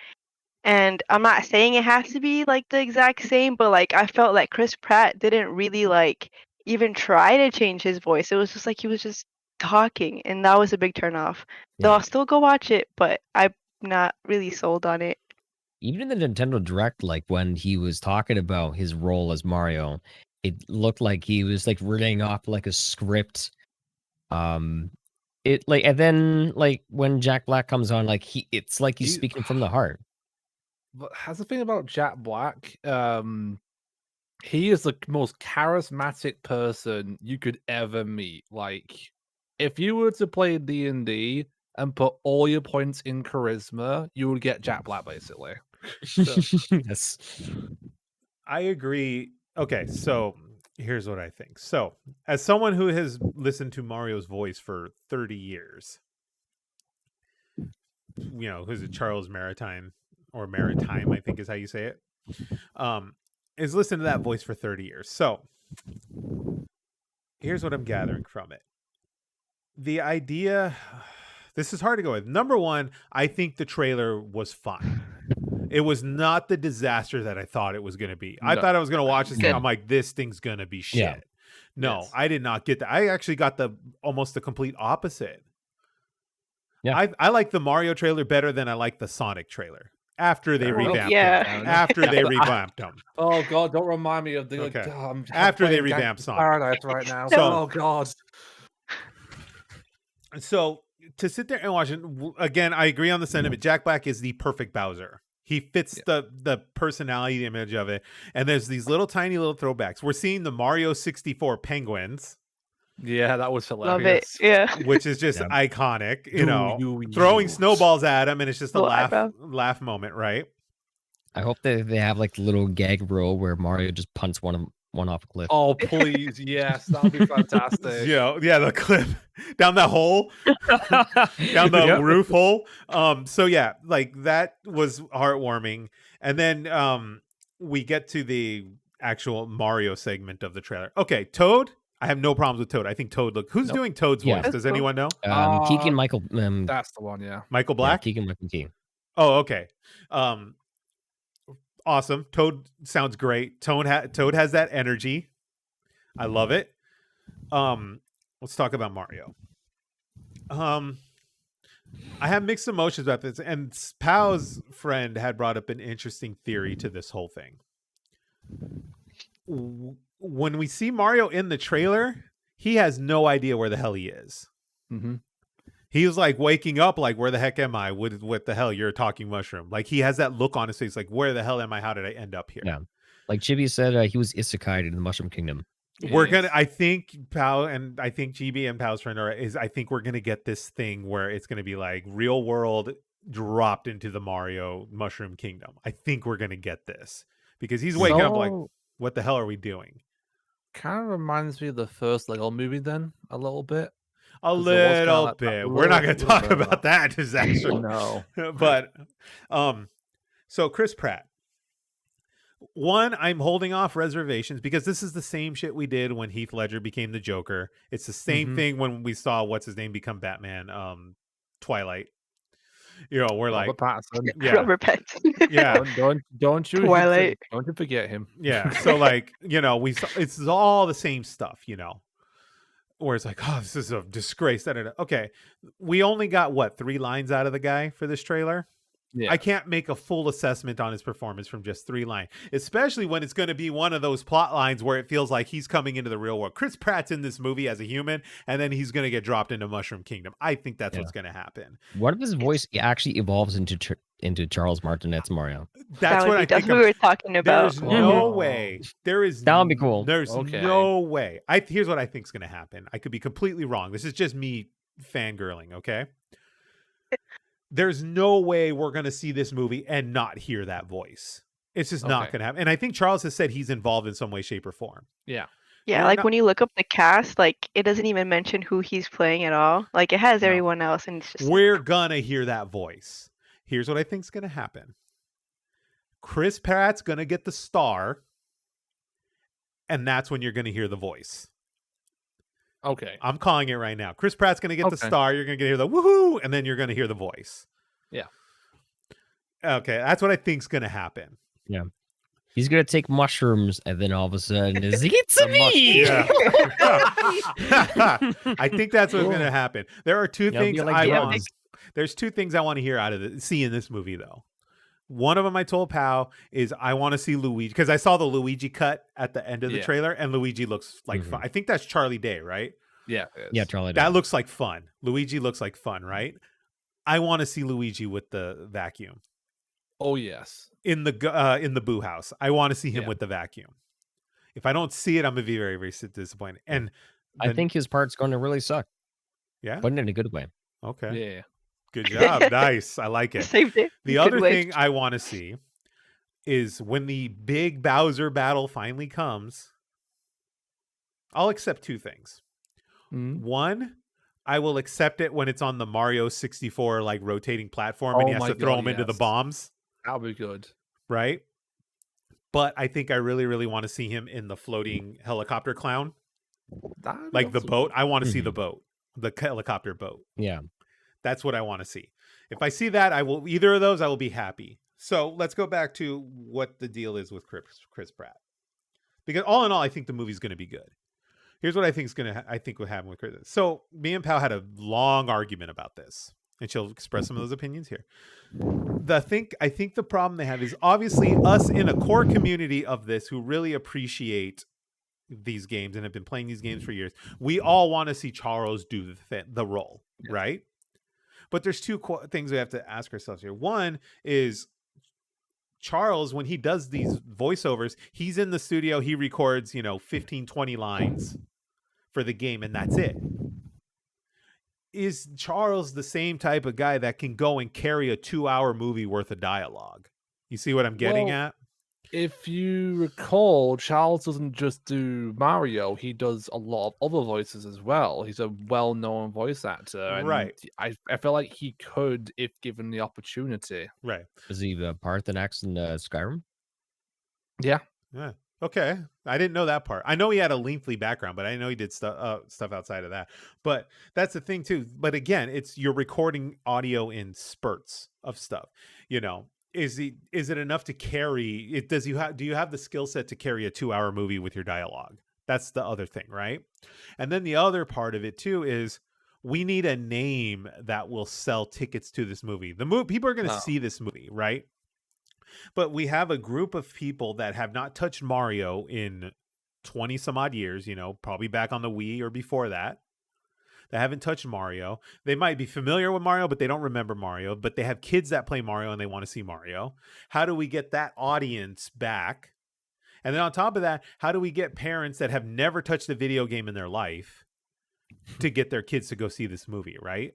And I'm not saying it has to be like the exact same, but like I felt like Chris Pratt didn't really like even try to change his voice. It was just like he was just talking, and that was a big turnoff. Though Yeah. I'll still go watch it, but I'm not really sold on it. Even in the Nintendo Direct, like when he was talking about his role as Mario, it looked like he was like reading off like a script. It like, and then like when Jack Black comes on, like it's like he's He- speaking from the heart. But that's the thing about Jack Black. He is the most charismatic person you could ever meet. Like, if you were to play D&D and put all your points in charisma, you would get Jack Black basically. So, Yes. I agree. Okay, so here's what I think. So, as someone who has listened to Mario's voice for 30 years, who's it, Charles Maritime, I think is how you say it, is listened to that voice for 30 years. So, here's what I'm gathering from it. The idea, this is hard to go with. Number one, I think the trailer was fine. It was not the disaster that I thought it was going to be. I No. thought I was going to watch this thing. Yeah. I'm like, this thing's going to be shit. Yeah. No, Yes. I did not get that. I actually got almost the complete opposite. Yeah. I like the Mario trailer better than I like the Sonic trailer after they Well, revamped yeah. them. After they revamped them. oh god, don't remind me of the. Okay. I'm After they playing Gangster's revamped Sonic. Paradise right now. So- oh god. So to sit there and watch it, again, I agree on the sentiment. Jack Black is the perfect Bowser. He fits the personality, the image of it. And there's these tiny little throwbacks. We're seeing the Mario 64 penguins, Yeah, that was hilarious. Love it. Yeah. which is just Yeah. iconic, You. throwing snowballs at him, and it's just a Little eyebrow. laugh moment, right? I hope that they have like the little gag reel where Mario just punts one off a cliff. Oh please, yes, that would be fantastic. The clip down that hole, down the Yep. roof hole. So yeah, like that was heartwarming. And then we get to the actual Mario segment of the trailer. Okay, Toad. I have no problems with Toad. I think Toad who's Nope. doing Toad's Yeah. voice? That's Does cool. anyone know? Keegan Michael. That's the one, yeah. Michael Yeah, Black? Keegan Michael Key. Oh, okay. Awesome. Toad sounds great. Toad has that energy. I love it. Let's talk about Mario. I have mixed emotions about this, and Pow's friend had brought up an interesting theory to this whole thing. When we see Mario in the trailer, he has no idea where the hell he is. Mm-hmm. He was like waking up, like, where the heck am I? What the hell? You're a talking mushroom. Like, he has that look on his face, like, where the hell am I? How did I end up here? Yeah. Like Chibi said, he was isekai'd in the Mushroom Kingdom. We're gonna. I think Pow and I think GB and Pow's friend I think we're gonna get this thing where it's gonna be like real world dropped into the Mario Mushroom Kingdom. I think we're gonna get this because he's waking up like, what the hell are we doing? Kind of reminds me of the first Lego movie, then a little bit. A 'Cause there was kinda little like that bit. We're not gonna little talk bit of about that disaster. No. But so Chris Pratt. One, I'm holding off reservations because this is the same shit we did when Heath Ledger became the Joker. It's the same Mhm. thing when we saw what's his name become Batman, Twilight. We're like, Robert Pattinson. yeah. Robert Pattinson. yeah, Don't you Twilight. don't you forget him. yeah. So like, we saw, it's all the same stuff, where it's like, oh, this is a disgrace. Da-da-da. Okay, we only got 3 lines out of the guy for this trailer. Yeah. I can't make a full assessment on his performance from just 3 lines, especially when it's going to be one of those plot lines where it feels like he's coming into the real world. Chris Pratt's in this movie as a human, and then he's going to get dropped into Mushroom Kingdom. I think that's what's going to happen. What if his voice actually evolves into Charles Martinet's Mario? That's what I That's think. what we were talking about. There's no Oh. way. There is. That would be cool. There's Okay. no way. Here's what I think is going to happen. I could be completely wrong. This is just me fangirling. Okay. There's no way we're going to see this movie and not hear that voice. It's just not Okay. going to happen. And I think Charles has said he's involved in some way, shape, or form. Yeah. Yeah, We're like not- when you look up the cast, like it doesn't even mention who he's playing at all. Like it has No. everyone else, and it's just We're going to hear that voice. Here's what I think is going to happen. Chris Pratt's going to get the star, and that's when you're going to hear the voice. Okay. I'm calling it right now. Chris Pratt's going to get the Okay. star. You're going to hear the woohoo, and then you're going to hear the voice. Yeah. Okay, that's what I think's gonna happen. He's gonna take mushrooms, and then all of a sudden, it's The me. Yeah. I think that's what's gonna happen. There are two It'll be things like I drugs. want. There's two things I want to hear out of see in this movie, though. One of them I told Pal is I want to see Luigi because I saw the Luigi cut at the end of the Yeah. trailer, and Luigi looks like fun. I think that's Charlie Day, right? Yeah. it Yeah, is. Charlie. That Day. looks like fun. Luigi looks like fun, right? I want to see Luigi with the vacuum Oh yes. in the Boo House. I want to see him Yeah. with the vacuum. If I don't see it, I'm gonna be very, very disappointed. And I think his part's going to really suck, yeah, but in a good way. okay, Yeah. good job, nice. I like it. Saved it. The Good other way. thing I want to see is when the big Bowser battle finally comes, I'll accept two things. Mhm. One, I will accept it when it's on the Mario 64 like rotating platform and he Oh has my to throw God, him into the yes. bombs, That'll be good. right? But I think I really, really want to see him in the floating helicopter clown, That'd be like the awesome. boat. I want to see Mhm. the boat, the helicopter boat. Yeah. That's what I want to see. If I see that, I will either of those. I will be happy. So let's go back to what the deal is with Chris Pratt, because all in all, I think the movie's going to be good. Here's what I think is going to. I think what happened with Chris. So me and Pal had a long argument about this, and she'll express some of those opinions here. I think the problem they have is obviously us in a core community of this who really appreciate these games and have been playing these games for years. We all want to see Charles do the role, Yeah. right? But there's two things we have to ask ourselves here. One is Charles, when he does these voiceovers, he's in the studio, he records, 15, 20 lines for the game, and that's it. Is Charles the same type of guy that can go and carry a 2-hour movie worth of dialogue? You see what I'm getting Well, at? If you recall, Charles doesn't just do Mario; he does a lot of other voices as well. He's a well-known voice actor, and Right. I feel like he could, if given the opportunity. Right. Is he the Parthenax in Skyrim? Yeah. Yeah. Okay. I didn't know that part. I know he had a lengthy background, but I didn't know he did stuff outside of that. But that's the thing too. But again, you're recording audio in spurts of stuff. Is it enough to carry it? Do you have the skill set to carry a 2-hour movie with your dialogue? That's the other thing, right? And then the other part of it too is we need a name that will sell tickets to this movie. People are going to Oh. see this movie, right? But we have a group of people that have not touched Mario in 20 some odd years, probably back on the Wii or before that. They haven't touched Mario. They might be familiar with Mario, but they don't remember Mario. But they have kids that play Mario and they want to see Mario. How do we get that audience back? And then on top of that, how do we get parents that have never touched a video game in their life to get their kids to go see this movie, right?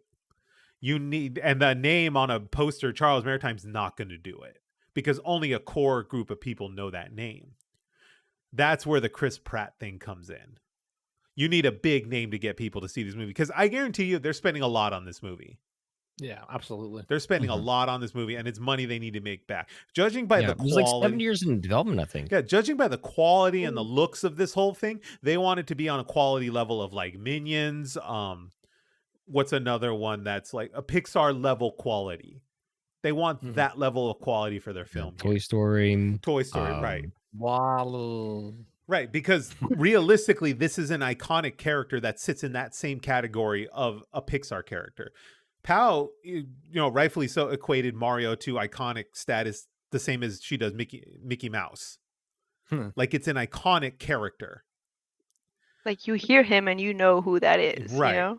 And the name on a poster, Charles Maritime's not going to do it because only a core group of people know that name. That's where the Chris Pratt thing comes in. You need a big name to get people to see this movie because I guarantee you they're spending a lot on this movie. Yeah, absolutely. They're spending a Mhm. lot on this movie and it's money they need to make back. Judging by the It was like 7 quality, years in development, I think. yeah, judging by the quality and the looks of this whole thing, they want it to be on a quality level of like Minions. What's another one that's like a Pixar level quality? They want Mhm. that level of quality for their film. Toy Story. Toy Story, right. Wow. Right, because realistically, this is an iconic character that sits in that same category of a Pixar character. Pal, rightfully so, equated Mario to iconic status the same as she does Mickey Mouse. Like it's an iconic character. Like you hear him and you know who that is. Right.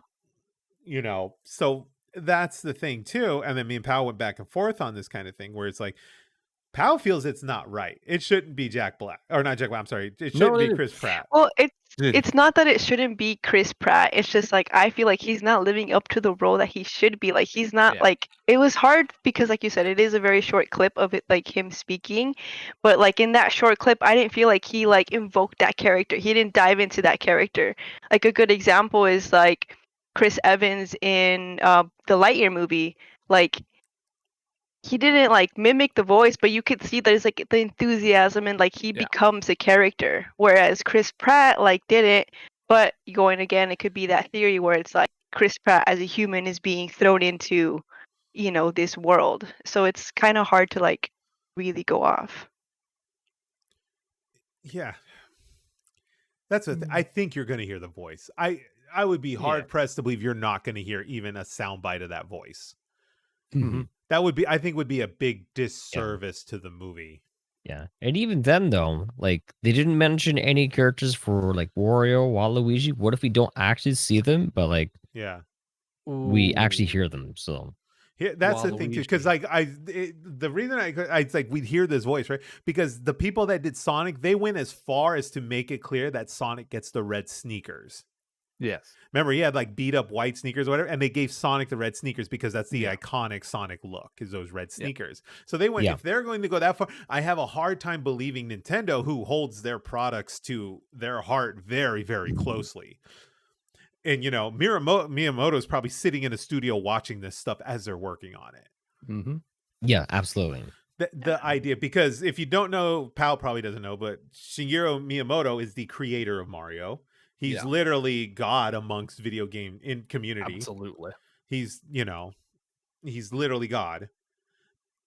So that's the thing too. And then me and Pal went back and forth on this kind of thing where it's like, Pal feels it's not right. It shouldn't be Jack Black. Or not Jack Black, I'm sorry. It shouldn't be Chris Pratt. Well, it's not that it shouldn't be Chris Pratt. It's just like I feel like he's not living up to the role that he should be. Like he's not like it was hard because like you said, it is a very short clip of it like him speaking. But like in that short clip, I didn't feel like he like invoked that character. He didn't dive into that character. Like a good example is like Chris Evans in the Lightyear movie. Like he didn't like mimic the voice, but you could see there's like the enthusiasm and like he becomes a character. Whereas Chris Pratt like didn't. But going again, it could be that theory where it's like Chris Pratt as a human is being thrown into this world. So it's kind of hard to like really go off. Yeah. That's what I think you're going to hear the voice. I would be hard pressed to believe you're not going to hear even a soundbite of that voice. Mhm. That would be, I think, would be a big disservice to the movie. Yeah, and even then though, like they didn't mention any characters for like Wario, Waluigi. What if we don't actually see them, but like Yeah. we actually Ooh. hear them? So Yeah, that's the thing too, because like the reason it's like we'd hear this voice, right? Because the people that did Sonic, they went as far as to make it clear that Sonic gets the red sneakers. Yes. Remember, he had like beat up white sneakers or whatever, and they gave Sonic the red sneakers because that's the iconic Sonic look, is those red sneakers. So they went, if they're going to go that far, I have a hard time believing Nintendo, who holds their products to their heart very, very closely. And, Miyamoto's probably sitting in a studio watching this stuff as they're working on it. Mm-hmm. yeah, absolutely. The idea, because if you don't know, Pal probably doesn't know, but Shigeru Miyamoto is the creator of Mario. He's literally God amongst video game in community. Absolutely. He's, he's literally God.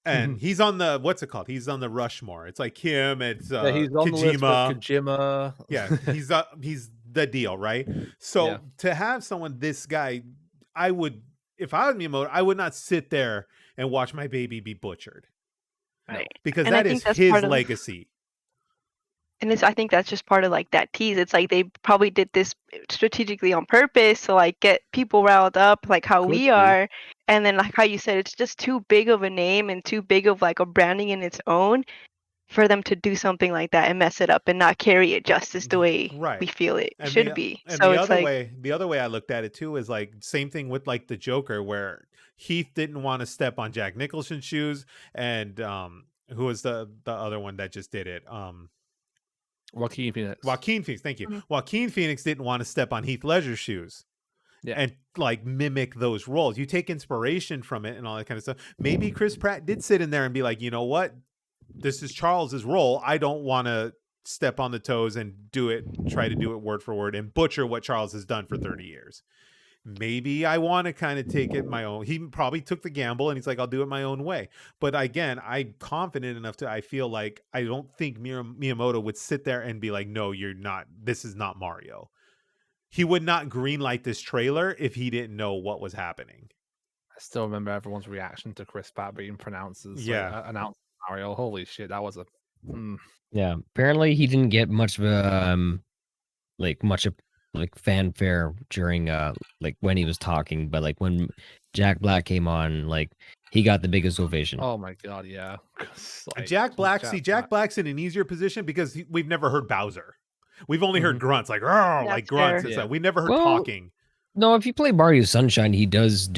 And he's on the, what's it called? He's on the Rushmore. It's like him, it's he's on Kojima. the list with Kojima. Yeah, he's the deal, right? So to have someone, this guy, if I was Miyamoto, I would not sit there and watch my baby be butchered. Right. Because And that is his legacy. And I think that's just part of like that tease. It's like they probably did this strategically on purpose to like get people riled up, like how we are. And then like how you said, it's just too big of a name and too big of like a branding in its own for them to do something like that and mess it up and not carry it justice the way we feel it should be. And so the it's the other way I looked at it too is like same thing with like the Joker, where Heath didn't want to step on Jack Nicholson's shoes, and who was the other one that just did it? Joaquin Phoenix. Thank you. Joaquin Phoenix didn't want to step on Heath Ledger's shoes. And like mimic those roles. You take inspiration from it and all that kind of stuff. Maybe Chris Pratt did sit in there and be like, you know what? This is Charles's role. I don't want to step on the toes and try to do it word for word and butcher what Charles has done for 30 years. Maybe I want to kind of take it my own. He probably took the gamble and he's like, I'll do it my own way. But again, I'm confident enough I feel like I don't think Miyamoto would sit there and be like, no, you're not. This is not Mario. He would not greenlight this trailer if he didn't know what was happening. I still remember everyone's reaction to Chris Pratt being pronounced as announced Mario. Holy shit, that was a Yeah, apparently he didn't get much of a fanfare during like when he was talking, but like when Jack Black came on, like he got the biggest ovation. Oh my god, yeah. Like, Jack Black's in an easier position because we've never heard Bowser. We've only heard grunts, like like grunts and stuff. We never heard talking. No, if you play Mario Sunshine, he does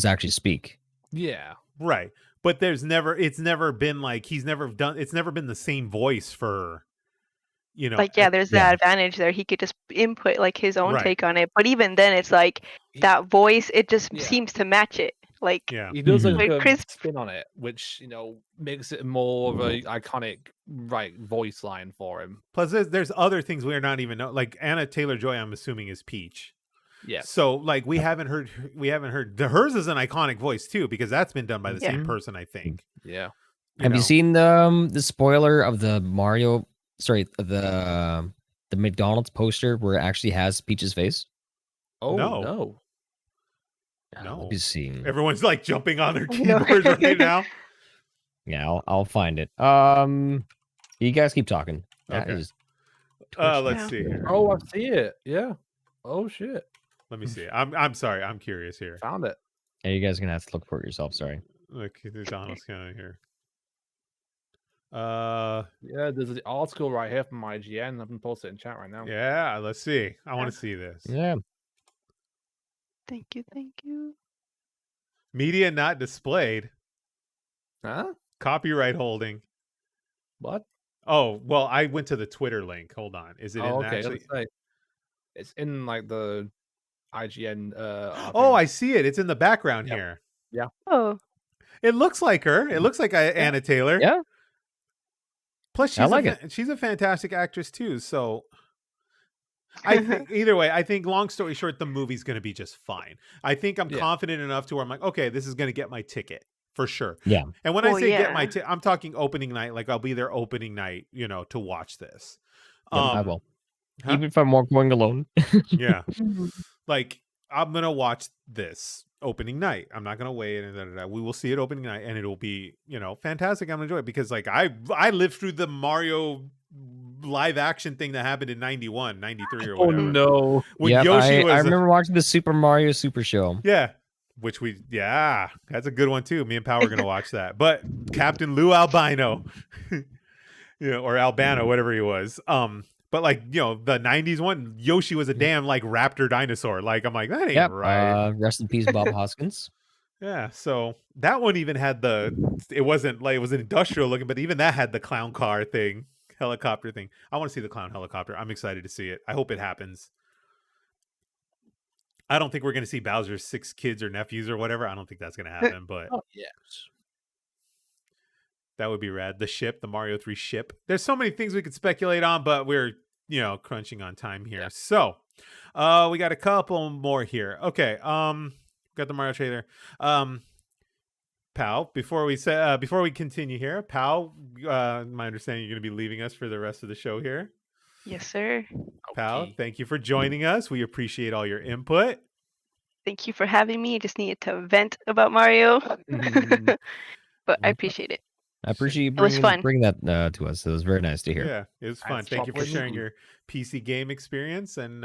actually speak. Yeah, right. But it's never been like it's never been the same voice for, there's that advantage there. He could just input like his own take on it. But even then, it's like that voice, it just seems to match it. Like he does a spin on it, which makes it more of a iconic voice line for him. Plus, there's other things we are not even know. Like Anna Taylor-Joy, I'm assuming is Peach. Yeah. So like we haven't heard hers is an iconic voice too, because that's been done by the same person, I think. Yeah. Have you seen the spoiler of the Mario? Sorry, the McDonald's poster where it actually has Peach's face? Oh no. Let me see. Everyone's like jumping on their keyboards right now. Yeah, I'll find it. You guys keep talking. Okay. Let's see here. Oh, I see it. Yeah. Oh shit. Let me see. I'm sorry. I'm curious here. Found it. Yeah, you guys are gonna have to look for it yourself. Sorry. Look, Donald's kind of here. Yeah, there's an article right here from IGN. I've been posting it in chat right now. Yeah, let's see. I want to see this. Yeah. Thank you. Media not displayed. Huh? Copyright holding. What? Oh, well, I went to the Twitter link. Hold on. Is it in actually? It's in like the IGN. Oh, I see it. It's in the background here. Yeah. Oh. It looks like her. It looks like Anna Taylor. Yeah. Plus, she's a fantastic actress too. So, I think either way, I think long story short, the movie's going to be just fine. I think I'm Yeah. confident enough to where I'm like, okay, this is going to get my ticket for sure. Yeah. And when I Well, say get my yeah. ticket, I'm talking opening night. Like I'll be there opening night, to watch this. Yeah, I will. huh? Even if I'm going alone. Yeah. Like I'm going to watch this opening night. I'm not going to wait. And we will see it opening night and it'll be, fantastic. I'm going to enjoy it because like I lived through the Mario live action thing that happened in 91, 93 or Oh whatever. no! When Yep, Yoshi was I remember watching the Super Mario Super Show. Yeah. Which that's a good one too. Me and Pal are gonna watch that. But Captain Lou Albino, or Albano, whatever he was. But like, the 90s one, Yoshi was a damn like raptor dinosaur. Like I'm like, that ain't right. Rest in peace, Bob Hoskins. Yeah. So that one even had it wasn't like it was an industrial looking, but even that had the clown car thing, helicopter thing. I want to see the clown helicopter. I'm excited to see it. I hope it happens. I don't think we're going to see Bowser's 6 kids or nephews or whatever. I don't think that's going to happen, but Oh yes. that would be rad. The ship, the Mario 3 ship. There's so many things we could speculate on, but we're, crunching on time here. Yeah. So, we got a couple more here. Okay. Got the Mario trailer. Pal, before we continue here, Pal, my understanding you're going to be leaving us for the rest of the show here. Yes, sir. Pal, Okay. thank you for joining us. We appreciate all your input. Thank you for having me. I just needed to vent about Mario, Mhm. but I appreciate it. I appreciate you It was fun. bringing that to us. It was very nice to hear. Yeah, it was fun. That's Thank you for lovely. sharing your PC game experience, and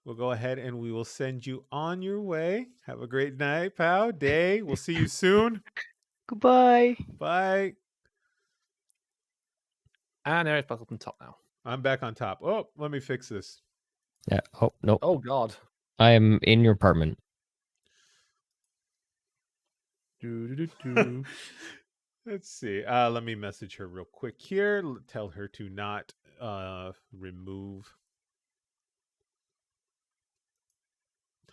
we'll go ahead and we will send you on your way. Have a great night, pal. Day. We'll see you soon. Goodbye. Bye. And Eric's back up on top now. I'm back on top. Oh, let me fix this. Yeah. Oh no, Oh God. I am in your apartment. Do-do-do-do. Let's see. Let me message her real quick here. Tell her to not remove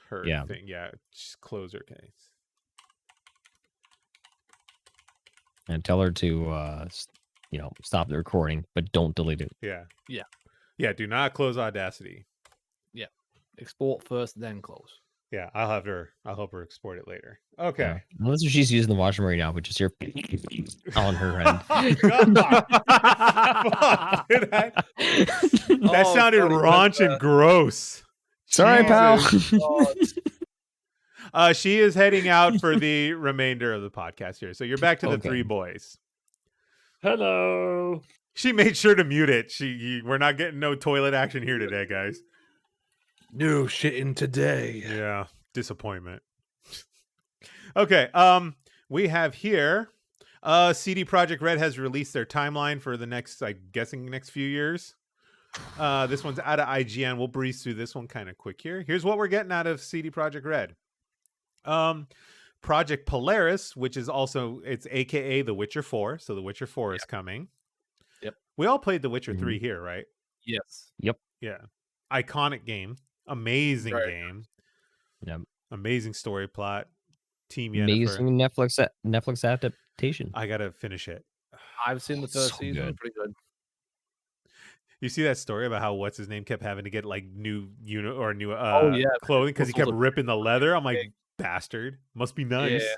her thing. Yeah, just close her case. And tell her to stop the recording, but don't delete it. Yeah. Yeah. Yeah, do not close Audacity. Export first, then close. Yeah, I'll help her export it later. Okay. Yeah. Unless she's using the washroom right now, but just hear on her end. God. Fuck, did that Oh, sounded God, he went raunch there. and gross. Sorry, pal. Jesus. God. She is heading out for the remainder of the podcast here. So you're back to the Okay. 3 boys. Hello. She made sure to mute it. We're not getting no toilet action here today, guys. No shitting today. Yeah, disappointment. Okay, we have here CD Projekt Red has released their timeline for the next, next few years. This one's out of IGN. We'll breeze through this one kind of quick here. Here's what we're getting out of CD Projekt Red. Project Polaris, which is also, it's AKA The Witcher 4. So The Witcher 4 is coming. Yep. We all played The Witcher 3 here, right? Yes. Yeah. Iconic game. Amazing Right. game. Yep. Amazing story plot. Team Yennefer. Amazing Netflix adaptation. I gotta finish it. I've seen the first So season. good. Pretty good. You see that story about how what's his name kept having to get like new new yeah, clothing because he kept muscles are ripping the leather. I'm like, big. bastard. Must be nice. Yeah.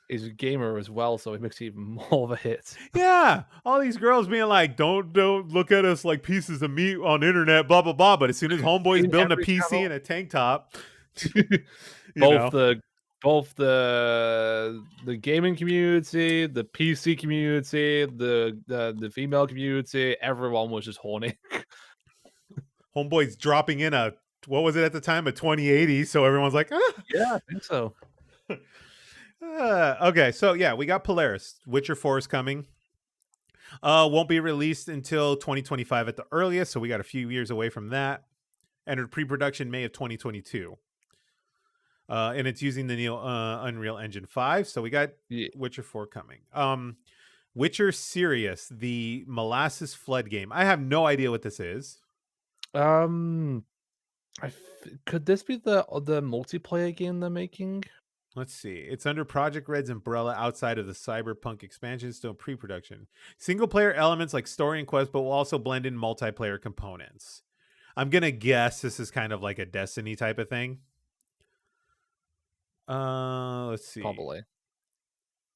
He's a gamer as well, so it makes it even more of a hit. Yeah, all these girls being like, don't look at us like pieces of meat on the internet, blah blah blah. But as soon as Homeboy's In building a every PC channel. and a tank top, both the gaming community, the PC community, the female community, everyone was just horny. Homeboy's dropping in what was it at the time, a 2080. So everyone's like, ah. Yeah, I think so. Okay, so yeah, we got Polaris. Witcher 4 is coming. Won't be released until 2025 at the earliest, so we got a few years away from that. Entered pre-production May of 2022. And it's using the new Unreal Engine 5, so we got Witcher 4 coming. Witcher Sirius, the Molasses Flood game. I have no idea what this is. Could this be the multiplayer game they're making? Let's see. It's under Project Red's umbrella outside of the Cyberpunk expansion, still pre-production. Single-player elements like story and quest, but will also blend in multiplayer components. I'm gonna guess this is kind of like a Destiny type of thing. Let's see. Probably.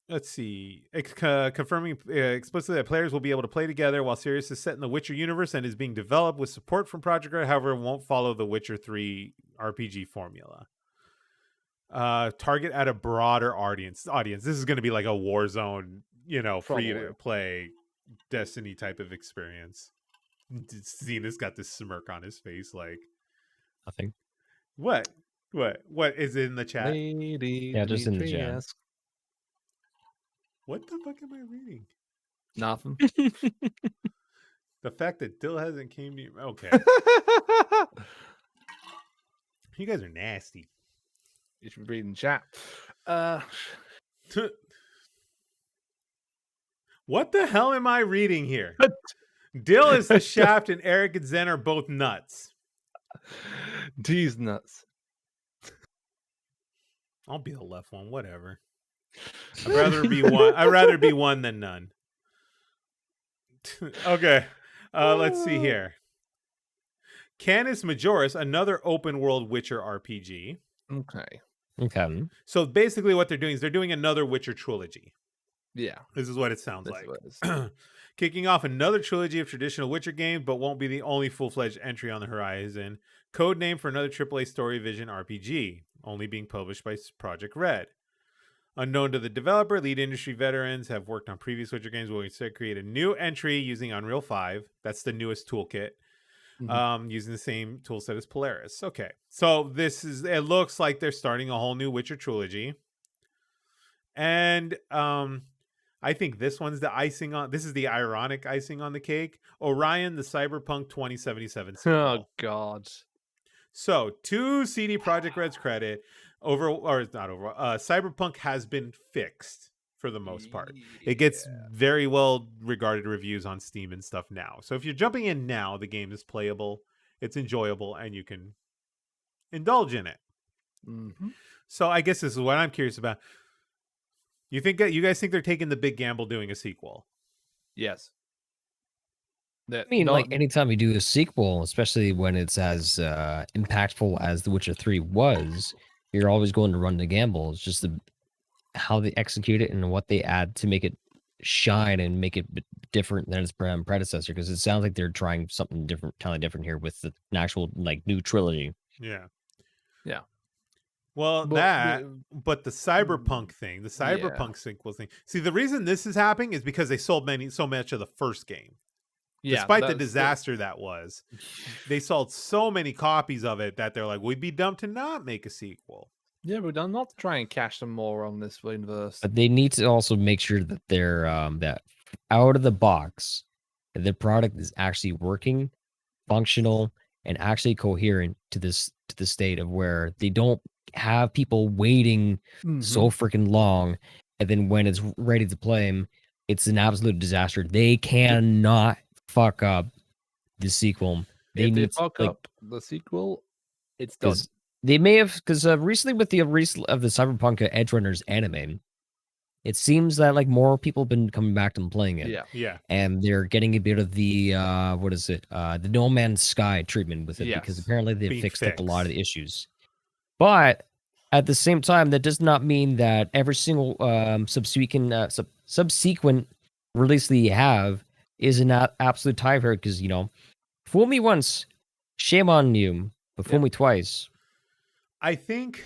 Let's see. Confirming explicitly that players will be able to play together while Sirius is set in the Witcher universe and is being developed with support from Project Red. However, it won't follow the Witcher 3 RPG formula. Target at a broader audience. This is going to be like a Warzone, free to Probably. play Destiny type of experience. Zenith's got this smirk on his face, like Nothing. what is in the chat? Lady Yeah, just in the chat. Demetrius. What the fuck am I reading? Nothing. The fact that Dill hasn't came to you. Okay. You guys are nasty. You should be reading chat. What the hell am I reading here? Dill is the shaft and Eric and Zen are both nuts. D's nuts. I'll be the left one, whatever. I'd rather be one than none. Okay. Let's see here. Canis Majoris, another open world Witcher RPG. Okay. So basically what they're doing is they're doing another Witcher trilogy. Yeah. This is what it sounds That's like. what it is. Kicking off another trilogy of traditional Witcher games, but won't be the only full-fledged entry on the horizon. Code name for another AAA story vision RPG, only being published by Project Red. Unknown to the developer, lead industry veterans have worked on previous Witcher games, will instead create a new entry using Unreal 5. That's the newest toolkit. Using the same tool set as Polaris. Okay. So it looks like they're starting a whole new Witcher trilogy. And I think this is the ironic icing on the cake. Orion, the Cyberpunk 2077 sequel. Oh God. So, to CD Projekt Red's credit, Cyberpunk has been fixed for the most part. It gets very well regarded reviews on Steam and stuff now. So if you're jumping in now, the game is playable, it's enjoyable, and you can indulge in it. So I guess this is what I'm curious about. You guys think they're taking the big gamble doing a sequel? Yes. I mean, like anytime you do a sequel, especially when it's as impactful as The Witcher 3 was, you're always going to run the gamble. It's just how they execute it and what they add to make it shine and make it different than its predecessor. Because it sounds like they're trying something different, totally different here with an actual new trilogy. Yeah. Yeah. Well, but the Cyberpunk thing, the Cyberpunk sequel thing. See, the reason this is happening is because they sold so much of the first game. Yeah, despite the disaster that was, they sold so many copies of it that they're like, we'd be dumb to not make a sequel. Yeah, but I'm not trying to cash some more on this universe. But they need to also make sure that they're that out of the box, the product is actually working, functional, and actually coherent to the state of where they don't have people waiting so freaking long, and then when it's ready to play them, it's an absolute disaster. They cannot fuck up the sequel. If they fuck up the sequel, it's done. They may have, because recently with the release of the Cyberpunk Edge Runners anime, it seems that more people have been coming back and playing it. Yeah. And they're getting a bit of the the No Man's Sky treatment with it, because apparently they fixed up a lot of the issues. But at the same time, that does not mean that every single subsequent release that you have is an absolute tiebreaker. Because fool me once, shame on you, but fool me twice. I think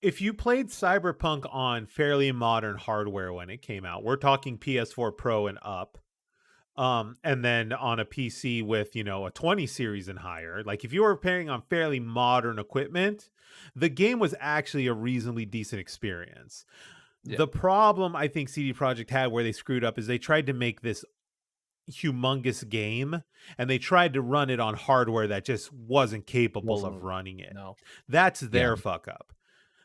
if you played Cyberpunk on fairly modern hardware when it came out, we're talking PS4 Pro and up, and then on a PC with, a 20 series and higher, like if you were playing on fairly modern equipment, the game was actually a reasonably decent experience. Yeah. The problem I think CD Projekt had where they screwed up is they tried to make this humongous game and they tried to run it on hardware that just wasn't capable of running it. No. That's their fuck up.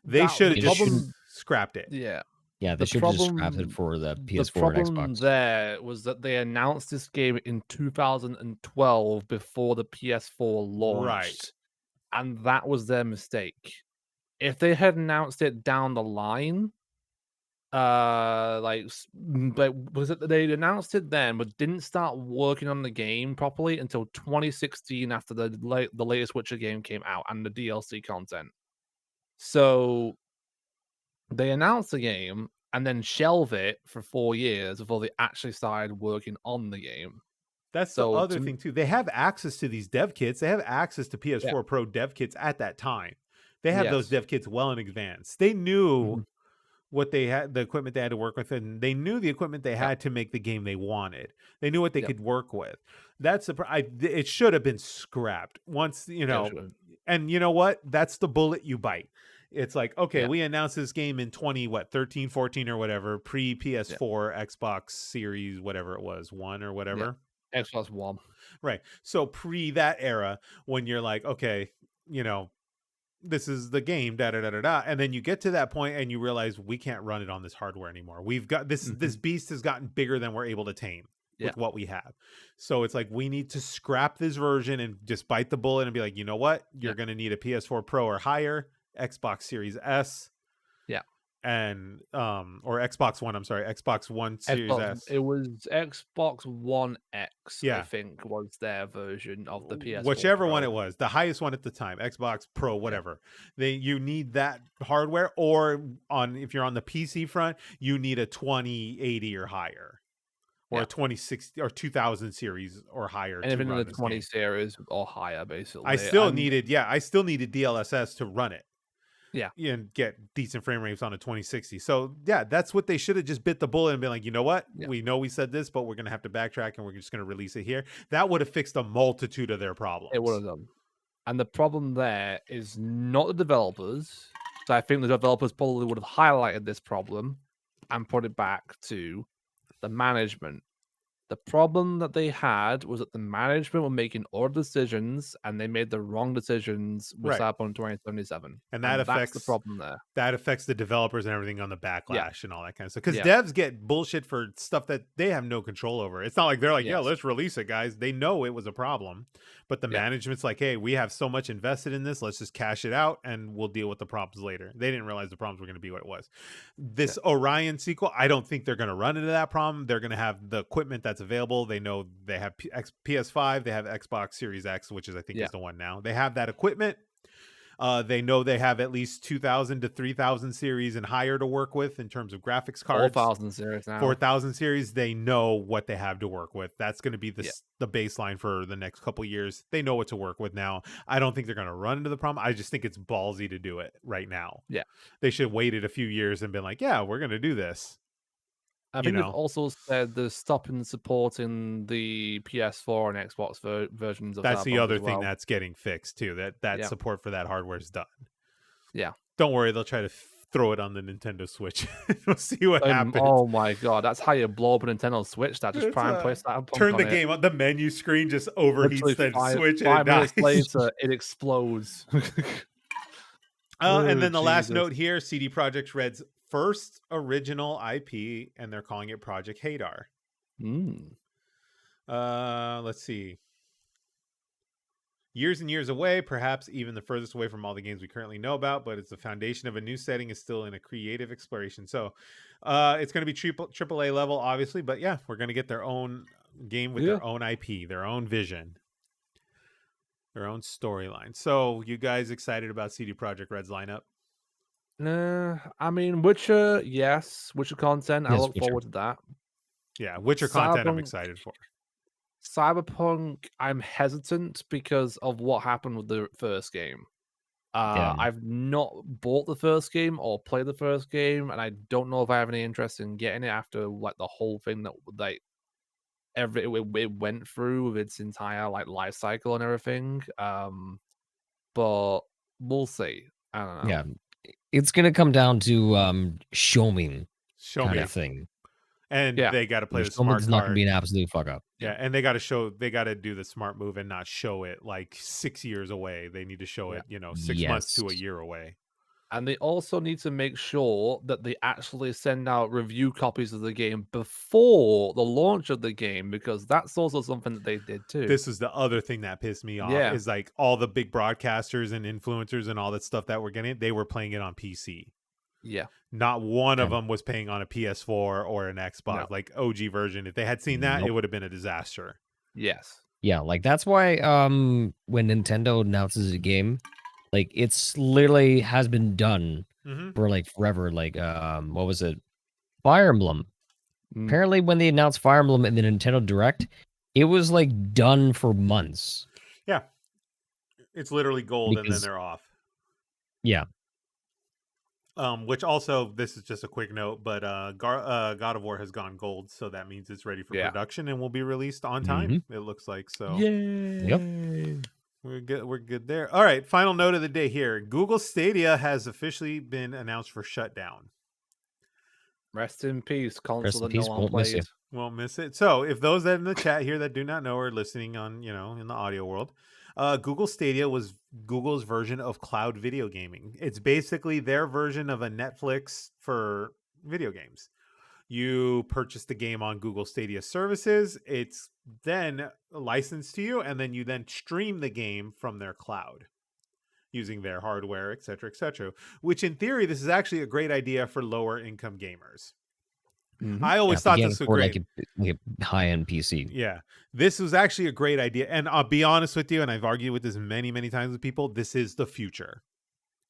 They should have just scrapped it. Yeah, they should have just scrapped it for the PS4 the problem and Xbox. There was that they announced this game in 2012 before the PS4 launched. Right. And that was their mistake. If they had announced it down the line, but was it they announced it then, but didn't start working on the game properly until 2016 after the latest Witcher game came out and the DLC content. So they announced the game and then shelve it for 4 years before they actually started working on the game. That's So the other to- thing too. They have access to these dev kits. They have access to PS4 Pro dev kits at that time. They have those Yes. dev kits well in advance. They knew Mhm. what they had, the equipment they had to work with, and they knew the equipment they had to make the game they wanted. They knew what they could work with. That's it should have been scrapped once, you know. And you know what? That's the bullet you bite. It's like, okay, we announced this game in 13, 14 or whatever, pre PS4, Xbox Series, whatever it was, 1 or whatever. Xbox One. Right. So pre that era, when you're like, okay, you know, this is the game, da da da da da, and then you get to that point and you realize we can't run it on this hardware anymore. We've got this beast has gotten bigger than we're able to tame with what we have. So it's like we need to scrap this version and just bite the bullet and be like, you know what? You're going to need a PS4 Pro or higher, Xbox Series S. And or Xbox One, I'm sorry, Xbox One Series S. It was Xbox One X, I think, was their version of the PS4 whichever Pro. one it was, the highest one at the time, Xbox Pro, whatever. You need that hardware, or if you're on the PC front, you need a 2080 or higher, or a 2060 or 2000 series or higher. Anything in the 20 series or higher, basically. I still needed DLSS to run it. And get decent frame rates on a 2060. So that's what they should have just bit the bullet and been like, you know what? We know we said this, but we're gonna have to backtrack and we're just gonna release it here. That would have fixed a multitude of their problems. It would have done. And the problem there is not the developers. So I think the developers probably would have highlighted this problem and put it back to the management. The problem that they had was that the management were making all decisions, and they made the wrong decisions with Cyberpunk 2077. And that affects the problem there. That affects the developers and everything on the backlash and all that kind of stuff. Because devs get bullshit for stuff that they have no control over. It's not like they're like, let's release it, guys. They know it was a problem. But the management's like, hey, we have so much invested in this. Let's just cash it out and we'll deal with the problems later. They didn't realize the problems were going to be what it was. This Orion sequel, I don't think they're going to run into that problem. They're going to have the equipment that's available. They know they have PS5. They have Xbox Series X, which is, I think, is the one now. They have that equipment. They know they have at least 2,000 to 3,000 series and higher to work with in terms of graphics cards. 4,000 series now. 4,000 series. They know what they have to work with. That's going to be the baseline for the next couple years. They know what to work with now. I don't think they're going to run into the problem. I just think it's ballsy to do it right now. They should have waited a few years and been like, we're going to do this. I think they've also said they're stopping supporting the PS4 and Xbox versions of that. That's the other thing that's getting fixed too. That support for that hardware is done. Don't worry, they'll try to throw it on the Nintendo Switch. We'll see what happens. Oh my god, that's how you blow up a Nintendo Switch. That just try and place that. Turn the game on. The menu screen just overheats the Switch. 5 minutes later, it explodes. And then the last note here: CD Projekt Red's first original IP, and they're calling it Project Hadar. Let's see. Years and years away, perhaps even the furthest away from all the games we currently know about, but it's the foundation of a new setting is still in a creative exploration. So it's going to be AAA level, obviously, but we're going to get their own game with their own IP, their own vision, their own storyline. So you guys excited about CD Projekt Red's lineup? I mean, Witcher, yes. Witcher content, I look forward to that. Yeah, Witcher content I'm excited for. Cyberpunk, I'm hesitant because of what happened with the first game. I've not bought the first game or played the first game, and I don't know if I have any interest in getting it after like the whole thing that like it went through with its entire like life cycle and everything. But we'll see. I don't know. Yeah, it's gonna come down to show me kind of thing. And they got to play the smart card. It's not gonna be an absolute fuck up. Yeah, and they got to do the smart move and not show it like 6 years away. They need to show it, 6 months to a year away. And they also need to make sure that they actually send out review copies of the game before the launch of the game, because that's also something that they did too. This is the other thing that pissed me off is like all the big broadcasters and influencers and all that stuff that we're getting, they were playing it on PC. Yeah. Not one of Okay. them was paying on a PS4 or an Xbox, No. like OG version. If they had seen that, it Nope. would have been a disaster. Yes. Yeah, like that's why when Nintendo announces a game, like it's literally has been done Mm-hmm. for like forever. Like what was it? Fire Emblem. Mm. Apparently when they announced Fire Emblem in the Nintendo Direct, it was like done for months. Yeah. It's literally gold and then Because they're off. yeah. Which also, this is just a quick note, but God of War has gone gold, so that means it's ready for Yeah. production and will be released on time. It looks like so. Yay. We're good. We're good there. All right. Final note of the day here: Google Stadia has officially been announced for shutdown. Rest in peace, console Rest in that peace, no one won't miss you. played. Won't miss it. So, if those that in the chat here that do not know are listening on, in the audio world, Google Stadia was Google's version of cloud video gaming. It's basically their version of a Netflix for video games. You purchase the game on Google Stadia services. It's then licensed to you, and then you then stream the game from their cloud using their hardware, et cetera, which in theory, this is actually a great idea for lower income gamers. Mhm. I always thought this was great. Like a high-end PC. Yeah, this was actually a great idea. And I'll be honest with you, and I've argued with this many, many times with people, this is the future.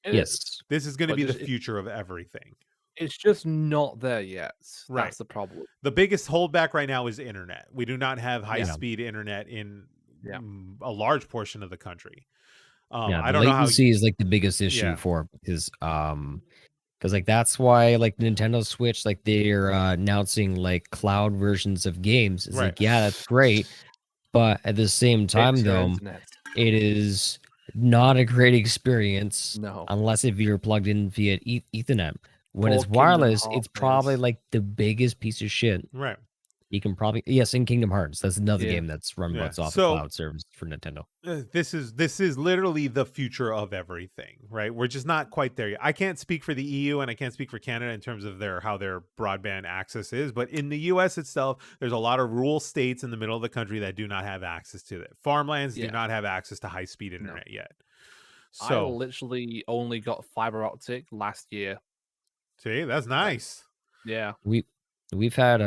It Yes. is. This is going to But be the just- future of everything. It's just not there yet. Right. That's the problem. The biggest holdback right now is internet. We do not have high-speed internet in Yeah. a large portion of the country. Yeah, I the don't know how. latency is like the biggest issue Yeah. for is because like that's why like Nintendo Switch, like they're announcing like cloud versions of games. It's Right. like, yeah, that's great, but at the same time It's your though, internet. it is not a great experience No. unless if you're plugged in via Ethernet. When Poor it's Kingdom wireless, it's Hearts probably is. like the biggest piece of shit. Right. You can probably in Kingdom Hearts. That's another Yeah. game that's run Yeah. off the So- cloud service for Nintendo. This is literally the future of everything, right? We're just not quite there yet. I can't speak for the EU and I can't speak for Canada in terms of how their broadband access is, but in the US itself, there's a lot of rural states in the middle of the country that do not have access to it. Farmlands do Yeah. not have access to high-speed internet yet. I So, literally only got fiber optic last year. see, that's nice. Yeah. We've had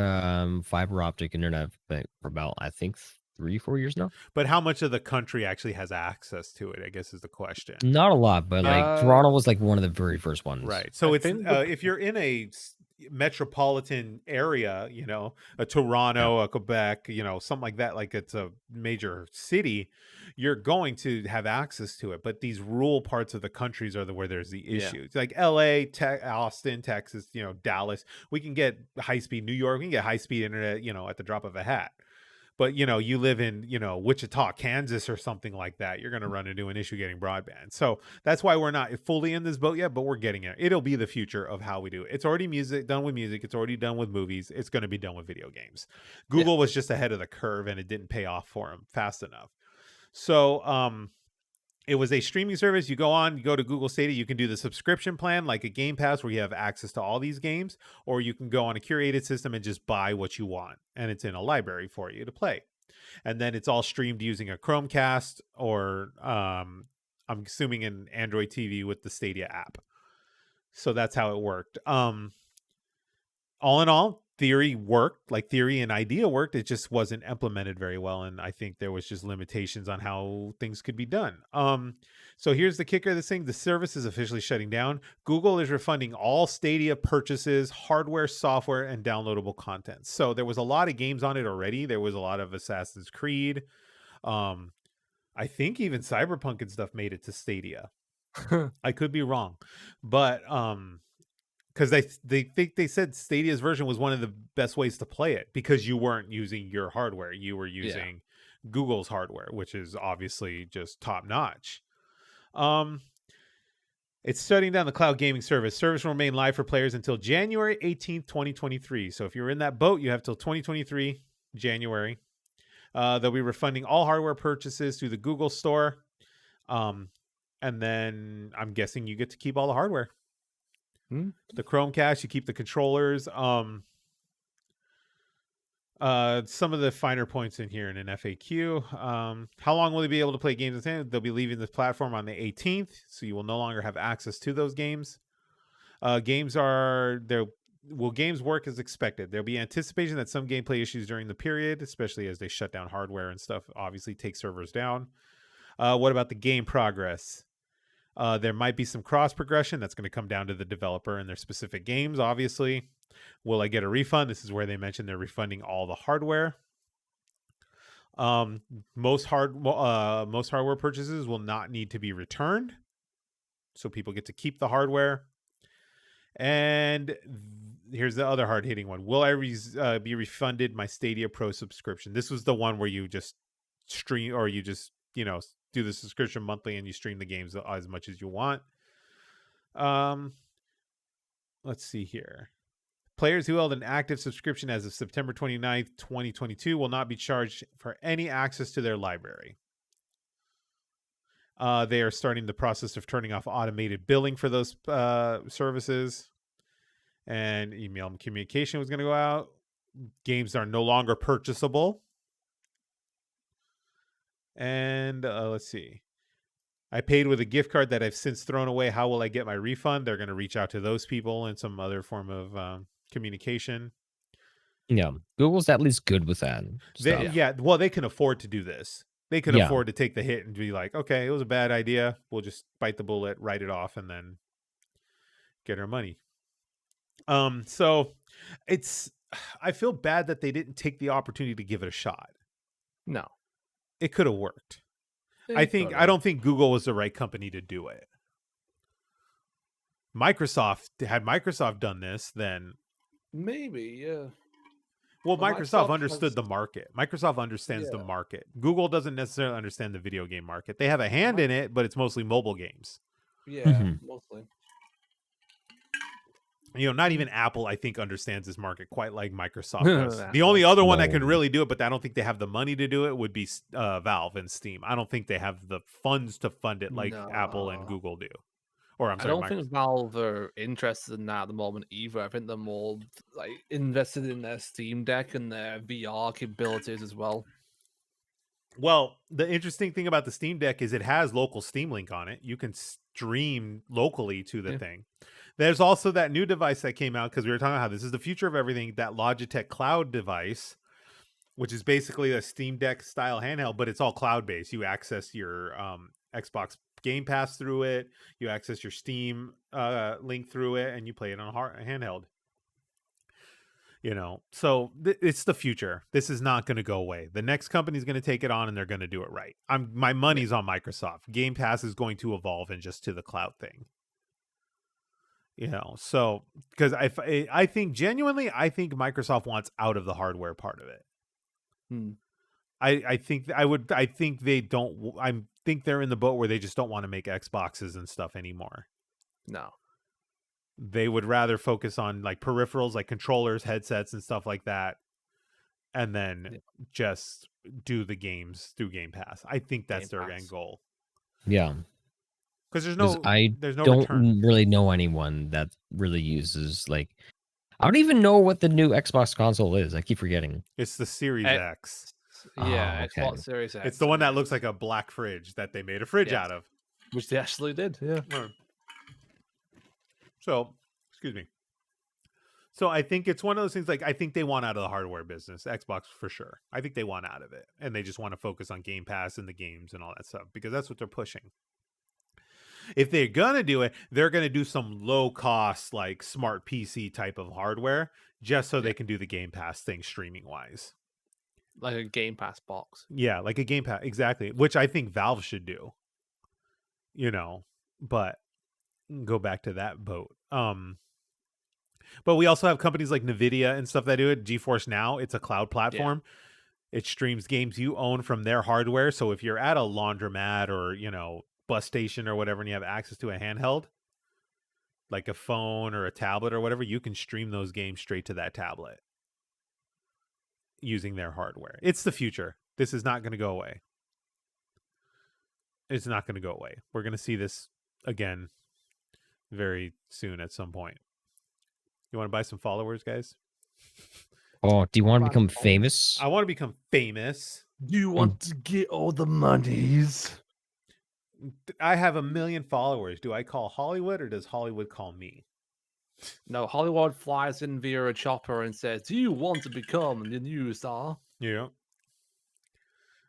fiber optic internet for about I think 3-4 years now. But how much of the country actually has access to it, I guess is the question. Not a lot, but like Toronto was like one of the very first ones. Right. So I it's think the- if you're in a metropolitan area, a Toronto, a Quebec, something like that, like it's a major city, you're going to have access to it. But these rural parts of the countries are where there's the Yeah. issues. Like LA, Austin, Texas, Dallas, we can get high speed. New York, we can get high speed internet, at the drop of a hat. But you live in Wichita, Kansas, or something like that, you're going to run into an issue getting broadband. So that's why we're not fully in this boat yet, but we're getting it. It'll be the future of how we do it. It's already done with music. It's already done with movies. It's going to be done with video games. Google was just ahead of the curve, and it didn't pay off for them fast enough. So it was a streaming service. You go to Google Stadia. You can do the subscription plan like a Game Pass where you have access to all these games, or you can go on a curated system and just buy what you want. And it's in a library for you to play. And then it's all streamed using a Chromecast or I'm assuming an Android TV with the Stadia app. So that's how it worked. All in all, theory worked, like theory and idea worked. It just wasn't implemented very well. And I think there was just limitations on how things could be done. So here's the kicker of this thing. The service is officially shutting down. Google is refunding all Stadia purchases, hardware, software, and downloadable content. So there was a lot of games on it already. There was a lot of Assassin's Creed. I think even Cyberpunk and stuff made it to Stadia. I could be wrong. But because they said Stadia's version was one of the best ways to play it because you weren't using your hardware. You were using Google's hardware, which is obviously just top notch. It's shutting down the cloud gaming service. Service will remain live for players until January 18th, 2023. So if you're in that boat, you have till 2023, January. They'll be refunding all hardware purchases through the Google Store. And then I'm guessing you get to keep all the hardware. The Chromecast, you keep the controllers. Some of the finer points in here in an FAQ. How long will they be able to play games? They'll be leaving the platform on the 18th, so you will no longer have access to those games. Games are there. Will games work as expected? There'll be anticipation that some gameplay issues during the period, especially as they shut down hardware and stuff, obviously take servers down. What about the game progress? There might be some cross progression. That's going to come down to the developer and their specific games, obviously. Will I get a refund? This is where they mentioned they're refunding all the hardware. Most hardware purchases will not need to be returned, so people get to keep the hardware. And here's the other hard-hitting one. Will I be refunded my Stadia Pro subscription? This was the one where you just stream, or you just, do the subscription monthly and you stream the games as much as you want. Let's see here. Players who held an active subscription as of September 29th, 2022 will not be charged for any access to their library. They are starting the process of turning off automated billing for those services. And email communication was going to go out. Games are no longer purchasable. And let's see. I paid with a gift card that I've since thrown away. How will I get my refund? They're going to reach out to those people in some other form of communication. Yeah, Google's at least good with that stuff. Well, they can afford to do this. They can afford to take the hit and be like, okay, it was a bad idea. We'll just bite the bullet, write it off, and then get our money. So I feel bad that they didn't take the opportunity to give it a shot. No. It could have worked. I don't think Google was the right company to do it. Had Microsoft done this, then maybe, yeah. Well, Microsoft understood the market. Microsoft understands the market. Google doesn't necessarily understand the video game market. They have a hand in it, but it's mostly mobile games. Yeah, mostly. Not even Apple, I think, understands this market quite like Microsoft does. The only other one that can really do it, but I don't think they have the money to do it, would be Valve and Steam. I don't think they have the funds to fund it like Apple and Google do. Or I don't think Valve are interested in that at the moment either. I think they're more invested in their Steam Deck and their VR capabilities as well. Well, the interesting thing about the Steam Deck is it has local Steam Link on it. You can stream locally to the thing. There's also that new device that came out, because we were talking about how this is the future of everything, that Logitech Cloud device, which is basically a Steam Deck style handheld, but it's all cloud-based. You access your Xbox Game Pass through it, you access your Steam link through it, and you play it on a handheld. So it's the future. This is not going to go away. The next company is going to take it on, and they're going to do it right. My money's on Microsoft. Game Pass is going to evolve in just to the cloud thing. So because I think genuinely, I think Microsoft wants out of the hardware part of it. I think they don't. I think they're in the boat where they just don't want to make Xboxes and stuff anymore. No. They would rather focus on like peripherals, like controllers, headsets, and stuff like that, and then just do the games through Game Pass. I think that's their end goal. Yeah, because there's no don't return. Really know anyone that really uses I don't even know what the new Xbox console is. I keep forgetting. It's the Series X. Yeah, Xbox Series X. It's the one that looks like a black fridge that they made a fridge out of, which they actually did. Yeah. So, excuse me. So I think it's one of those things, I think they want out of the hardware business, Xbox for sure. I think they want out of it, and they just want to focus on Game Pass and the games and all that stuff, because that's what they're pushing. If they're going to do it, they're going to do some low cost, smart PC type of hardware, just so they can do the Game Pass thing streaming wise. Like a Game Pass box. Yeah, like a Game Pass. Exactly. Which I think Valve should do. But go back to that boat. But we also have companies like NVIDIA and stuff that do it. GeForce Now, it's a cloud platform. It streams games you own from their hardware. So if you're at a laundromat or, bus station or whatever, and you have access to a handheld, like a phone or a tablet or whatever, you can stream those games straight to that tablet using their hardware. It's the future. This is not going to go away. It's not going to go away. We're going to see this again very soon at some point. You want to buy some followers, guys? Oh, do you want to become famous? I want to become famous. Do you want to get all the monies? I have 1 million followers. Do I call Hollywood or does Hollywood call me? No, Hollywood flies in via a chopper and says, "Do you want to become the new star?" Yeah.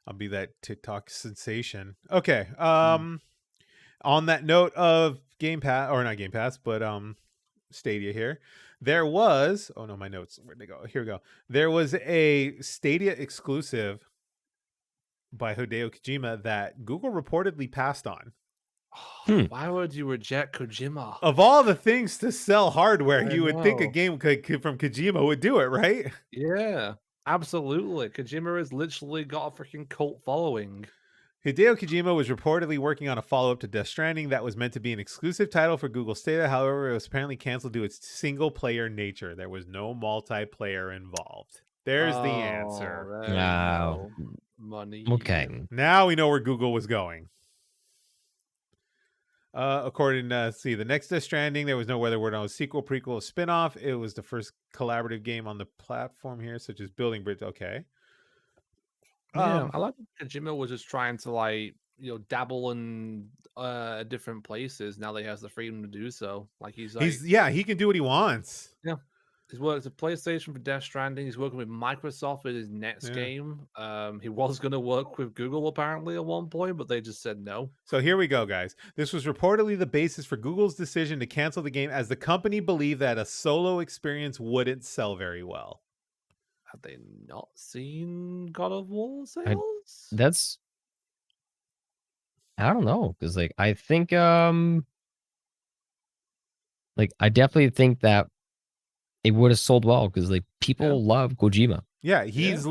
I'll be that TikTok sensation. Okay. On that note of Game Pass, or not Game Pass, but Stadia here. There was, oh no, my notes, where'd they go? Here we go. There was a Stadia exclusive by Hideo Kojima that Google reportedly passed on. Why would you reject Kojima? Of all the things to sell hardware, I you would think a know. game from Kojima would do it, right? Yeah, absolutely. Kojima has literally got a freaking cult following. Hideo Kojima was reportedly working on a follow-up to Death Stranding that was meant to be an exclusive title for Google Stadia. However, it was apparently canceled due to its single-player nature. There was no multiplayer involved. There's the answer. There you Wow. go. Money. Okay. Now we know where Google was going. According to the next Death Stranding, there was no whether word on a sequel, prequel, or spin-off. It was the first collaborative game on the platform here, such as Building Bridge. Okay. Yeah, I like that Kojima was just trying to dabble in different places. Now that he has the freedom to do so. Like he's he can do what he wants. He's worked at PlayStation for Death Stranding. He's working with Microsoft with his next game. He was going to work with Google apparently at one point, but they just said no. So here we go, guys. This was reportedly the basis for Google's decision to cancel the game, as the company believed that a solo experience wouldn't sell very well. Have they not seen God of War sales? I don't know, because I think I definitely think that it would have sold well, because people love Kojima. Yeah, he's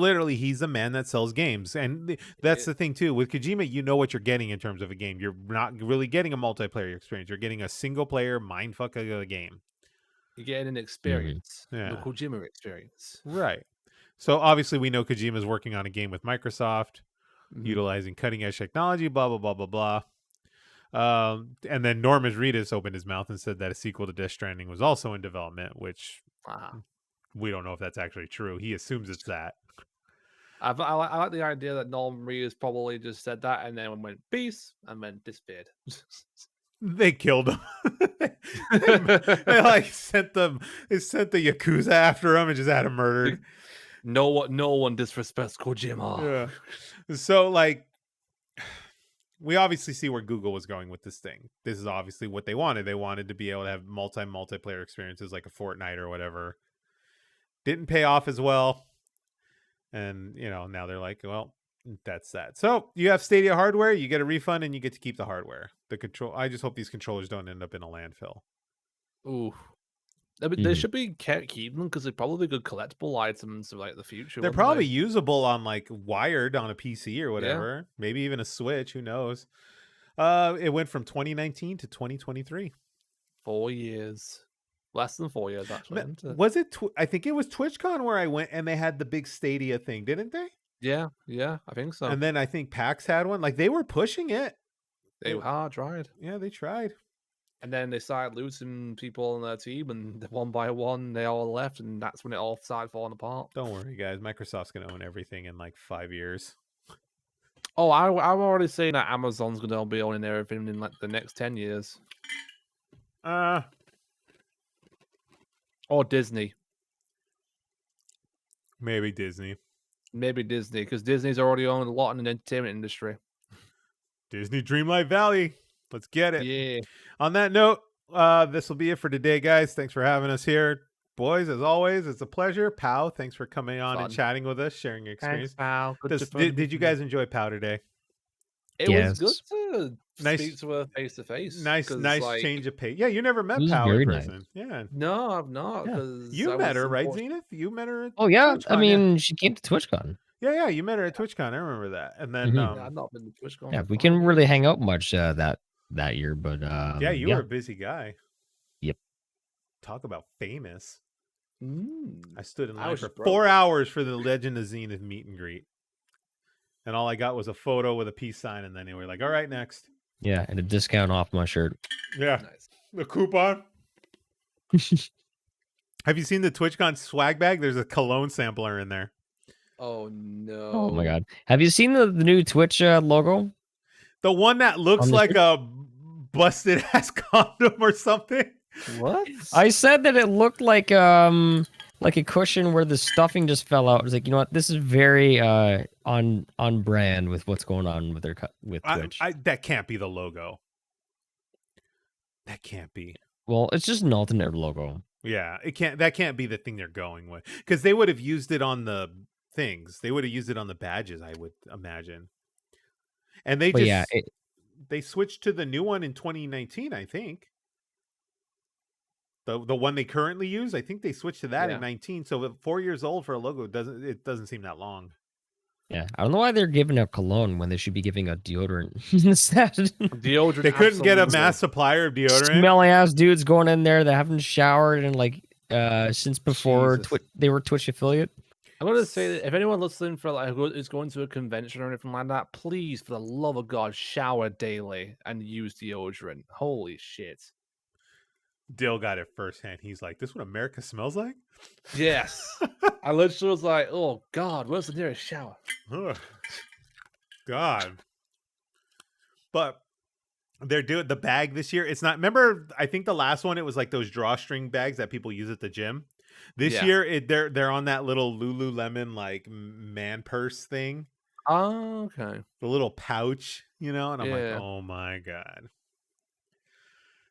a man that sells games. And that's the thing too. With Kojima, you know what you're getting in terms of a game. You're not really getting a multiplayer experience. You're getting a single player mindfuck of a game. You're getting an experience. Yeah. The Kojima experience. Right. So obviously we know Kojima's working on a game with Microsoft, utilizing cutting edge technology, blah, blah, blah, blah, blah. And then Norman Reedus opened his mouth and said that a sequel to Death Stranding was also in development, which we don't know if that's actually true. He assumes it's that. I like the idea that Norman Reedus probably just said that and then went peace and then disappeared. They killed him. They sent the Yakuza after him and just had him murdered. No one disrespects Kojima. Yeah. So we obviously see where Google was going with this thing. This is obviously what they wanted. They wanted to be able to have multiplayer experiences like a Fortnite or whatever. Didn't pay off as well. And, now they're like, well, that's that. So you have Stadia hardware, you get a refund, and you get to keep the hardware. I just hope these controllers don't end up in a landfill. Ooh. They should be keeping them because they're probably good collectible items for the future. They're probably usable on wired on a PC or whatever. Yeah. Maybe even a Switch. Who knows? It went from 2019 to 2023. 4 years. Less than 4 years, actually. Was it? I think it was TwitchCon where I went and they had the big Stadia thing, didn't they? Yeah, I think so. And then I think PAX had one. They were pushing it. They tried. Yeah, they tried. And then they started losing people on their team, and one by one, they all left, and that's when it all started falling apart. Don't worry, guys. Microsoft's going to own everything in 5 years. Oh, I'm already saying that Amazon's going to be owning everything in the next 10 years. Or Disney. Maybe Disney. Because Disney's already owned a lot in the entertainment industry. Disney Dreamlight Valley. Let's get it. Yeah. On that note, this will be it for today, guys. Thanks for having us here. Boys, as always, it's a pleasure. Pow, thanks for coming on and chatting with us, sharing your experience. Thanks, Pal. Did you guys enjoy Pow today? It was good to speak to her face to face. Nice change of pace. Yeah, you never met Pow in person. Nice. Yeah. No, I've not. Yeah. You met her, right, Zenith? You met her at TwitchCon, I mean, she came to TwitchCon. Yeah, you met her at TwitchCon. I remember that. And then I've not been to TwitchCon. Yeah, we couldn't really hang out much that year, but you were a busy guy. Yep. Talk about famous. I stood in I line for 4 hours for the Legend of Zenith meet and greet. And all I got was a photo with a peace sign, and then they were like, all right, next. Yeah, and a discount off my shirt. Yeah. Nice. The coupon. Have you seen the TwitchCon swag bag? There's a cologne sampler in there. Oh, no. Oh, my God. Have you seen the new Twitch logo? The one that looks like a busted-ass condom or something? What? I said that it looked like a cushion where the stuffing just fell out. I was like, you know what? This is very on brand with what's going on with with Twitch. That can't be the logo. That can't be. Well, it's just an alternate logo. Yeah, it can't. That can't be the thing they're going with, because they would have used it on the things. They would have used it on the badges, I would imagine. And they But just yeah, they switched to the new one in 2019, I think. The one they currently use, I think they switched to that in 19. So 4 years old for a logo doesn't seem that long. yeah, I don't know why they're giving out cologne when they should be giving out deodorant instead. Deodorant. They couldn't get a absolutely. mass supplier of deodorant. Smelly ass dudes going in there that haven't showered and like since before Jesus. they were Twitch affiliate. I'm gonna say that if anyone listening for like is going to a convention or anything like that, please, for the love of God, shower daily and use deodorant. Holy shit! Dill got it firsthand. He's like, "This is what America smells like." Yes, I literally was like, "Oh God, where's the nearest shower?" Ugh. God. But they're doing the bag this year. It's not. Remember, I think the last one it was like those drawstring bags that people use at the gym. This Yeah. year, they're on that little Lululemon like man purse thing, Oh, okay. the little pouch, and I'm like, Yeah. oh my God.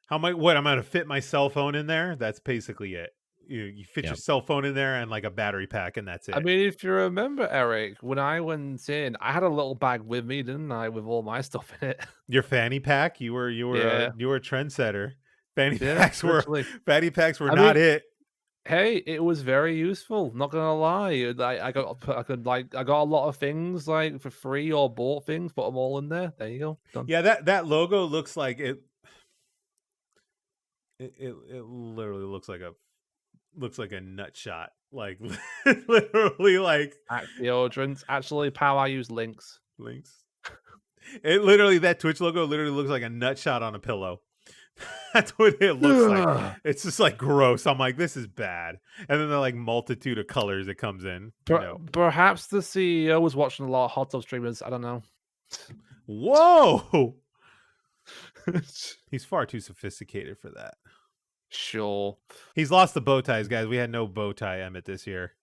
How what I'm gonna fit my cell phone in there? That's basically it. You fit your Yep. cell phone in there and like a battery pack, and that's it. I mean, if you remember, Eric, when I went in, I had a little bag with me, didn't I, with all my stuff in it? Your fanny pack, you were Yeah. you were a trendsetter. Fanny Yeah, packs were literally. fanny packs were I not mean, it. Hey, it was very useful. Not gonna lie, I got a lot of things like for free or bought things, put them all in there. There you go, done. Yeah, that logo looks like it. It literally looks like a nut shot. Like literally like Deodorants. Actually, pal, I use Lynx. links. It literally that Twitch logo literally looks like a nut shot on a pillow. That's what it looks like. It's just like gross. I'm like, this is bad. And then the like multitude of colors it comes in. Perhaps the CEO was watching a lot of hot tub streamers. I don't know. Whoa. He's far too sophisticated for that. Sure. He's lost the bow ties, guys. We had no bow tie Emmett this year.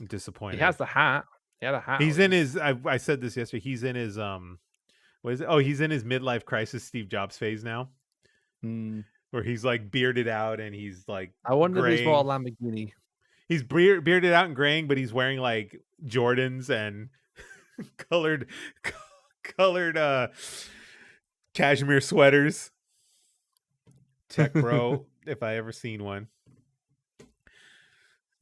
I'm disappointed. He has the hat. He had a hat. He's at in least. his I said this yesterday. He's in his what is it? Oh, he's in his midlife crisis Steve Jobs phase now. Where he's like bearded out and he's like I wonder if he's bought a graying. Lamborghini. He's bearded out and graying, but he's wearing like Jordans and colored cashmere sweaters. Tech bro, if I ever seen one.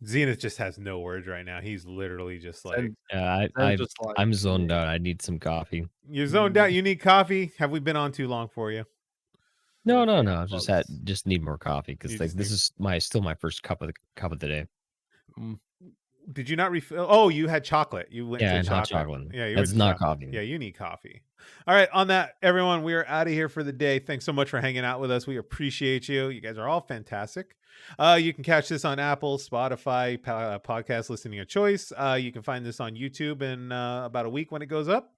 Zenith just has no words right now. He's literally just like, I'm zoned out. I need some coffee. you're zoned out. You need coffee. Have we been on too long for you? No. Just need more coffee because You like just this need- is still my first cup of the day. Did you not refill? Oh, you had chocolate. You went Yeah, to and hot chocolate. chocolate. Yeah, you That's went to not chocolate. coffee. Yeah, you need coffee. All right. On that, everyone, we are out of here for the day. Thanks so much for hanging out with us. We appreciate you. You guys are all fantastic. You can catch this on Apple, Spotify, podcast listening of choice. You can find this on YouTube in about a week when it goes up.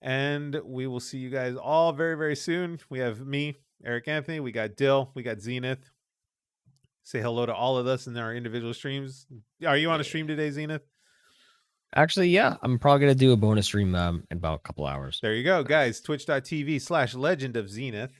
And we will see you guys all very, very soon. We have me, Eric Anthony. We got Dill. We got Zenith. Say hello to all of us in our individual streams. Are you on a stream today, Zenith? Actually, yeah, I'm probably gonna do a bonus stream in about a couple hours. There you go, guys. Twitch.tv/Legend of Zenith.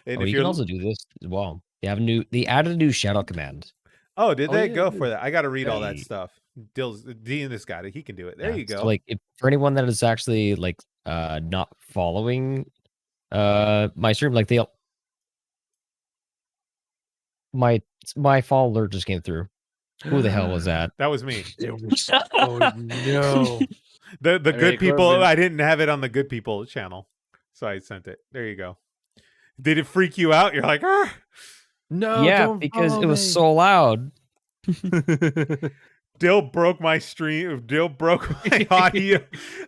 And if you you're can also do this as well. They added a new shout out command. Oh, did Oh, they yeah, go they for that? I got to read all that Hey. stuff. Zenith's got it. He can do it. There Yeah, you go. So like for anyone that is actually like not following my stream, like my follow alert just came through. Who the hell was that? That was me. Oh no! The mean, good it could've people. been- I didn't have it on the good people channel, so I sent it. There you go. Did it freak you out? You're like, ah. No, Yeah, don't because follow it was me. so loud. Dill broke my stream. Dill broke my audio.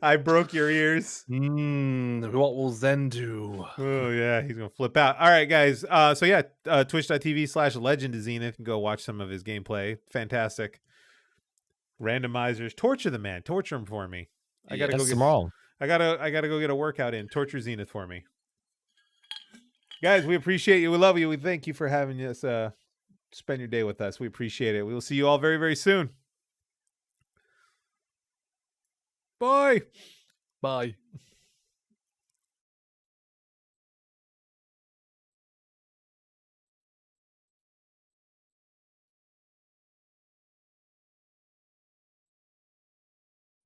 I broke your ears. What will Zen do? Oh yeah, he's gonna flip out. All right, guys. So yeah, twitch.tv/Legend of Zenith. You can go watch some of his gameplay. Fantastic. Randomizers. Torture the man. Torture him for me. I gotta That's go get tomorrow. I gotta go get a workout in. Torture Zenith for me. Guys, we appreciate you. We love you. We thank you for having us spend your day with us. We appreciate it. We will see you all very, very soon. Bye. Bye.